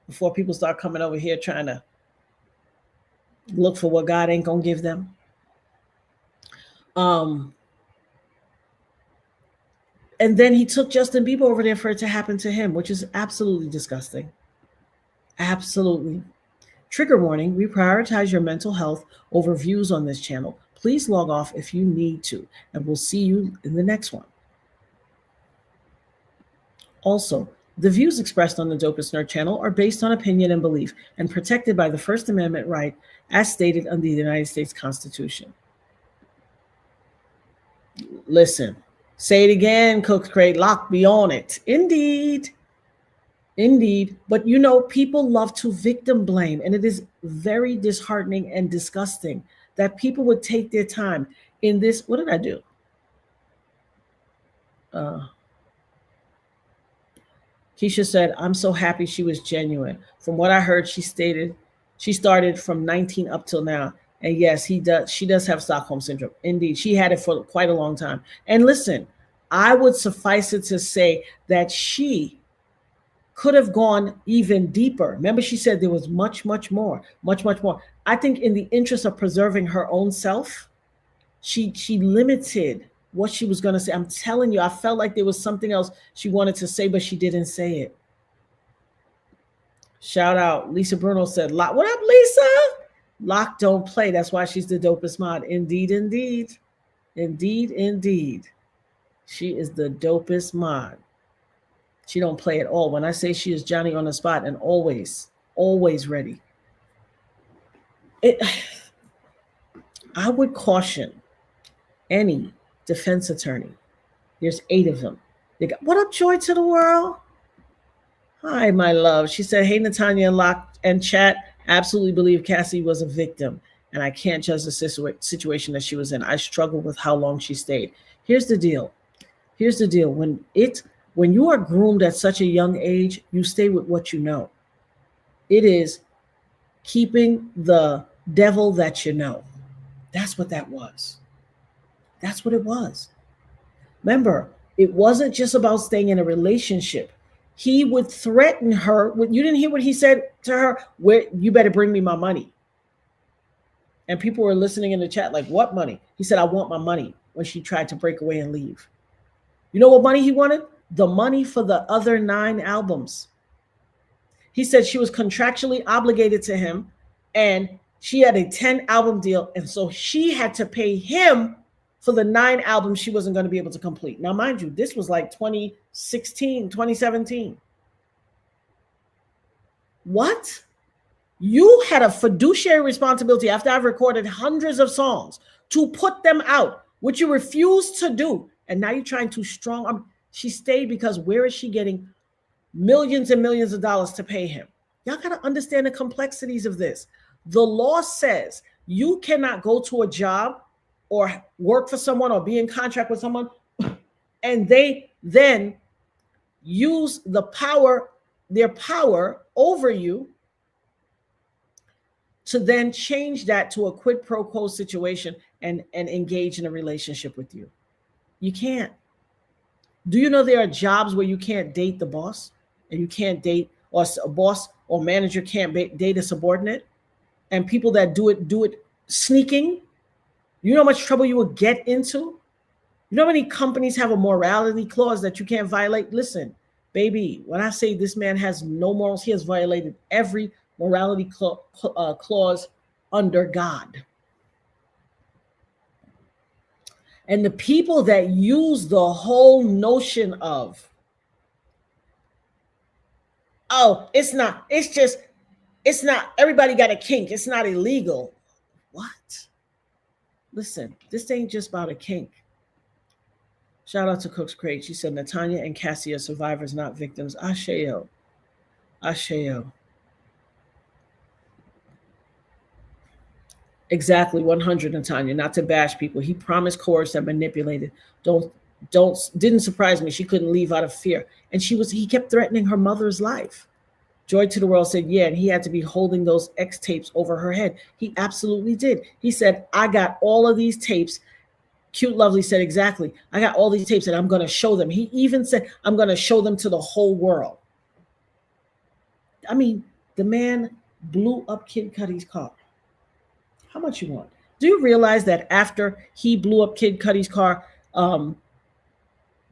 before people start coming over here trying to look for what God ain't gonna give them. And then he took Justin Bieber over there for it to happen to him, which is absolutely disgusting. Absolutely. Trigger warning, we prioritize your mental health over views on this channel. Please log off if you need to, and we'll see you in the next one. Also, the views expressed on the Dopest Nerd channel are based on opinion and belief and protected by the First Amendment right as stated under the United States Constitution. Listen, say it again, Cook's Crate, lock me on it. Indeed. Indeed. But you know, people love to victim blame, and it is very disheartening and disgusting that people would take their time in this. What did I do? Keisha said, I'm so happy she was genuine. From what I heard, she started from 19 up till now. And yes, she does have Stockholm Syndrome. Indeed, she had it for quite a long time. And listen, I would suffice it to say that she could have gone even deeper. Remember, she said there was much, much more, much, much more. I think in the interest of preserving her own self, she limited what she was going to say. I'm telling you, I felt like there was something else she wanted to say, but she didn't say it. Shout out. Lisa Bruno said, what up, Lisa? Lock don't play. That's why she's the dopest mod. Indeed, indeed. Indeed, indeed. She is the dopest mod. She don't play at all. When I say she is Johnny on the spot and always ready. I would caution any defense attorney. There's 8 of them. They got, what up, Joy to the world? Hi, my love. She said, hey, Natanya and Lock and chat. Absolutely believe Cassie was a victim, and I can't judge the situation that she was in. I struggle with how long she stayed. Here's the deal. When you are groomed at such a young age, you stay with what you know. It is keeping the devil that you know. That's what that was. That's what it was. Remember, it wasn't just about staying in a relationship. He would threaten her. You didn't hear what he said to her? Where you better bring me my money. And people were listening in the chat like, what money? He said, I want my money, when she tried to break away and leave. You know what money he wanted? The money for the other 9 albums. He said she was contractually obligated to him, and she had a 10-album deal, and so she had to pay him for the 9 albums she wasn't going to be able to complete. Now, mind you, this was like 2016, 2017. What? You had a fiduciary responsibility after I've recorded hundreds of songs to put them out, which you refused to do. And now you're trying to strong arm. She stayed because where is she getting millions and millions of dollars to pay him? Y'all got to understand the complexities of this. The law says you cannot go to a job or work for someone or be in contract with someone, and they then use their power over you to then change that to a quid pro quo situation and engage in a relationship with you. You can't. Do you know there are jobs where you can't date the boss, and you can't date, or a boss or manager can't date a subordinate, and people that do it sneaking? You know how much trouble you will get into? You know how many companies have a morality clause that you can't violate? Listen, baby, when I say this man has no morals, he has violated every morality clause under God. And the people that use the whole notion of, oh, it's not, everybody got a kink, it's not illegal. What? Listen, this ain't just about a kink. Shout out to Cook's Crate. She said Natanya and Cassie are survivors, not victims. Asheo. Asheo. Exactly, 100, Natanya. Not to bash people. He promised, coerced, and manipulated. Don't didn't surprise me. She couldn't leave out of fear. And he kept threatening her mother's life. Joy to the World said, yeah, and he had to be holding those X tapes over her head. He absolutely did. He said, I got all of these tapes. Cute Lovely said, exactly. I got all these tapes and I'm going to show them. He even said, I'm going to show them to the whole world. I mean, the man blew up Kid Cudi's car. How much you want? Do you realize that after he blew up Kid Cudi's car,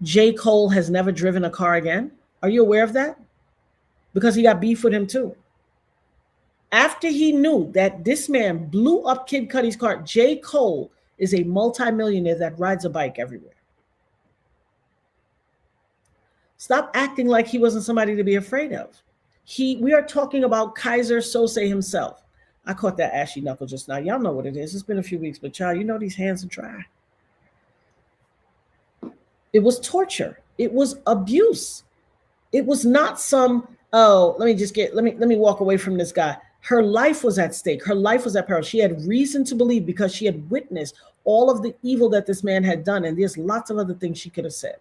J. Cole has never driven a car again? Are you aware of that? Because he got beef with him too. After he knew that this man blew up Kid Cudi's car, J. Cole is a multimillionaire that rides a bike everywhere. Stop acting like he wasn't somebody to be afraid of. We are talking about Kaiser Sose himself. I caught that ashy knuckle just now. Y'all know what it is. It's been a few weeks, but y'all, you know these hands are dry. It was torture. It was abuse. It was not some, oh, let me walk away from this guy. Her life was at stake. Her life was at peril. She had reason to believe because she had witnessed all of the evil that this man had done. And there's lots of other things she could have said.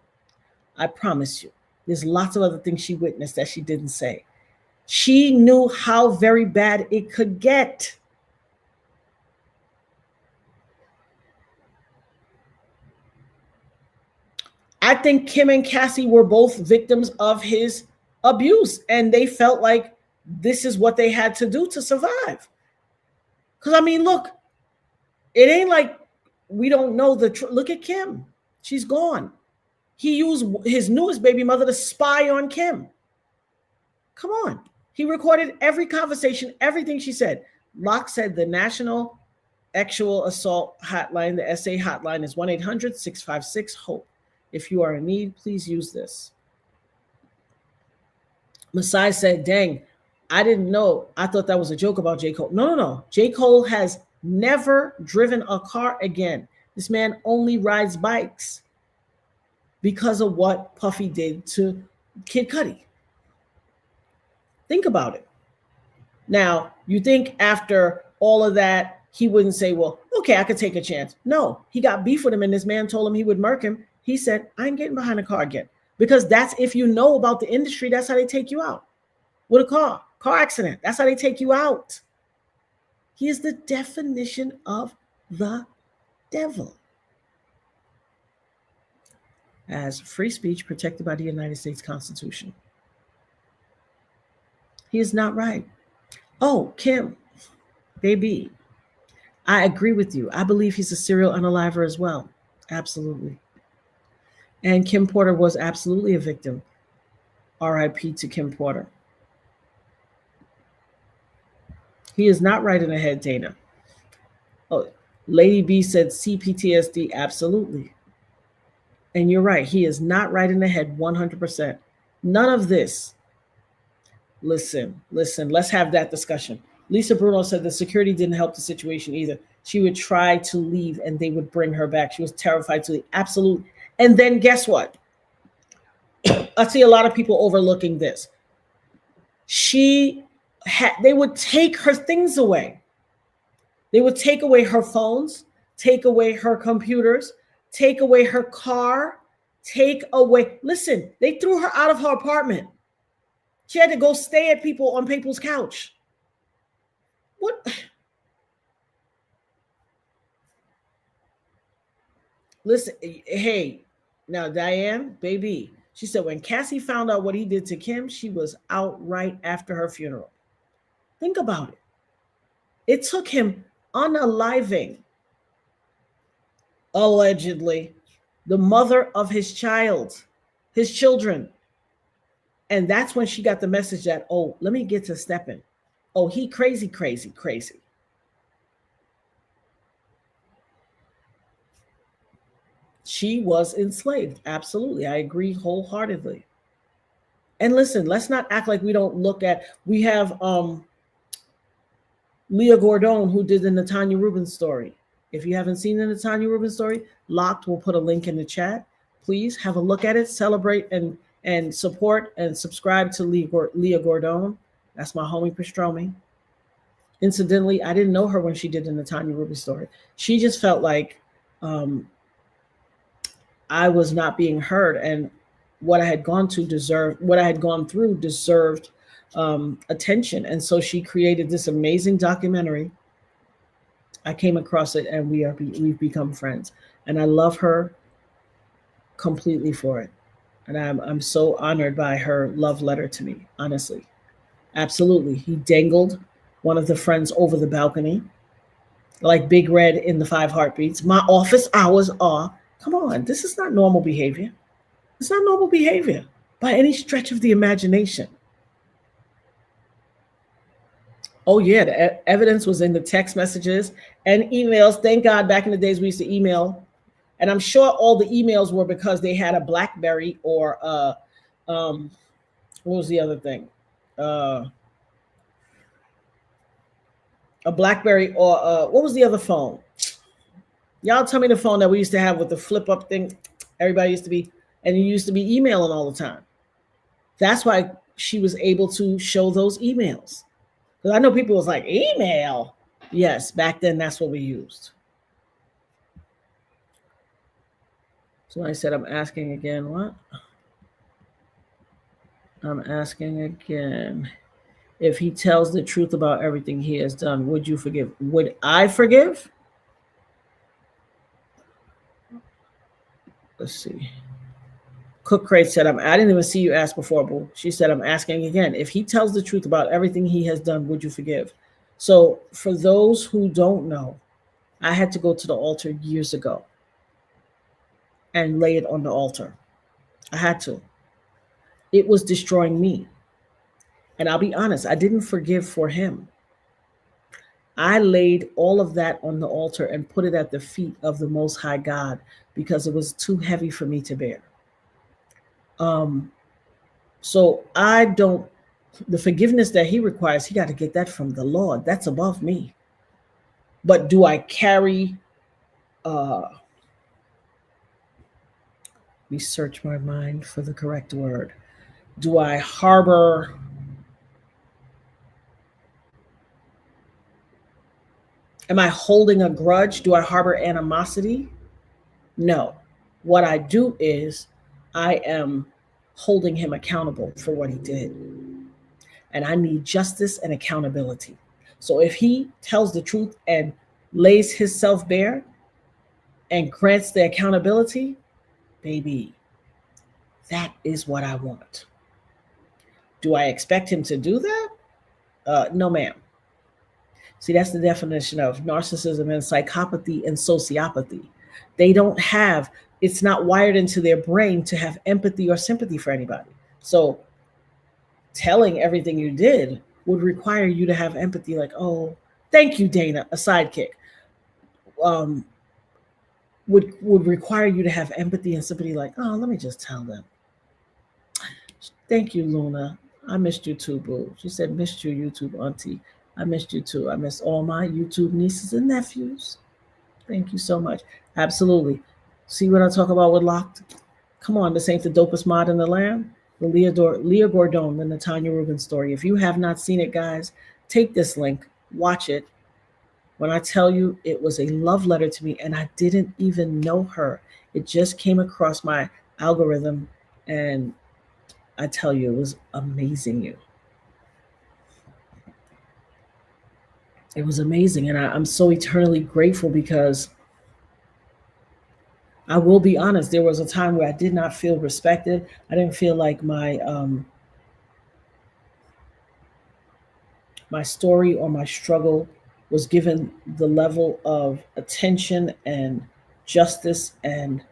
I promise you, there's lots of other things she witnessed that she didn't say. She knew how very bad it could get. I think Kim and Cassie were both victims of his abuse, and they felt like this is what they had to do to survive. Because, I mean, look, it ain't like we don't know the truth. Look at Kim. She's gone. He used his newest baby mother to spy on Kim. Come on. He recorded every conversation, everything she said. Locke said the National Sexual Assault Hotline, the SA hotline, is 1-800-656-HOPE. If you are in need, please use this. Masai said, dang, I didn't know. I thought that was a joke about J. Cole. No. J. Cole has never driven a car again. This man only rides bikes because of what Puffy did to Kid Cudi. Think about it. Now, you think after all of that, he wouldn't say, well, okay, I could take a chance. No, he got beef with him and this man told him he would murk him. He said, I ain't getting behind a car again. Because that's, if you know about the industry, that's how they take you out. With a car accident. That's how they take you out. He is the definition of the devil. As free speech protected by the United States Constitution. He is not right. Oh, Kim, baby, I agree with you. I believe he's a serial unaliver as well. Absolutely. And Kim Porter was absolutely a victim. R.I.P. to Kim Porter. He is not right in the head, Dana. Oh, Lady B said CPTSD. Absolutely. And you're right. He is not right in the head 100%. None of this. Listen, let's have that discussion. Lisa Bruno said the security didn't help the situation either. She would try to leave and they would bring her back. She was terrified to leave. Absolutely. And then guess what? I see a lot of people overlooking this. They would take her things away. They would take away her phones, take away her computers, take away her car, listen, they threw her out of her apartment. She had to go stay at people's couch. What? Listen, hey, now Diane, baby, she said when Cassie found out what he did to Kim, she was outright after her funeral. Think about it. It took him unaliving, allegedly, the mother of his children. And that's when she got the message that, oh, let me get to stepping. Oh, he crazy. She was enslaved. Absolutely. I agree wholeheartedly. And listen, let's not act like we don't look at, we have Leah Gordon who did the Natanya Rubin story. If you haven't seen the Natanya Rubin story, Locked will put a link in the chat. Please have a look at it, celebrate and support and subscribe to Leah Gordon. That's my homie Pastrami. Incidentally, I didn't know her when she did the Natanya Rubin story. She just felt like I was not being heard, and what I had gone through deserved attention. And so she created this amazing documentary. I came across it, and we've become friends, and I love her completely for it. And I'm so honored by her love letter to me, honestly. Absolutely. He dangled one of the friends over the balcony, like Big Red in the 5 Heartbeats. My office hours are. Come on, this is not normal behavior. It's not normal behavior by any stretch of the imagination. Oh yeah, the evidence was in the text messages and emails. Thank God back in the days we used to email. And I'm sure all the emails were because they had a BlackBerry or what was the other thing? A BlackBerry or what was the other phone? Y'all tell me the phone that we used to have with the flip up thing. Everybody used to be, and you used to be emailing all the time. That's why she was able to show those emails. Because I know people was like, email. Yes, back then that's what we used. So I said, I'm asking again, what? I'm asking again. If he tells the truth about everything he has done, would you forgive? Would I forgive? Let's see. Cook Crate said, I didn't even see you ask before, boo. She said, I'm asking again. If he tells the truth about everything he has done, would you forgive? So for those who don't know, I had to go to the altar years ago and lay it on the altar. I had to. It was destroying me. And I'll be honest, I didn't forgive for him. I laid all of that on the altar and put it at the feet of the Most High God because it was too heavy for me to bear. So I don't, the forgiveness that he requires, he got to get that from the Lord. That's above me. But do I carry, let me search my mind for the correct word. Do I harbor am I holding a grudge? Do I harbor animosity? No. What I do is I am holding him accountable for what he did. And I need justice and accountability. So if he tells the truth and lays himself bare and grants the accountability, baby, that is what I want. Do I expect him to do that? No, ma'am. See, that's the definition of narcissism and psychopathy and sociopathy. They don't have, it's not wired into their brain to have empathy or sympathy for anybody. So telling everything you did would require you to have empathy, like, oh, thank you, Dana, a sidekick. Would require you to have empathy and sympathy, like, oh, let me just tell them. Thank you, Luna. I missed you too, boo. She said, missed you, YouTube auntie. I missed you too. I missed all my YouTube nieces and nephews. Thank you so much. Absolutely. See what I talk about with Locked? Come on, this ain't the dopest mod in the land. The Leah Gordon, the Natanya Rubin story. If you have not seen it, guys, take this link, watch it. When I tell you it was a love letter to me and I didn't even know her, it just came across my algorithm and I tell you, it was amazing. It was amazing. And I'm so eternally grateful because I will be honest, there was a time where I did not feel respected. I didn't feel like my story or my struggle was given the level of attention and justice and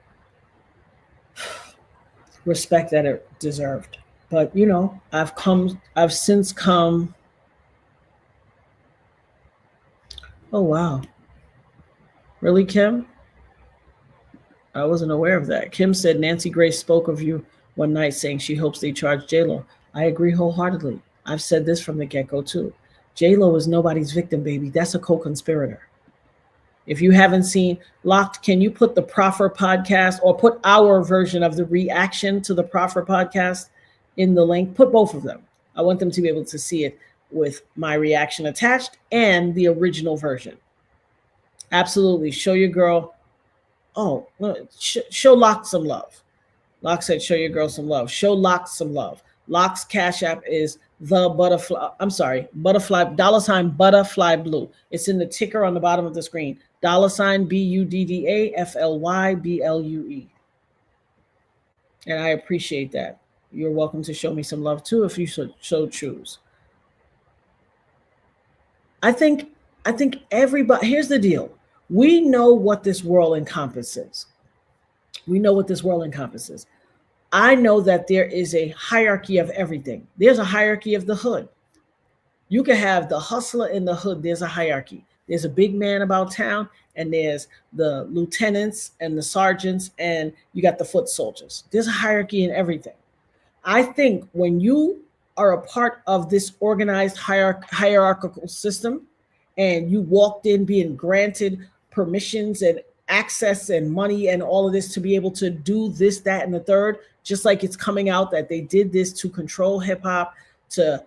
respect that it deserved. But I've since come. Oh wow. Really, Kim? I wasn't aware of that. Kim said Nancy Grace spoke of you one night saying she hopes they charge J-Lo. I agree wholeheartedly. I've said this from the get-go too. J-Lo is nobody's victim, baby. That's a co-conspirator. If you haven't seen Locked, can you put the Proffer podcast or put our version of the reaction to the Proffer podcast in the link? Put both of them. I want them to be able to see it with my reaction attached and the original version. Absolutely. Show your girl. Oh, show Locked some love. Locke said, show your girl some love. Show Locke some love. Locke's Cash App is the butterfly. I'm sorry, butterfly, $ butterfly blue. It's in the ticker on the bottom of the screen. $ BUDDAFLYBLUE. And I appreciate that. You're welcome to show me some love too if you so choose. I think everybody, here's the deal. We know what this world encompasses. We know what this world encompasses. I know that there is a hierarchy of everything. There's a hierarchy of the hood. You can have the hustler in the hood. There's a hierarchy. There's a big man about town, and there's the lieutenants and the sergeants, and you got the foot soldiers. There's a hierarchy in everything. I think when you are a part of this organized hierarchical system, and you walked in being granted permissions and access and money and all of this to be able to do this, that, and the third, just like it's coming out that they did this to control hip hop, to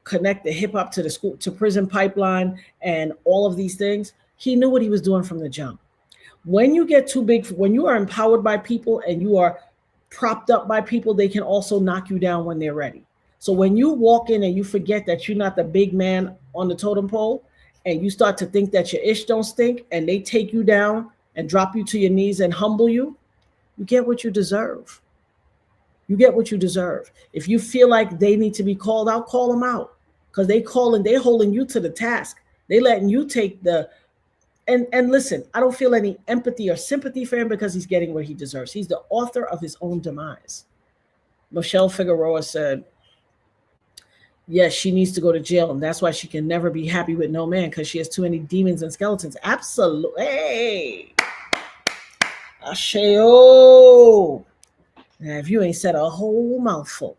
connect the hip hop to the school to prison pipeline and all of these things. He knew what he was doing from the jump. When you get too big, when you are empowered by people and you are propped up by people, they can also knock you down when they're ready. So when you walk in and you forget that you're not the big man on the totem pole, and you start to think that your ish don't stink, and they take you down and drop you to your knees and humble you, you get what you deserve. You get what you deserve. If you feel like they need to be called out, call them out, because they holding you to the task. They letting you take the, and listen, I don't feel any empathy or sympathy for him because he's getting what he deserves. He's the author of his own demise. Michelle Figueroa said, yes, she needs to go to jail, and that's why she can never be happy with no man, because she has too many demons and skeletons. Absolutely. Hey. Asheo. Now, if you ain't said a whole mouthful.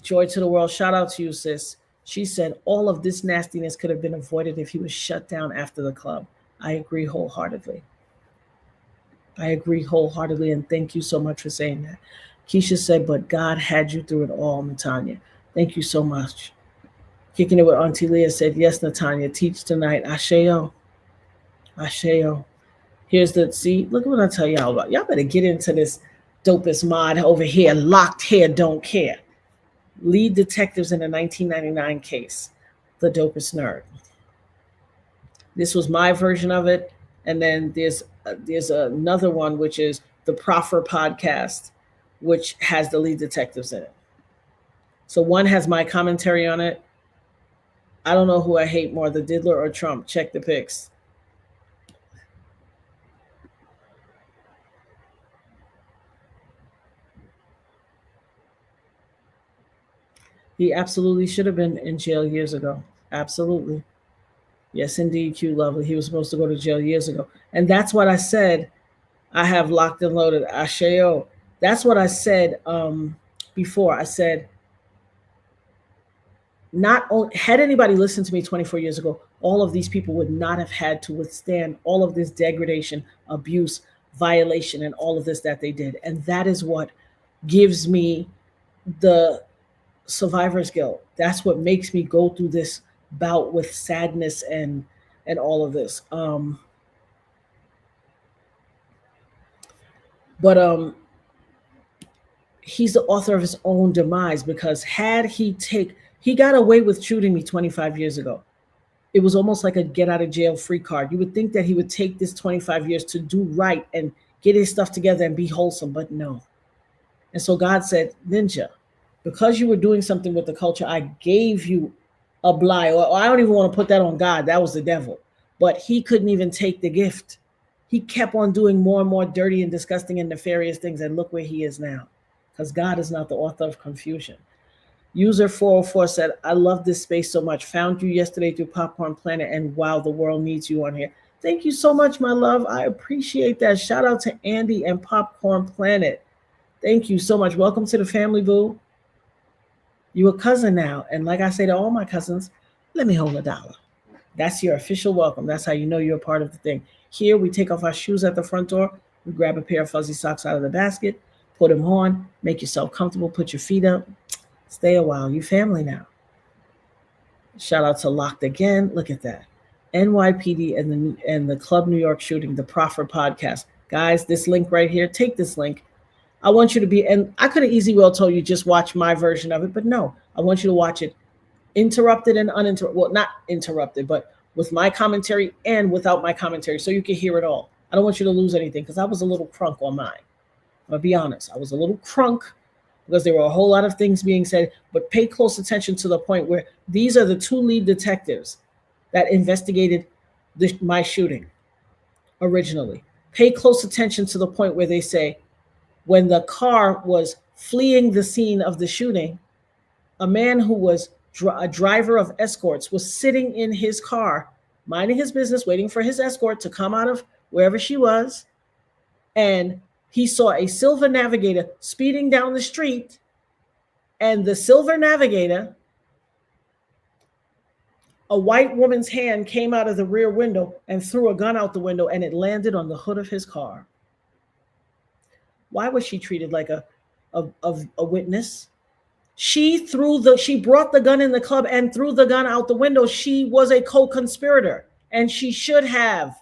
Joy to the world. Shout out to you, sis. She said all of this nastiness could have been avoided if he was shut down after the club. I agree wholeheartedly. And thank you so much for saying that. Keisha said, but God had you through it all, Natanya. Thank you so much. Kicking it with Auntie Leah said, yes, Natanya, teach tonight. Asheo. Here's the, see, look at what I tell y'all about. Y'all better get into this dopest mod over here. Locked Hair Don't Care. Lead detectives in a 1999 case. The dopest nerd. This was my version of it. And then there's another one, which is the Proffer podcast, which has the lead detectives in it. So one has my commentary on it. I don't know who I hate more, the Diddler or Trump. Check the pics. He absolutely should have been in jail years ago. Absolutely. Yes, indeed, Q Lovely. He was supposed to go to jail years ago. And that's what I said. I have locked and loaded. Asheo. That's what I said before. I said, not only had anybody listened to me 24 years ago, all of these people would not have had to withstand all of this degradation, abuse, violation, and all of this that they did. And that is what gives me the survivor's guilt. That's what makes me go through this bout with sadness and all of this. But he's the author of his own demise, because had he got away with shooting me 25 years ago. It was almost like a get out of jail free card. You would think that he would take this 25 years to do right and get his stuff together and be wholesome, but no. And so God said, Ninja, because you were doing something with the culture, I gave you a blight. Or I don't even want to put that on God. That was the devil. But he couldn't even take the gift. He kept on doing more and more dirty and disgusting and nefarious things. And look where he is now. Because God is not the author of confusion. User 404 said, I love this space so much. Found you yesterday through Popcorn Planet, and wow, the world needs you on here. Thank you so much, my love. I appreciate that. Shout out to Andy and Popcorn Planet. Thank you so much. Welcome to the family, boo. You a cousin now. And like I say to all my cousins, let me hold $1. That's your official welcome. That's how you know you're a part of the thing. Here, we take off our shoes at the front door. We grab a pair of fuzzy socks out of the basket, put them on, make yourself comfortable, put your feet up, stay a while. You family now. Shout out to Locked again. Look at that. NYPD and the Club New York shooting, the Proffer podcast. Guys, this link right here, take this link. I want you to be, and I could have easily well told you just watch my version of it, but no, I want you to watch it interrupted and uninterrupted. Well, not interrupted, but with my commentary and without my commentary, so you can hear it all. I don't want you to lose anything because I was a little crunk on mine. I'm gonna be honest, I was a little crunk because there were a whole lot of things being said, but pay close attention to the point where these are the two lead detectives that investigated my shooting originally. Pay close attention to the point where they say, when the car was fleeing the scene of the shooting, a man who was a driver of escorts was sitting in his car, minding his business, waiting for his escort to come out of wherever she was. And he saw a silver Navigator speeding down the street. And the silver Navigator, a white woman's hand came out of the rear window and threw a gun out the window, and it landed on the hood of his car. Why was she treated like a witness? She brought the gun in the club and threw the gun out the window. She was a co-conspirator, and she should have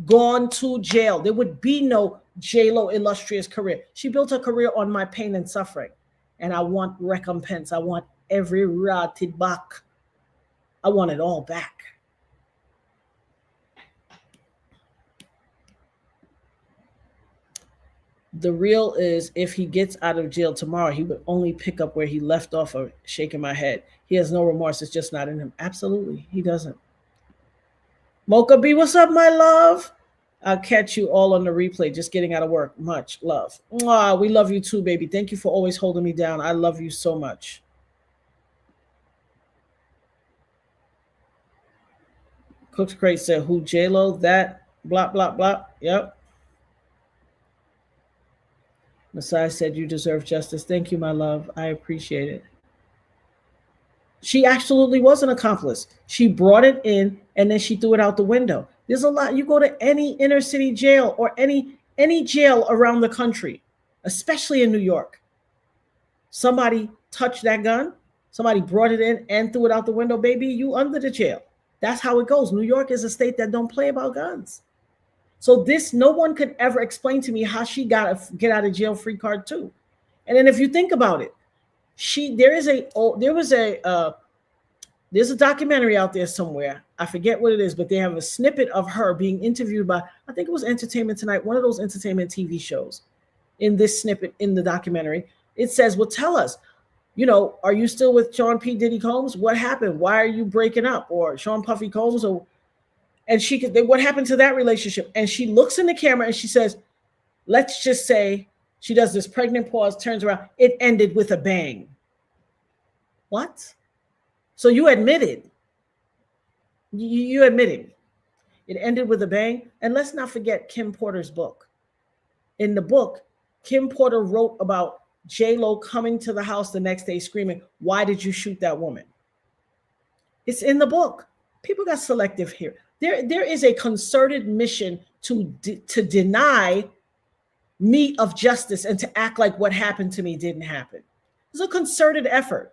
gone to jail. There would be no J-Lo illustrious career. She built her career on my pain and suffering, and I want recompense. I want every rotted back. I want it all back. The real is, if he gets out of jail tomorrow, he would only pick up where he left off of shaking my head. He has no remorse. It's just not in him. Absolutely. He doesn't. Mocha B, what's up, my love? I'll catch you all on the replay. Just getting out of work. Much love. Mwah, we love you too, baby. Thank you for always holding me down. I love you so much. Cooks Crate said, who, J-Lo? That, blah, blah, blah. Yep. Messiah said, you deserve justice. Thank you, my love. I appreciate it. She absolutely was an accomplice. She brought it in and then she threw it out the window. There's a lot. You go to any inner city jail or any jail around the country, especially in New York. Somebody touched that gun. Somebody brought it in and threw it out the window. Baby, you under the jail. That's how it goes. New York is a state that don't play about guns. So this, no one could ever explain to me how she got a get out of jail free card too. And then if you think about it, there's a documentary out there somewhere. I forget what it is, but they have a snippet of her being interviewed by, I think it was Entertainment Tonight, one of those entertainment TV shows. In this snippet in the documentary, it says, well, tell us, are you still with Sean P. Diddy Combs? What happened? Why are you breaking up? Or Sean Puffy Combs? And what happened to that relationship? And she looks in the camera and she says, let's just say, she does this pregnant pause, turns around. It ended with a bang. What? So you admitted. You admitted. It ended with a bang. And let's not forget Kim Porter's book. In the book, Kim Porter wrote about J-Lo coming to the house the next day screaming, why did you shoot that woman? It's in the book. People got selective here. There is a concerted mission to deny me of justice and to act like what happened to me didn't happen. It's a concerted effort.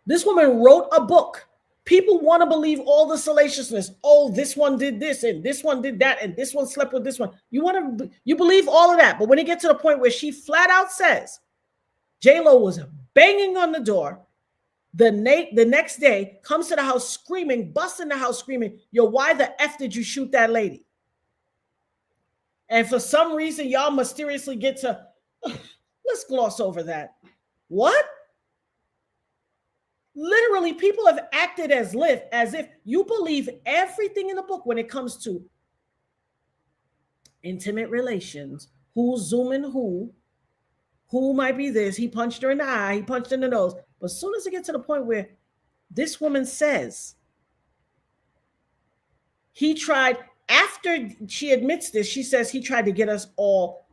This woman wrote a book. People want to believe all the salaciousness. Oh, this one did this and this one did that and this one slept with this one. You believe all of that. But when it gets to the point where she flat out says J-Lo was banging on the door, the next day comes to the house screaming, busting the house screaming, yo, why the F did you shoot that lady? And for some reason, y'all mysteriously get to, let's gloss over that. What? Literally, people have acted as if you believe everything in the book when it comes to intimate relations, who's zooming who might be this, he punched her in the eye, he punched her in the nose. But as soon as it gets to the point where this woman says he tried, after she admits this, she says he tried to get us all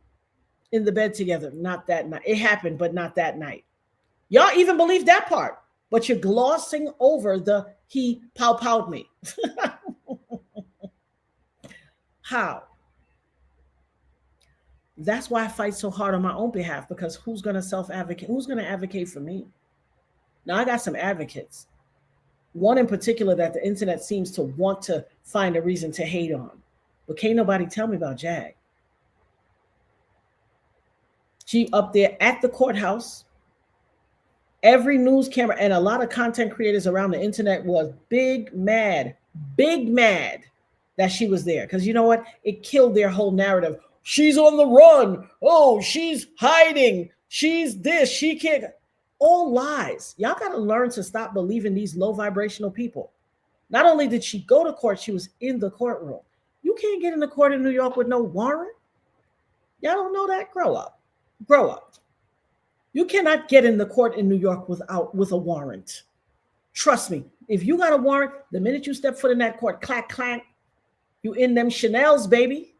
in the bed together. Not that night. It happened, but not that night. Y'all even believe that part. But you're glossing over the he pow-powed me. How? That's why I fight so hard on my own behalf, because who's going to self-advocate? Who's going to advocate for me? Now, I got some advocates. One in particular that the internet seems to want to find a reason to hate on. But can't nobody tell me about Jag. She up there at the courthouse. Every news camera and a lot of content creators around the internet was big mad that she was there. Because you know what? It killed their whole narrative. She's on the run. Oh, she's hiding. She's this. She can't. All lies. Y'all got to learn to stop believing these low vibrational people. Not only did she go to court, she was in the courtroom. You can't get in the court in New York with no warrant. Y'all don't know that? Grow up. Grow up. You cannot get in the court in New York with a warrant. Trust me. If you got a warrant, the minute you step foot in that court, clack, clack, you in them Chanel's, baby.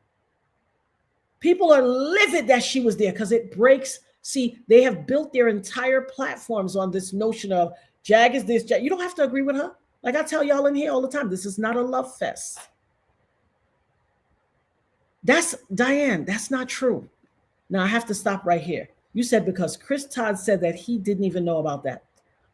People are livid that she was there because it breaks. See, they have built their entire platforms on this notion of Jag is this, Jag. You don't have to agree with her. Like I tell y'all in here all the time, this is not a love fest. That's Diane. That's not true. Now I have to stop right here. You said because Chris Todd said that he didn't even know about that.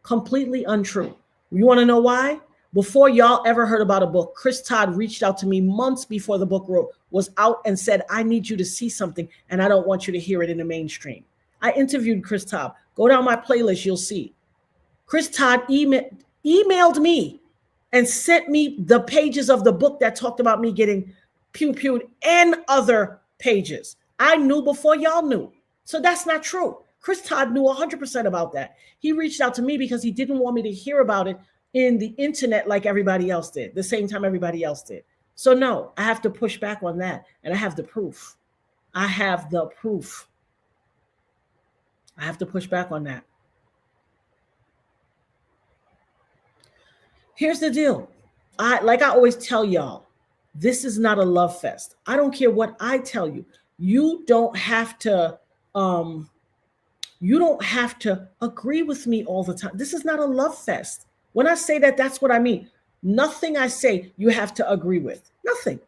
Completely untrue. You want to know why? Before y'all ever heard about a book, Chris Todd reached out to me months before the book was out and said, I need you to see something and I don't want you to hear it in the mainstream. I interviewed Chris Todd. Go down my playlist, you'll see. Chris Todd emailed me and sent me the pages of the book that talked about me getting pew-pewed and other pages. I knew before y'all knew. So that's not true. Chris Todd knew 100% about that. He reached out to me because he didn't want me to hear about it in the internet like everybody else did, the same time everybody else did. So no, I have to push back on that. And I have the proof. I have the proof. I have to push back on that. Here's the deal. Like I always tell y'all, this is not a love fest. I don't care what I tell you. You don't have to agree with me all the time. This is not a love fest. When I say that, that's what I mean. Nothing I say you have to agree with. Nothing.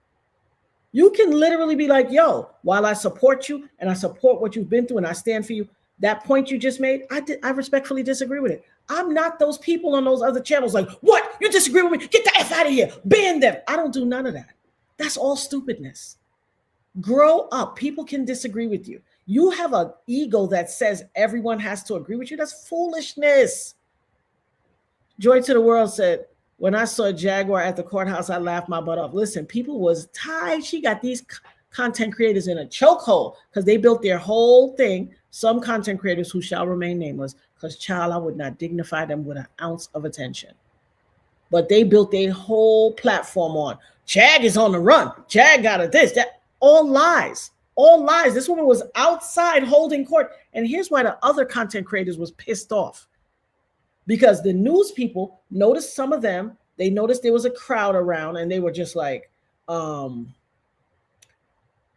You can literally be like, yo, while I support you and I support what you've been through and I stand for you, that point you just made, I respectfully disagree with it. I'm not those people on those other channels like, what? You disagree with me? Get the F out of here. Ban them. I don't do none of that. That's all stupidness. Grow up. People can disagree with you. You have an ego that says everyone has to agree with you. That's foolishness. Joy to the World said, when I saw Jaguar at the courthouse, I laughed my butt off. Listen, people was tired. She got these content creators in a chokehold because they built their whole thing. Some content creators who shall remain nameless, because child, I would not dignify them with an ounce of attention. But they built their whole platform on Jag is on the run. Jag got a this, that. All lies. All lies. This woman was outside holding court. And here's why the other content creators was pissed off. Because the news people noticed some of them, they noticed there was a crowd around and they were just like, oh,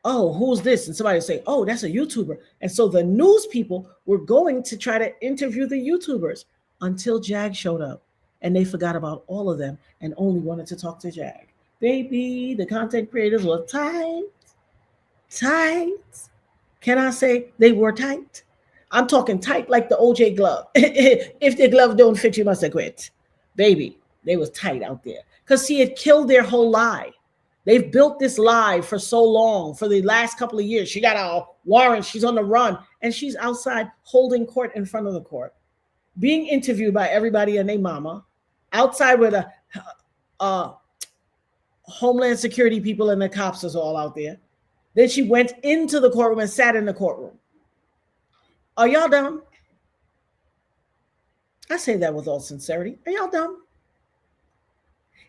who's this? And somebody would say, oh, that's a YouTuber. And so the news people were going to try to interview the YouTubers until Jag showed up. And they forgot about all of them and only wanted to talk to Jag. Baby, the content creators were tight. Can I say they were tight? I'm talking tight like the OJ glove. If the glove don't fit, you must have quit. Baby, they was tight out there. Because see, it killed their whole lie. They've built this lie for so long, for the last couple of years. She got a warrant, she's on the run, and she's outside holding court in front of the court, being interviewed by everybody and their mama, outside with a Homeland Security people and the cops is all out there. Then she went into the courtroom and sat in the courtroom. Are y'all dumb? I say that with all sincerity. Are y'all dumb?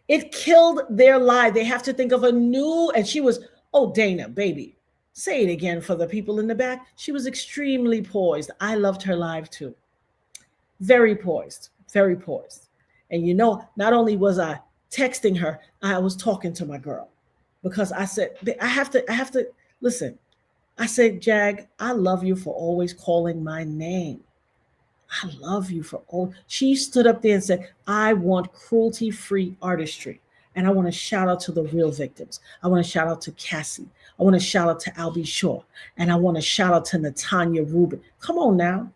It killed their lie. They have to think of a new, and she was, oh, Dana, baby, say it again for the people in the back. She was extremely poised. I loved her live too. Very poised, very poised. And you know, not only was I texting her, I was talking to my girl because I said, I have to listen. I said, Jag, I love you for always calling my name. I love you for all. She stood up there and said, I want cruelty-free artistry. And I want to shout out to the real victims. I want to shout out to Cassie. I want to shout out to Albie Shaw. And I want to shout out to Natanya Rubin. Come on now.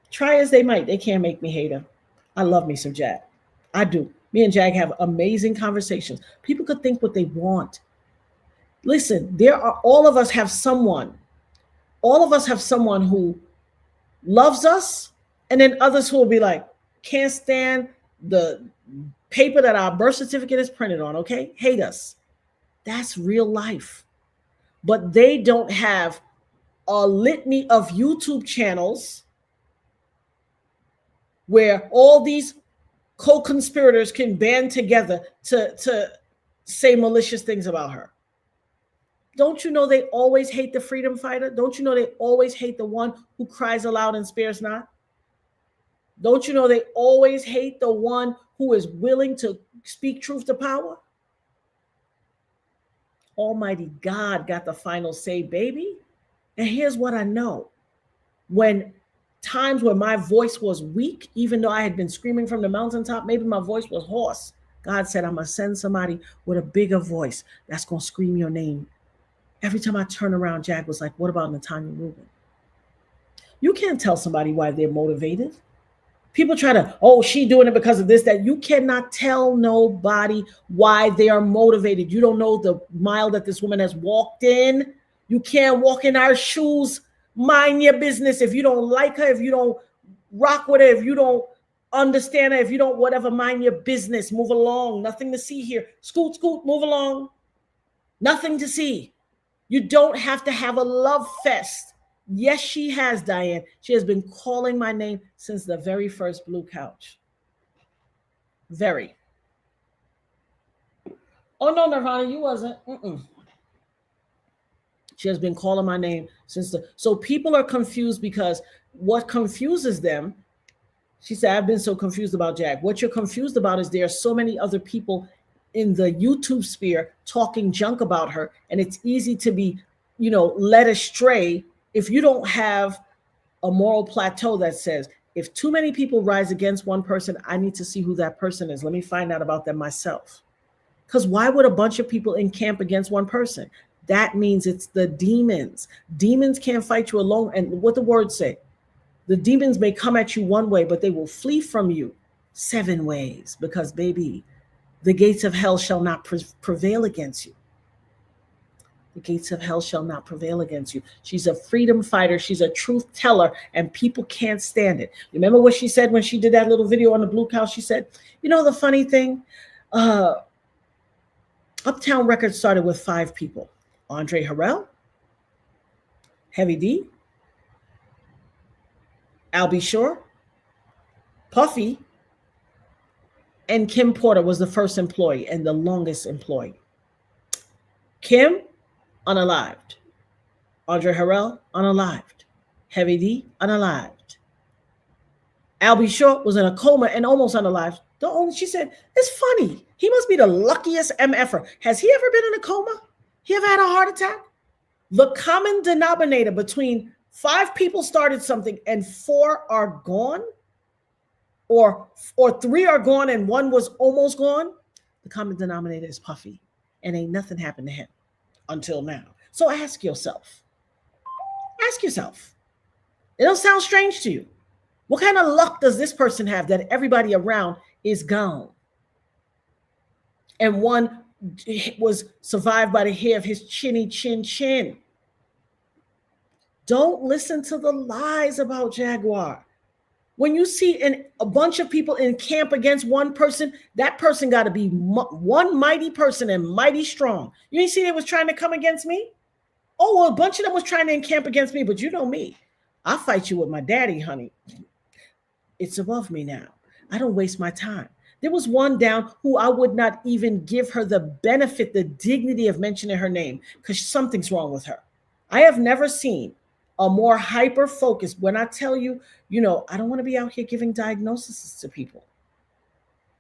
Try as they might, they can't make me hate her. I love me some Jag. I do. Me and Jag have amazing conversations. People could think what they want. Listen, all of us have someone. All of us have someone who loves us, and then others who will be like, can't stand the paper that our birth certificate is printed on, okay? Hate us. That's real life. But they don't have a litany of YouTube channels where all these co-conspirators can band together to say malicious things about her. Don't you know they always hate the freedom fighter? Don't you know they always hate the one who cries aloud and spares not? Don't you know they always hate the one who is willing to speak truth to power? Almighty God got the final say, baby. And here's what I know. When times where my voice was weak, even though I had been screaming from the mountaintop, maybe my voice was hoarse. God said, I'm going to send somebody with a bigger voice that's going to scream your name. Every time I turn around, Jag was like, what about Natanya Rubin? You can't tell somebody why they're motivated. People try to, she doing it because of this, that. You cannot tell nobody why they are motivated. You don't know the mile that this woman has walked in. You can't walk in our shoes. Mind your business. If you don't like her, if you don't rock with her, if you don't understand her, if you don't whatever, mind your business. Move along. Nothing to see here. Scoot, scoot, move along. Nothing to see. You don't have to have a love fest. Yes, she has, Diane. She has been calling my name since the very first blue couch. Very. Oh, no, Nirvana, you wasn't. She has been calling my name since so people are confused because what confuses them, she said, I've been so confused about Jag. What you're confused about is there are so many other people in the YouTube sphere talking junk about her, and it's easy to be, led astray if you don't have a moral plateau that says, if too many people rise against one person, I need to see who that person is. Let me find out about them myself. Because why would a bunch of people encamp against one person? That means it's the demons. Demons can't fight you alone. And what the words say, the demons may come at you one way, but they will flee from you 7 ways. Because, baby, the gates of hell shall not prevail against you. The gates of hell shall not prevail against you. She's a freedom fighter. She's a truth teller, and people can't stand it. Remember what she said when she did that little video on the Blue Cow? She said, the funny thing, Uptown Records started with 5 people. Andre Harrell, Heavy D, Albie Shaw, Puffy, and Kim Porter was the first employee and the longest employee. Kim, unalived. Andre Harrell, unalived. Heavy D, unalived. Albie Shaw was in a coma and almost unalived. She said, it's funny. He must be the luckiest MFer. Has he ever been in a coma? He ever had a heart attack? The common denominator between 5 people started something and 4 are gone, or 3 are gone and 1 was almost gone, the common denominator is Puffy. And ain't nothing happened to him until now. So ask yourself. It'll sound strange to you. What kind of luck does this person have that everybody around is gone? And one was survived by the hair of his chinny chin. Don't listen to the lies about Jaguar. When you see a bunch of people in camp against one person, that person got to be one mighty person and mighty strong. You ain't see they was trying to come against me? Oh, well, a bunch of them was trying to encamp against me, but you know me. I'll fight you with my daddy, honey. It's above me now. I don't waste my time. There was one down who I would not even give her the benefit, the dignity of mentioning her name, because something's wrong with her. I have never seen a more hyper focused. When I tell you, I don't want to be out here giving diagnoses to people.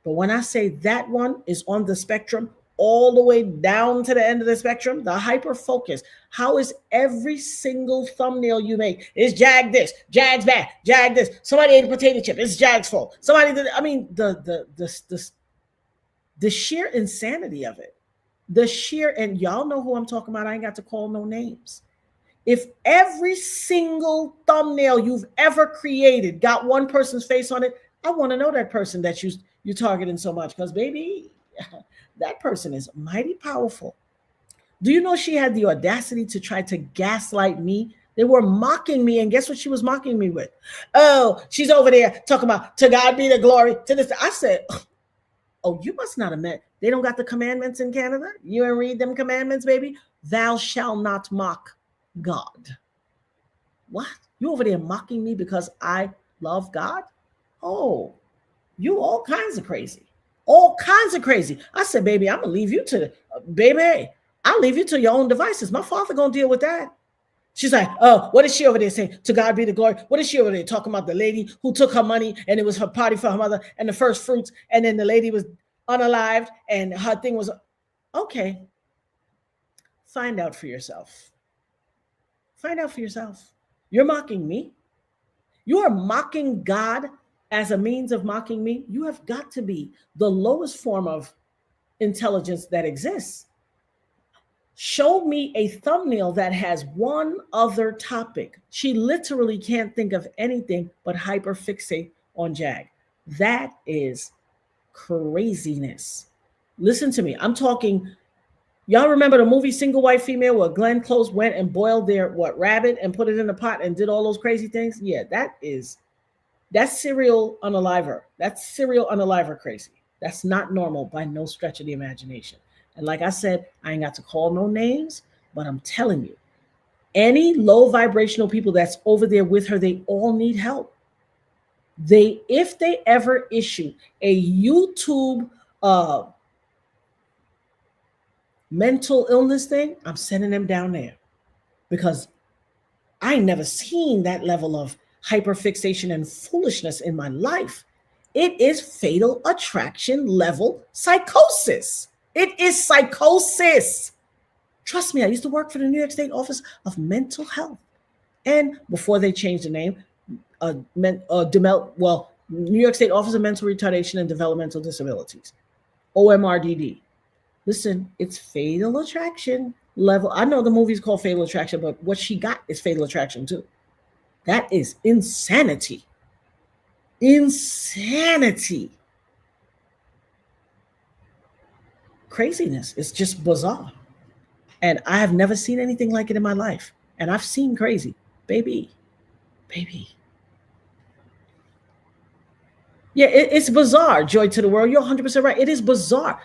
But when I say that one is on the spectrum, all the way down to the end of the spectrum, the hyper focus. How is every single thumbnail you make is Jag this, Jag's back, Jag this. Somebody ate a potato chip. It's Jag's fault. Somebody did. I mean, the sheer insanity of it. The sheer, and y'all know who I'm talking about. I ain't got to call no names. If every single thumbnail you've ever created got one person's face on it, I want to know that person that you're targeting so much, because baby, that person is mighty powerful. Do you know she had the audacity to try to gaslight me? They were mocking me, and guess what she was mocking me with? Oh, she's over there talking about to God be the glory to this. I said, oh, you must not have met. They don't got the commandments in Canada. You ain't read them commandments, baby. Thou shalt not mock God. What? You over there mocking me because I love God? Oh, you all kinds of crazy. All kinds of crazy. I said, baby, I'm going to leave you to, baby, I'll leave you to your own devices. My father going to deal with that. She's like, oh, what is she over there saying? To God be the glory. What is she over there talking about? The lady who took her money and it was her party for her mother and the first fruits. And then the lady was unalived and her thing was, okay. Find out for yourself. Find out for yourself. You're mocking me. You are mocking God as a means of mocking me. You have got to be the lowest form of intelligence that exists. Show me a thumbnail that has one other topic. She literally can't think of anything but hyperfixate on Jag. That is craziness. Listen to me. I'm talking, y'all remember the movie Single White Female where Glenn Close went and boiled their rabbit and put it in a pot and did all those crazy things? Yeah, that's serial unaliver. That's serial unaliver crazy. That's not normal by no stretch of the imagination. And like I said, I ain't got to call no names, but I'm telling you, any low vibrational people that's over there with her, they all need help. If they ever issue a YouTube mental illness thing, I'm sending them down there, because I ain't never seen that level of hyperfixation and foolishness in my life. It is fatal attraction level psychosis. It is psychosis. Trust me, I used to work for the New York State Office of Mental Health. And before they changed the name, New York State Office of Mental Retardation and Developmental Disabilities, OMRDD. Listen, it's fatal attraction level. I know the movie's called Fatal Attraction, but what she got is fatal attraction too. That is insanity. Insanity. Craziness. It's just bizarre. And I have never seen anything like it in my life. And I've seen crazy. Baby. Yeah, it's bizarre. Joy to the world. You're 100% right. It is bizarre.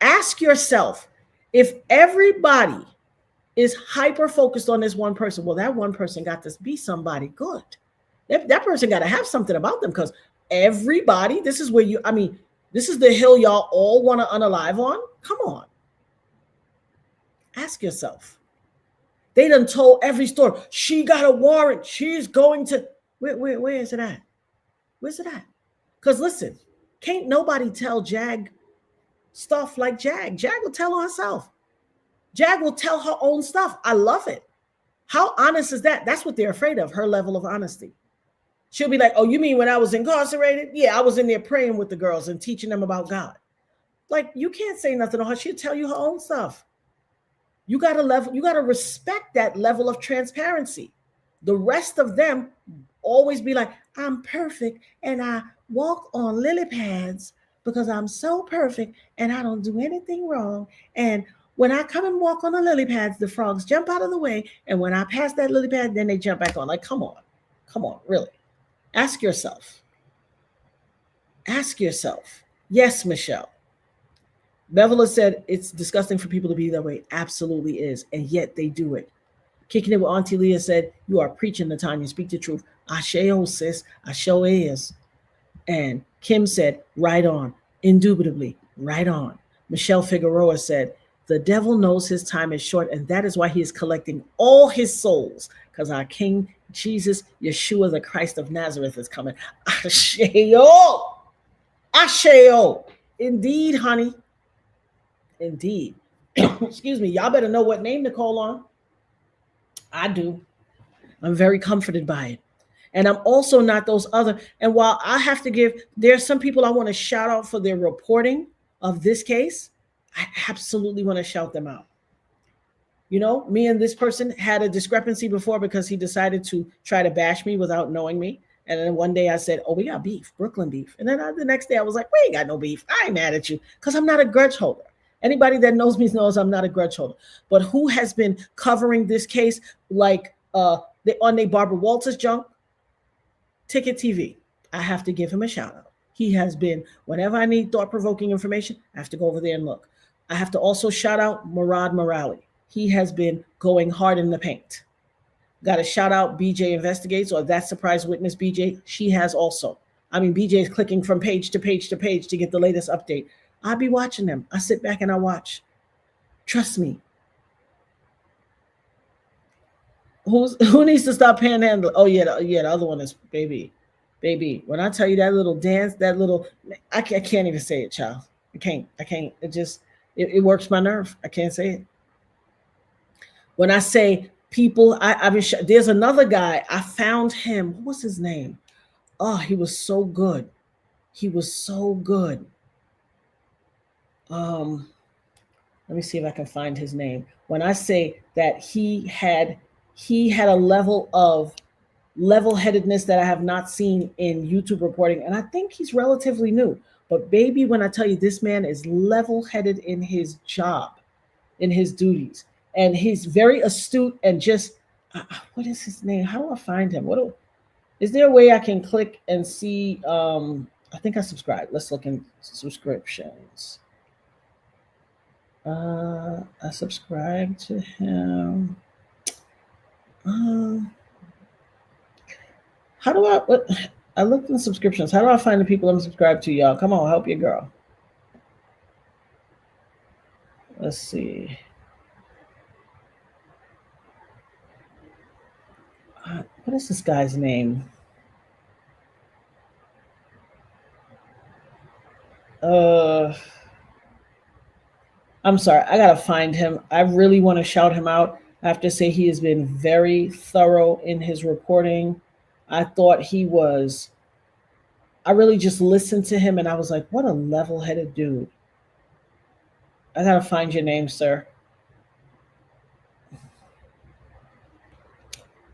Ask yourself, if everybody is hyper focused on this one person, well, that one person got to be somebody good. That person got to have something about them, because everybody, this is the hill y'all all want to unalive on. Come on. Ask yourself. They done told every story. She got a warrant. She's going to, where is it at? Where's it at? Because listen, can't nobody tell Jag stuff like Jag. Jag will tell on herself. Jag will tell her own stuff. I love it. How honest is that? That's what they're afraid of, her level of honesty. She'll be like, oh, you mean when I was incarcerated? Yeah, I was in there praying with the girls and teaching them about God. Like, you can't say nothing to her. She'll tell you her own stuff. You got to respect that level of transparency. The rest of them always be like, I'm perfect and I walk on lily pads because I'm so perfect and I don't do anything wrong. And when I come and walk on the lily pads, the frogs jump out of the way. And when I pass that lily pad, then they jump back on. Like, come on, really. Ask yourself. Yes, Michelle. Beverly said it's disgusting for people to be that way. Absolutely is. And yet they do it. Kicking it with Auntie Leah said, you are preaching the time. You speak the truth. Ashe-o, sis. Ashe-o is. And Kim said, right on. Indubitably, right on. Michelle Figueroa said, the devil knows his time is short, and that is why he is collecting all his souls, because our King Jesus, Yeshua, the Christ of Nazareth, is coming. Ashe-o. Ashe-o. Indeed, honey. Indeed. Excuse me. Y'all better know what name to call on. I do. I'm very comforted by it. And I'm also not those other. And while I have to give, there's some people I want to shout out for their reporting of this case. I absolutely want to shout them out. You know, me and this person had a discrepancy before because he decided to try to bash me without knowing me. And then one day I said, "Oh, we got beef, Brooklyn beef." And then the next day I was like, "We ain't got no beef. I ain't mad at you," because I'm not a grudge holder. Anybody that knows me knows I'm not a grudge holder. But who has been covering this case like on the Barbara Walters junk? Ticket TV. I have to give him a shout out. He has been, whenever I need thought provoking information, I have to go over there and look. I have to also shout out Murad Morali. He has been going hard in the paint. Got to shout out BJ Investigates or That Surprise Witness BJ. She has also. I mean, BJ is clicking from page to page to page to get the latest update. I'll be watching them. I sit back and I watch. Trust me. Who needs to stop panhandling? Oh yeah, the other one is baby. When I tell you that little dance, that little, I can't even say it, child. I can't. It just it works my nerve. I can't say it. When I say people, I've been. There's another guy. I found him. What was his name? Oh, he was so good. He was so good. Let me see if I can find his name. When I say that he had a level of level-headedness that I have not seen in YouTube reporting, and I think he's relatively new. But baby, when I tell you this man is level-headed in his job, in his duties, and he's very astute and just what is his name? How do I find him? Is there a way I can click and see? I think I subscribed. Let's look in subscriptions. I subscribed to him. How do I looked in subscriptions. How do I find the people I'm subscribed to, y'all? Come on, help your girl. Let's see. What is this guy's name? I'm sorry. I gotta find him. I really want to shout him out. I have to say he has been very thorough in his reporting. I thought he was. I really just listened to him and I was like, what a level-headed dude. I gotta find your name, sir.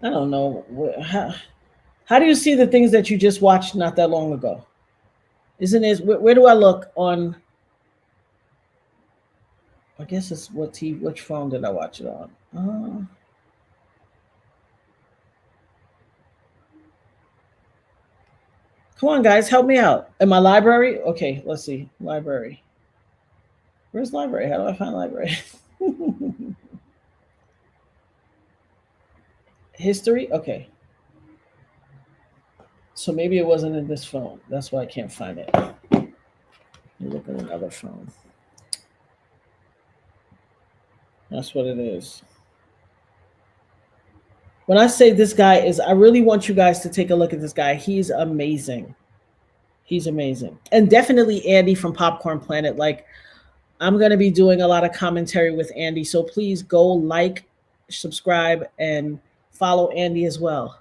I don't know. How do you see the things that you just watched not that long ago? Isn't it? Where do I look on? I guess it's what TV. Which phone did I watch it on? Come on, guys, help me out. In my library? Okay, let's see. Library. Where's library? How do I find library? History? Okay. So maybe it wasn't in this phone. That's why I can't find it. Let me look at another phone. That's what it is. When I say this guy is, I really want you guys to take a look at this guy. He's amazing. He's amazing. And definitely Andy from Popcorn Planet. Like, I'm going to be doing a lot of commentary with Andy. So please go like, subscribe, and follow Andy as well.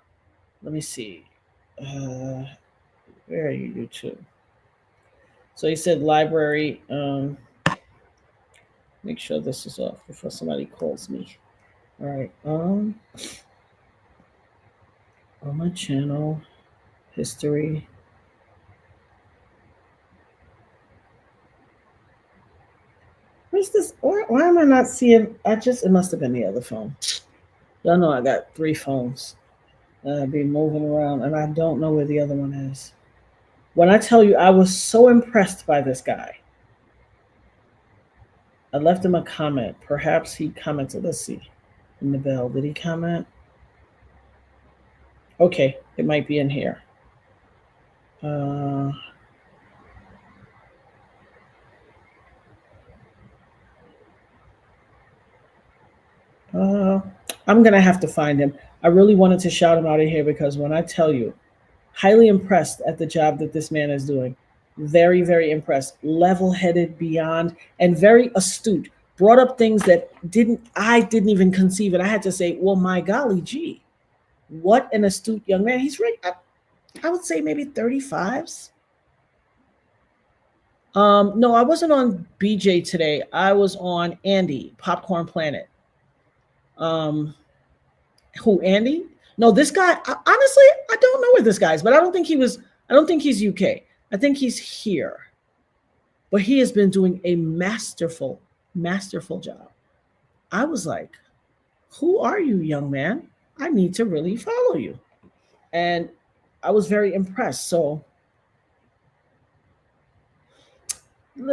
Let me see. Where are you, YouTube? So he said library. Make sure this is off before somebody calls me. All right. On my channel, history. Where's this? Why am I not seeing? It must have been the other phone. Y'all know I got 3 phones. I've been moving around, and I don't know where the other one is. When I tell you, I was so impressed by this guy. I left him a comment. Perhaps he commented. Let's see. In the bell, did he comment? Okay, it might be in here. I'm going to have to find him. I really wanted to shout him out of here because when I tell you, highly impressed at the job that this man is doing. Very, very impressed. Level-headed beyond and very astute. Brought up things that I didn't even conceive it. I had to say, well, my golly gee, what an astute young man. He's right. I would say maybe 35s. No, I wasn't on BJ today. I was on Andy, Popcorn Planet. Um, who, Andy? No, this guy, honestly, I don't know where this guy is, but I don't think he's UK. I think he's here. But he has been doing a masterful, masterful job. I was like, who are you, young man? I need to really follow you. And I was very impressed. So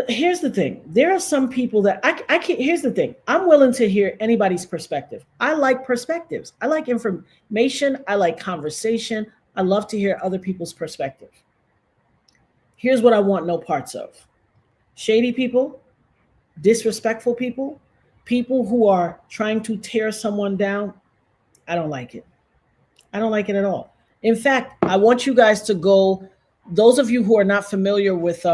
here's the thing. There are some people that I can't. Here's the thing. I'm willing to hear anybody's perspective. I like perspectives. I like information. I like conversation. I love to hear other people's perspective. Here's what I want no parts of. Shady people, disrespectful people, people who are trying to tear someone down. I don't like it. I don't like it at all. In fact, I want you guys to go, those of you who are not familiar with,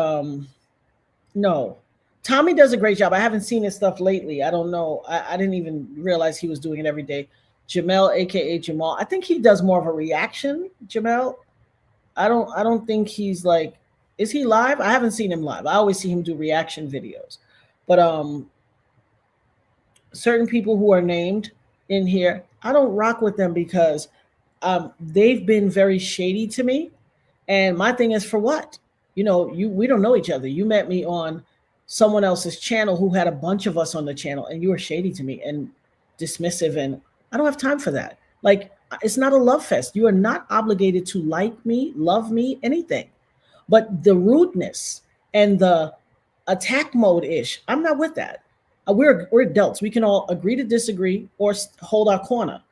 no, Tommy does a great job. I haven't seen his stuff lately. I don't know. I didn't even realize he was doing it every day. Jamel, aka Jamal. I think he does more of a reaction. Jamel. I don't think he's like, is he live? I haven't seen him live. I always see him do reaction videos. But certain people who are named in here, I don't rock with them because they've been very shady to me. And my thing is, for what? We don't know each other. You met me on someone else's channel who had a bunch of us on the channel, and you were shady to me and dismissive, and I don't have time for that. Like, it's not a love fest. You are not obligated to like me, love me, anything. But the rudeness and the attack mode ish, I'm not with that. We're adults. We can all agree to disagree or hold our corner.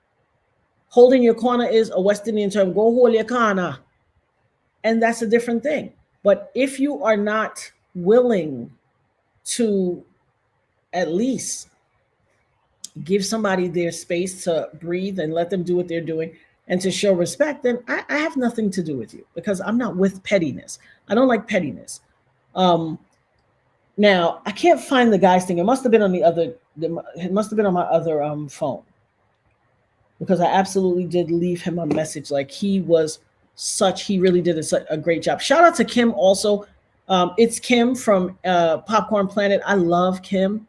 Holding your corner is a West Indian term. Go hold your corner. And that's a different thing. But if you are not willing to at least give somebody their space to breathe and let them do what they're doing and to show respect, then I have nothing to do with you, because I'm not with pettiness. I don't like pettiness. Now, I can't find the guy's thing. It must have been on my other phone, because I absolutely did leave him a message. Like, he really did a great job. Shout out to Kim also. It's Kim from Popcorn Planet. I love Kim.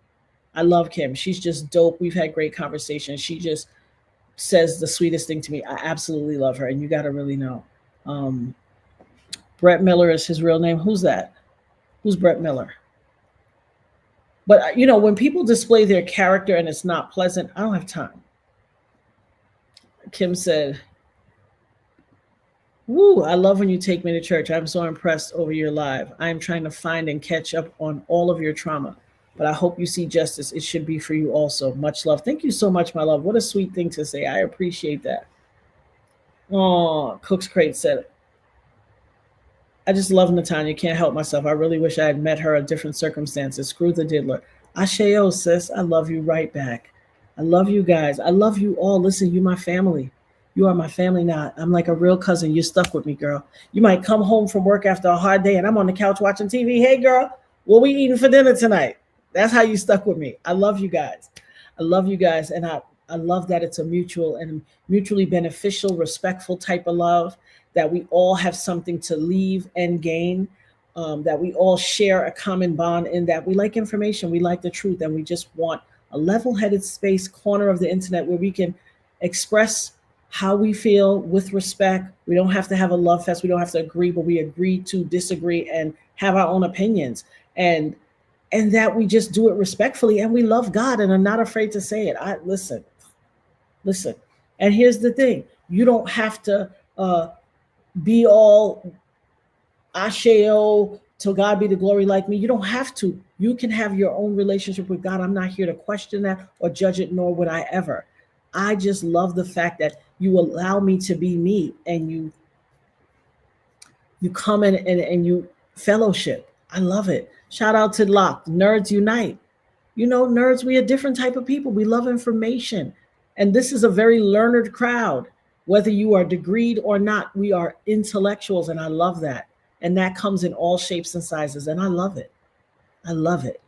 She's just dope. We've had great conversations. She just says the sweetest thing to me. I absolutely love her, and you got to really know. Brett Miller is his real name. Who's that? Who's Brett Miller? But, when people display their character and it's not pleasant, I don't have time. Kim said, "Woo, I love when you take me to church. I'm so impressed over your live. I'm trying to find and catch up on all of your trauma, but I hope you see justice. It should be for you also. Much love." Thank you so much, my love. What a sweet thing to say. I appreciate that. Oh, Cook's Crate said, "I just love Natanya. Can't help myself. I really wish I had met her in different circumstances. Screw the diddler." Asheo, sis. I love you right back. I love you guys. I love you all. Listen, you my family. You are my family now. I'm like a real cousin. You're stuck with me, girl. You might come home from work after a hard day and I'm on the couch watching TV. Hey, girl, what we eating for dinner tonight? That's how you stuck with me. I love you guys. And I love that it's a mutual and mutually beneficial, respectful type of love, that we all have something to leave and gain, that we all share a common bond in that we like information, we like the truth, and we just want a level-headed space, corner of the internet where we can express how we feel with respect. We don't have to have a love fest. We don't have to agree, but we agree to disagree and have our own opinions. And that we just do it respectfully, and we love God and are not afraid to say it. Listen. And here's the thing. You don't have to be all asheo, to God be the glory like me. You don't have to. You can have your own relationship with God. I'm not here to question that or judge it, nor would I ever. I just love the fact that you allow me to be me, and you come in and you fellowship. I love it. Shout out to Locke. Nerds unite. Nerds, we are different type of people. We love information. And this is a very learned crowd. Whether you are degreed or not, we are intellectuals, and I love that. And that comes in all shapes and sizes. And I love it. I love it.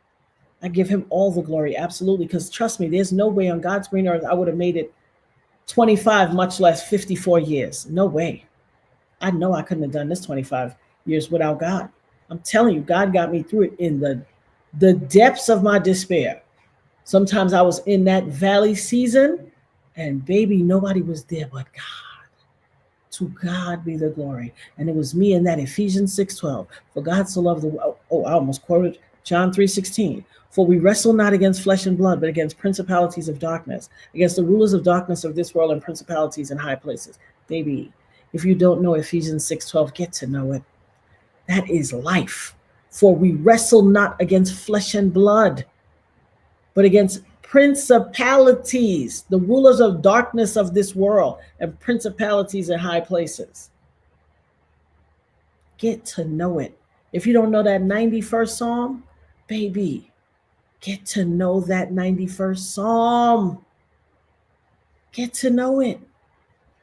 I give him all the glory. Absolutely. Because trust me, there's no way on God's green earth I would have made it 25, much less 54 years. No way. I know I couldn't have done this 25 years without God. I'm telling you, God got me through it in the depths of my despair. Sometimes I was in that valley season and baby, nobody was there but God. To God be the glory. And it was me in that Ephesians 6:12. For God so loved the world. Oh, I almost quoted John 3:16. For we wrestle not against flesh and blood, but against principalities of darkness, against the rulers of darkness of this world and principalities in high places. Baby, if you don't know Ephesians 6:12, get to know it. That is life. For we wrestle not against flesh and blood, but against principalities, the rulers of darkness of this world, and principalities in high places. Get to know it. If you don't know that 91st Psalm, baby, get to know that 91st Psalm. Get to know it.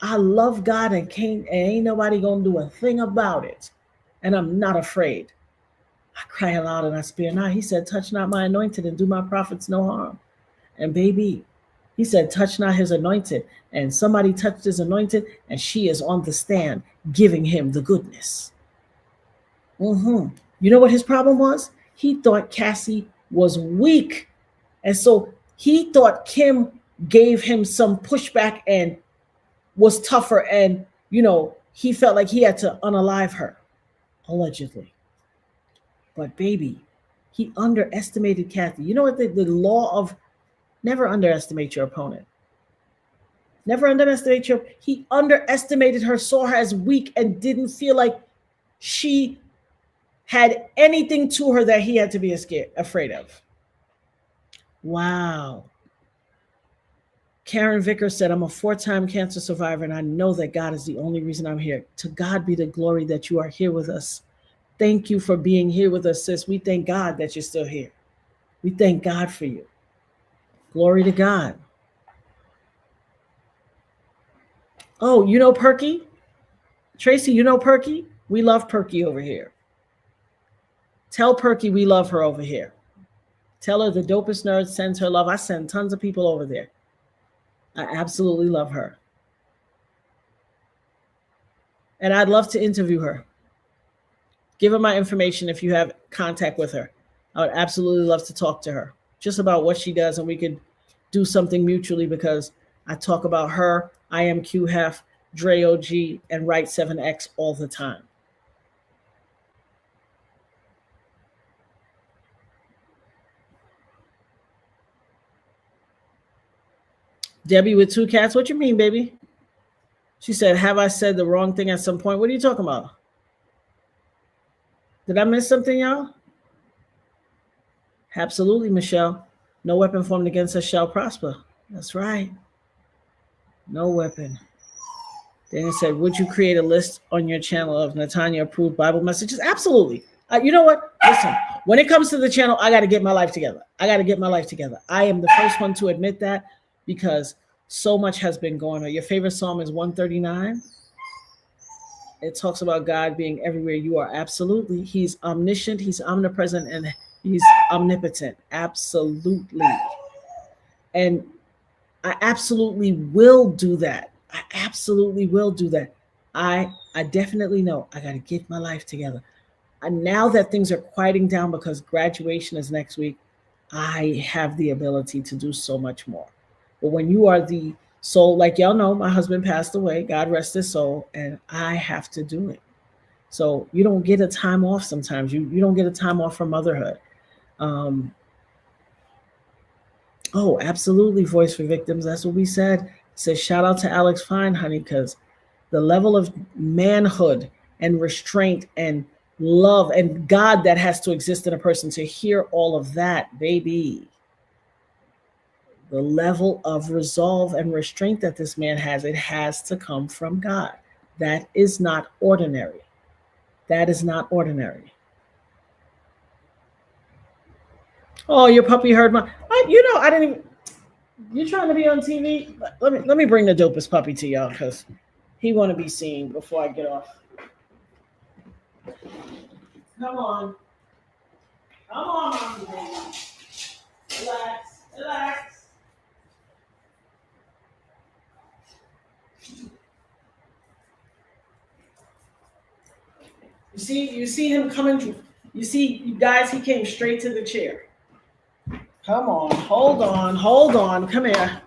I love God and ain't nobody gonna do a thing about it. And I'm not afraid. I cry aloud and I spare not. He said, touch not my anointed and do my prophets no harm. And baby, he said, touch not his anointed. And somebody touched his anointed and she is on the stand giving him the goodness. You know what his problem was? He thought Cassie was weak. And so he thought Kim gave him some pushback and was tougher. And, he felt like he had to unalive her, allegedly. But baby, he underestimated Kathy. You know what the law of never underestimate your opponent. Never underestimate he underestimated her, saw her as weak and didn't feel like she had anything to her that he had to be afraid of. Wow. Karen Vickers said, I'm a 4-time cancer survivor and I know that God is the only reason I'm here. To God be the glory that you are here with us. Thank you for being here with us, sis. We thank God that you're still here. We thank God for you. Glory to God. Oh, you know Perky? Tracy, you know Perky? We love Perky over here. Tell Perky we love her over here. Tell her the dopest nerd sends her love. I send tons of people over there. I absolutely love her. And I'd love to interview her. Give her my information if you have contact with her. I would absolutely love to talk to her just about what she does, and we could do something mutually because I talk about her, I am Q Hef, Dre OG, and Right 7X all the time. Debbie with 2 cats, what you mean, baby? She said, have I said the wrong thing at some point? What are you talking about? Did I miss something, y'all? Absolutely, Michelle. No weapon formed against us shall prosper. That's right. No weapon. Daniel said, would you create a list on your channel of Natanya approved Bible messages? Absolutely. You know what? Listen, when it comes to the channel, I got to get my life together. I am the first one to admit that because so much has been going on. Your favorite Psalm is 139. It talks about God being everywhere you are. Absolutely. He's omniscient, he's omnipresent, and he's omnipotent. Absolutely. And I absolutely will do that. I definitely know I got to get my life together. And now that things are quieting down because graduation is next week, I have the ability to do so much more. But when you are the soul, like y'all know, my husband passed away, God rest his soul, and I have to do it. So you don't get a time off sometimes. You don't get a time off from motherhood. Oh, absolutely, Voice for Victims. That's what we said. It says, shout out to Alex Fine, honey, because the level of manhood and restraint and love and God that has to exist in a person to hear all of that, baby. The level of resolve and restraint that this man has, it has to come from God. That is not ordinary. That is not ordinary. Oh, your puppy heard my. I didn't even. You trying to be on TV? Let me bring the dopest puppy to y'all because he want to be seen before I get off. Come on. Come on, mommy, baby. Relax. Relax. You see him coming. You see, you guys, he came straight to the chair. Come on, hold on. Come here.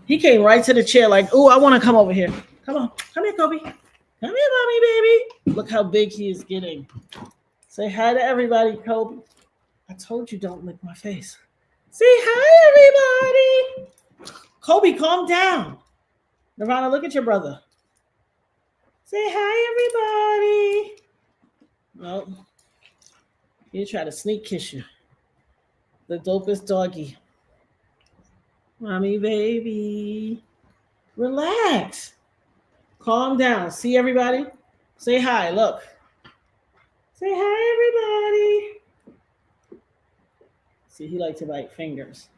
He came right to the chair like, ooh, I want to come over here. Come on. Come here, Kobe. Come here, mommy, baby. Look how big he is getting. Say hi to everybody, Kobe. I told you don't lick my face. Say hi, everybody. Kobe, calm down. Nirvana, look at your brother. Say hi, everybody. No. He try to sneak kiss you. The dopest doggy. Mommy, baby. Relax. Calm down. See everybody? Say hi. Look. Say hi, everybody. See, he likes to bite fingers.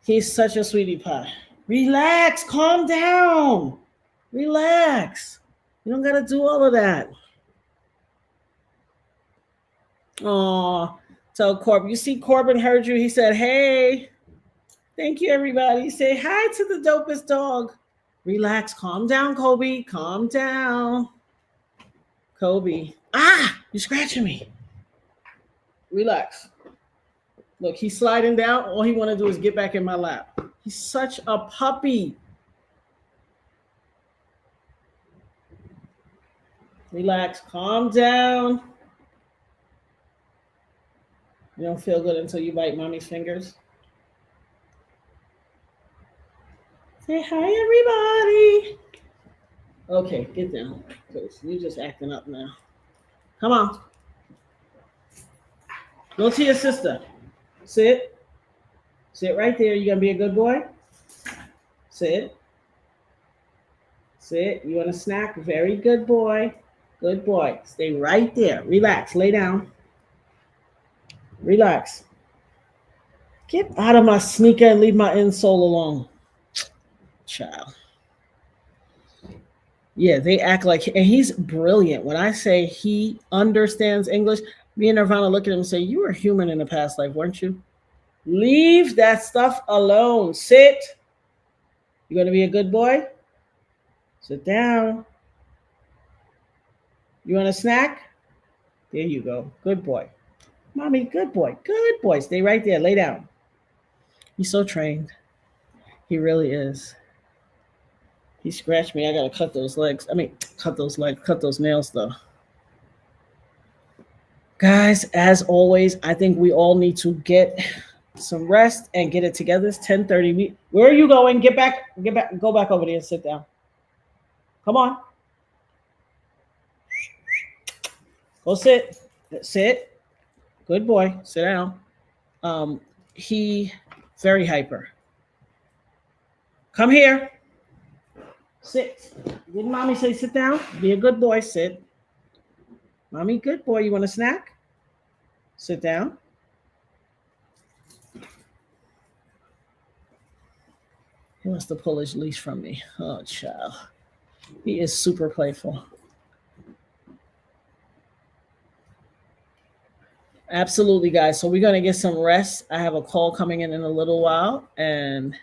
He's such a sweetie pie. Relax. Calm down. Relax. You don't got to do all of that. Aw. So, you see Corbin heard you. He said, hey. Thank you, everybody. Say hi to the dopest dog. Relax. Calm down, Kobe. Calm down. Kobe. Ah, you're scratching me. Relax. Look, he's sliding down. All he want to do is get back in my lap. He's such a puppy. Relax. Calm down. You don't feel good until you bite mommy's fingers. Say hi, everybody. Okay, get down. Because you're just acting up now. Come on. Go to your sister. Sit. Sit right there. You going to be a good boy? Sit. Sit. You want a snack? Very good boy. Good boy. Stay right there. Relax. Lay down. Relax. Get out of my sneaker and leave my insole alone. Child. Yeah, they act like, and he's brilliant. When I say he understands English, me and Nirvana look at him and say, you were human in a past life, weren't you? Leave that stuff alone. Sit. You going to be a good boy? Sit down. You want a snack? There you go. Good boy. Mommy, good boy. Good boy. Stay right there. Lay down. He's so trained. He really is. He scratched me. I got to cut those legs. Cut those nails, though. Guys, as always, I think we all need to get some rest and get it together. It's 10:30. Where are you going? Get back. Go back over there and sit down. Come on. Go sit. Sit. Good boy. Sit down. He very hyper. Come here. Sit. Didn't mommy say sit down? Be a good boy. Sit. Mommy, good boy. You want a snack? Sit down. He wants to pull his leash from me. Oh, child. He is super playful. Absolutely, guys. So we're going to get some rest. I have a call coming in a little while. And,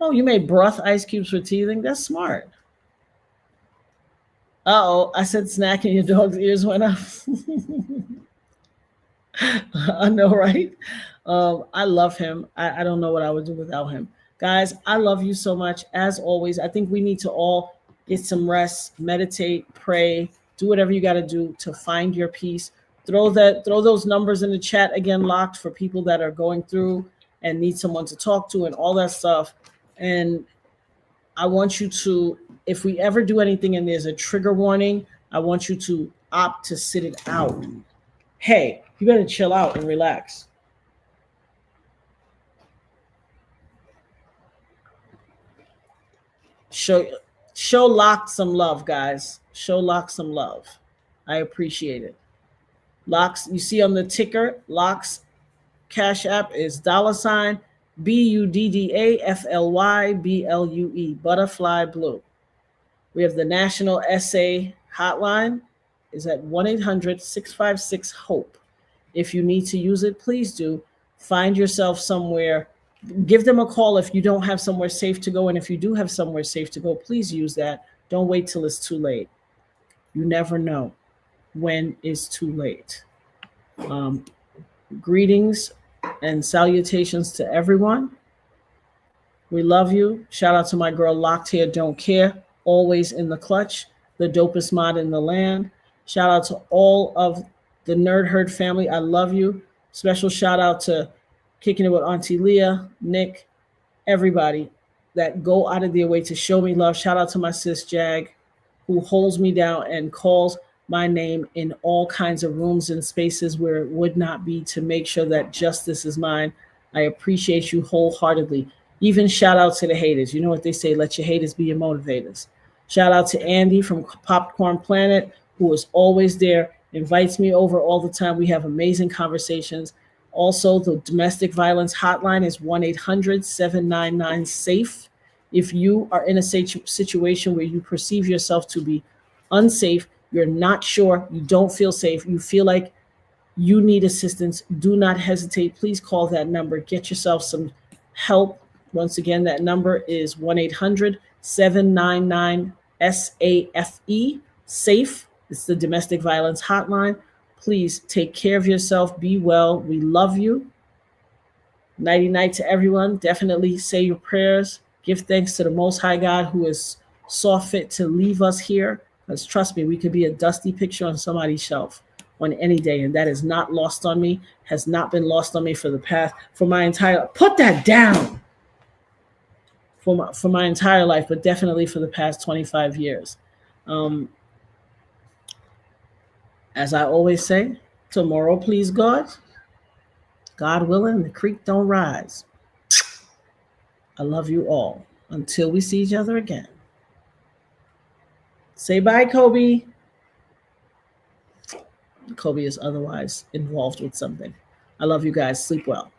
oh, you made broth ice cubes for teething? That's smart. Uh-oh, I said snack and your dog's ears went up. I know, right? I love him. I don't know what I would do without him. Guys, I love you so much. As always, I think we need to all get some rest, meditate, pray, do whatever you got to do to find your peace. Throw those numbers in the chat again, locked, for people that are going through and need someone to talk to and all that stuff. And I want you to, if we ever do anything and there's a trigger warning, I want you to opt to sit it out. Hey, you better chill out and relax. Show Lock some love, guys. Show Lock some love. I appreciate it. Lock's, you see on the ticker, Lock's Cash App is $BUDDAFLY BLUE, Butterfly Blue. We have the National Essay Hotline, is at 1-800-656-HOPE. If you need to use it, please do. Find yourself somewhere. Give them a call if you don't have somewhere safe to go. And if you do have somewhere safe to go, please use that. Don't wait till it's too late. You never know when it's too late. Greetings and salutations to everyone. We love you. Shout out to my girl Locked Here, Don't Care, always in the clutch, the dopest mod in the land. Shout out to all of the Nerd Herd family. I love you. Special shout out to Kicking It with Auntie Leah, Nick, everybody that go out of their way to show me love. Shout out to my sis Jag, who holds me down and calls my name in all kinds of rooms and spaces where it would not be, to make sure that justice is mine. I appreciate you wholeheartedly. Even shout out to the haters. You know what they say, let your haters be your motivators. Shout out to Andy from Popcorn Planet, who is always there, invites me over all the time. We have amazing conversations. Also, the domestic violence hotline is 1-800-799-SAFE. If you are in a situation where you perceive yourself to be unsafe, you're not sure, you don't feel safe, you feel like you need assistance, do not hesitate. Please call that number. Get yourself some help. Once again, that number is 1-800-799-SAFE. SAFE. It's the domestic violence hotline. Please take care of yourself. Be well. We love you. Nighty night to everyone. Definitely say your prayers. Give thanks to the Most High God, who is saw fit to leave us here. Because trust me, we could be a dusty picture on somebody's shelf on any day, and that is not lost on me, has not been lost on me for my entire, put that down, for my entire life, but definitely for the past 25 years. As I always say, tomorrow, please God, God willing, the creek don't rise. I love you all. Until we see each other again. Say bye, Kobe. Kobe is otherwise involved with something. I love you guys. Sleep well.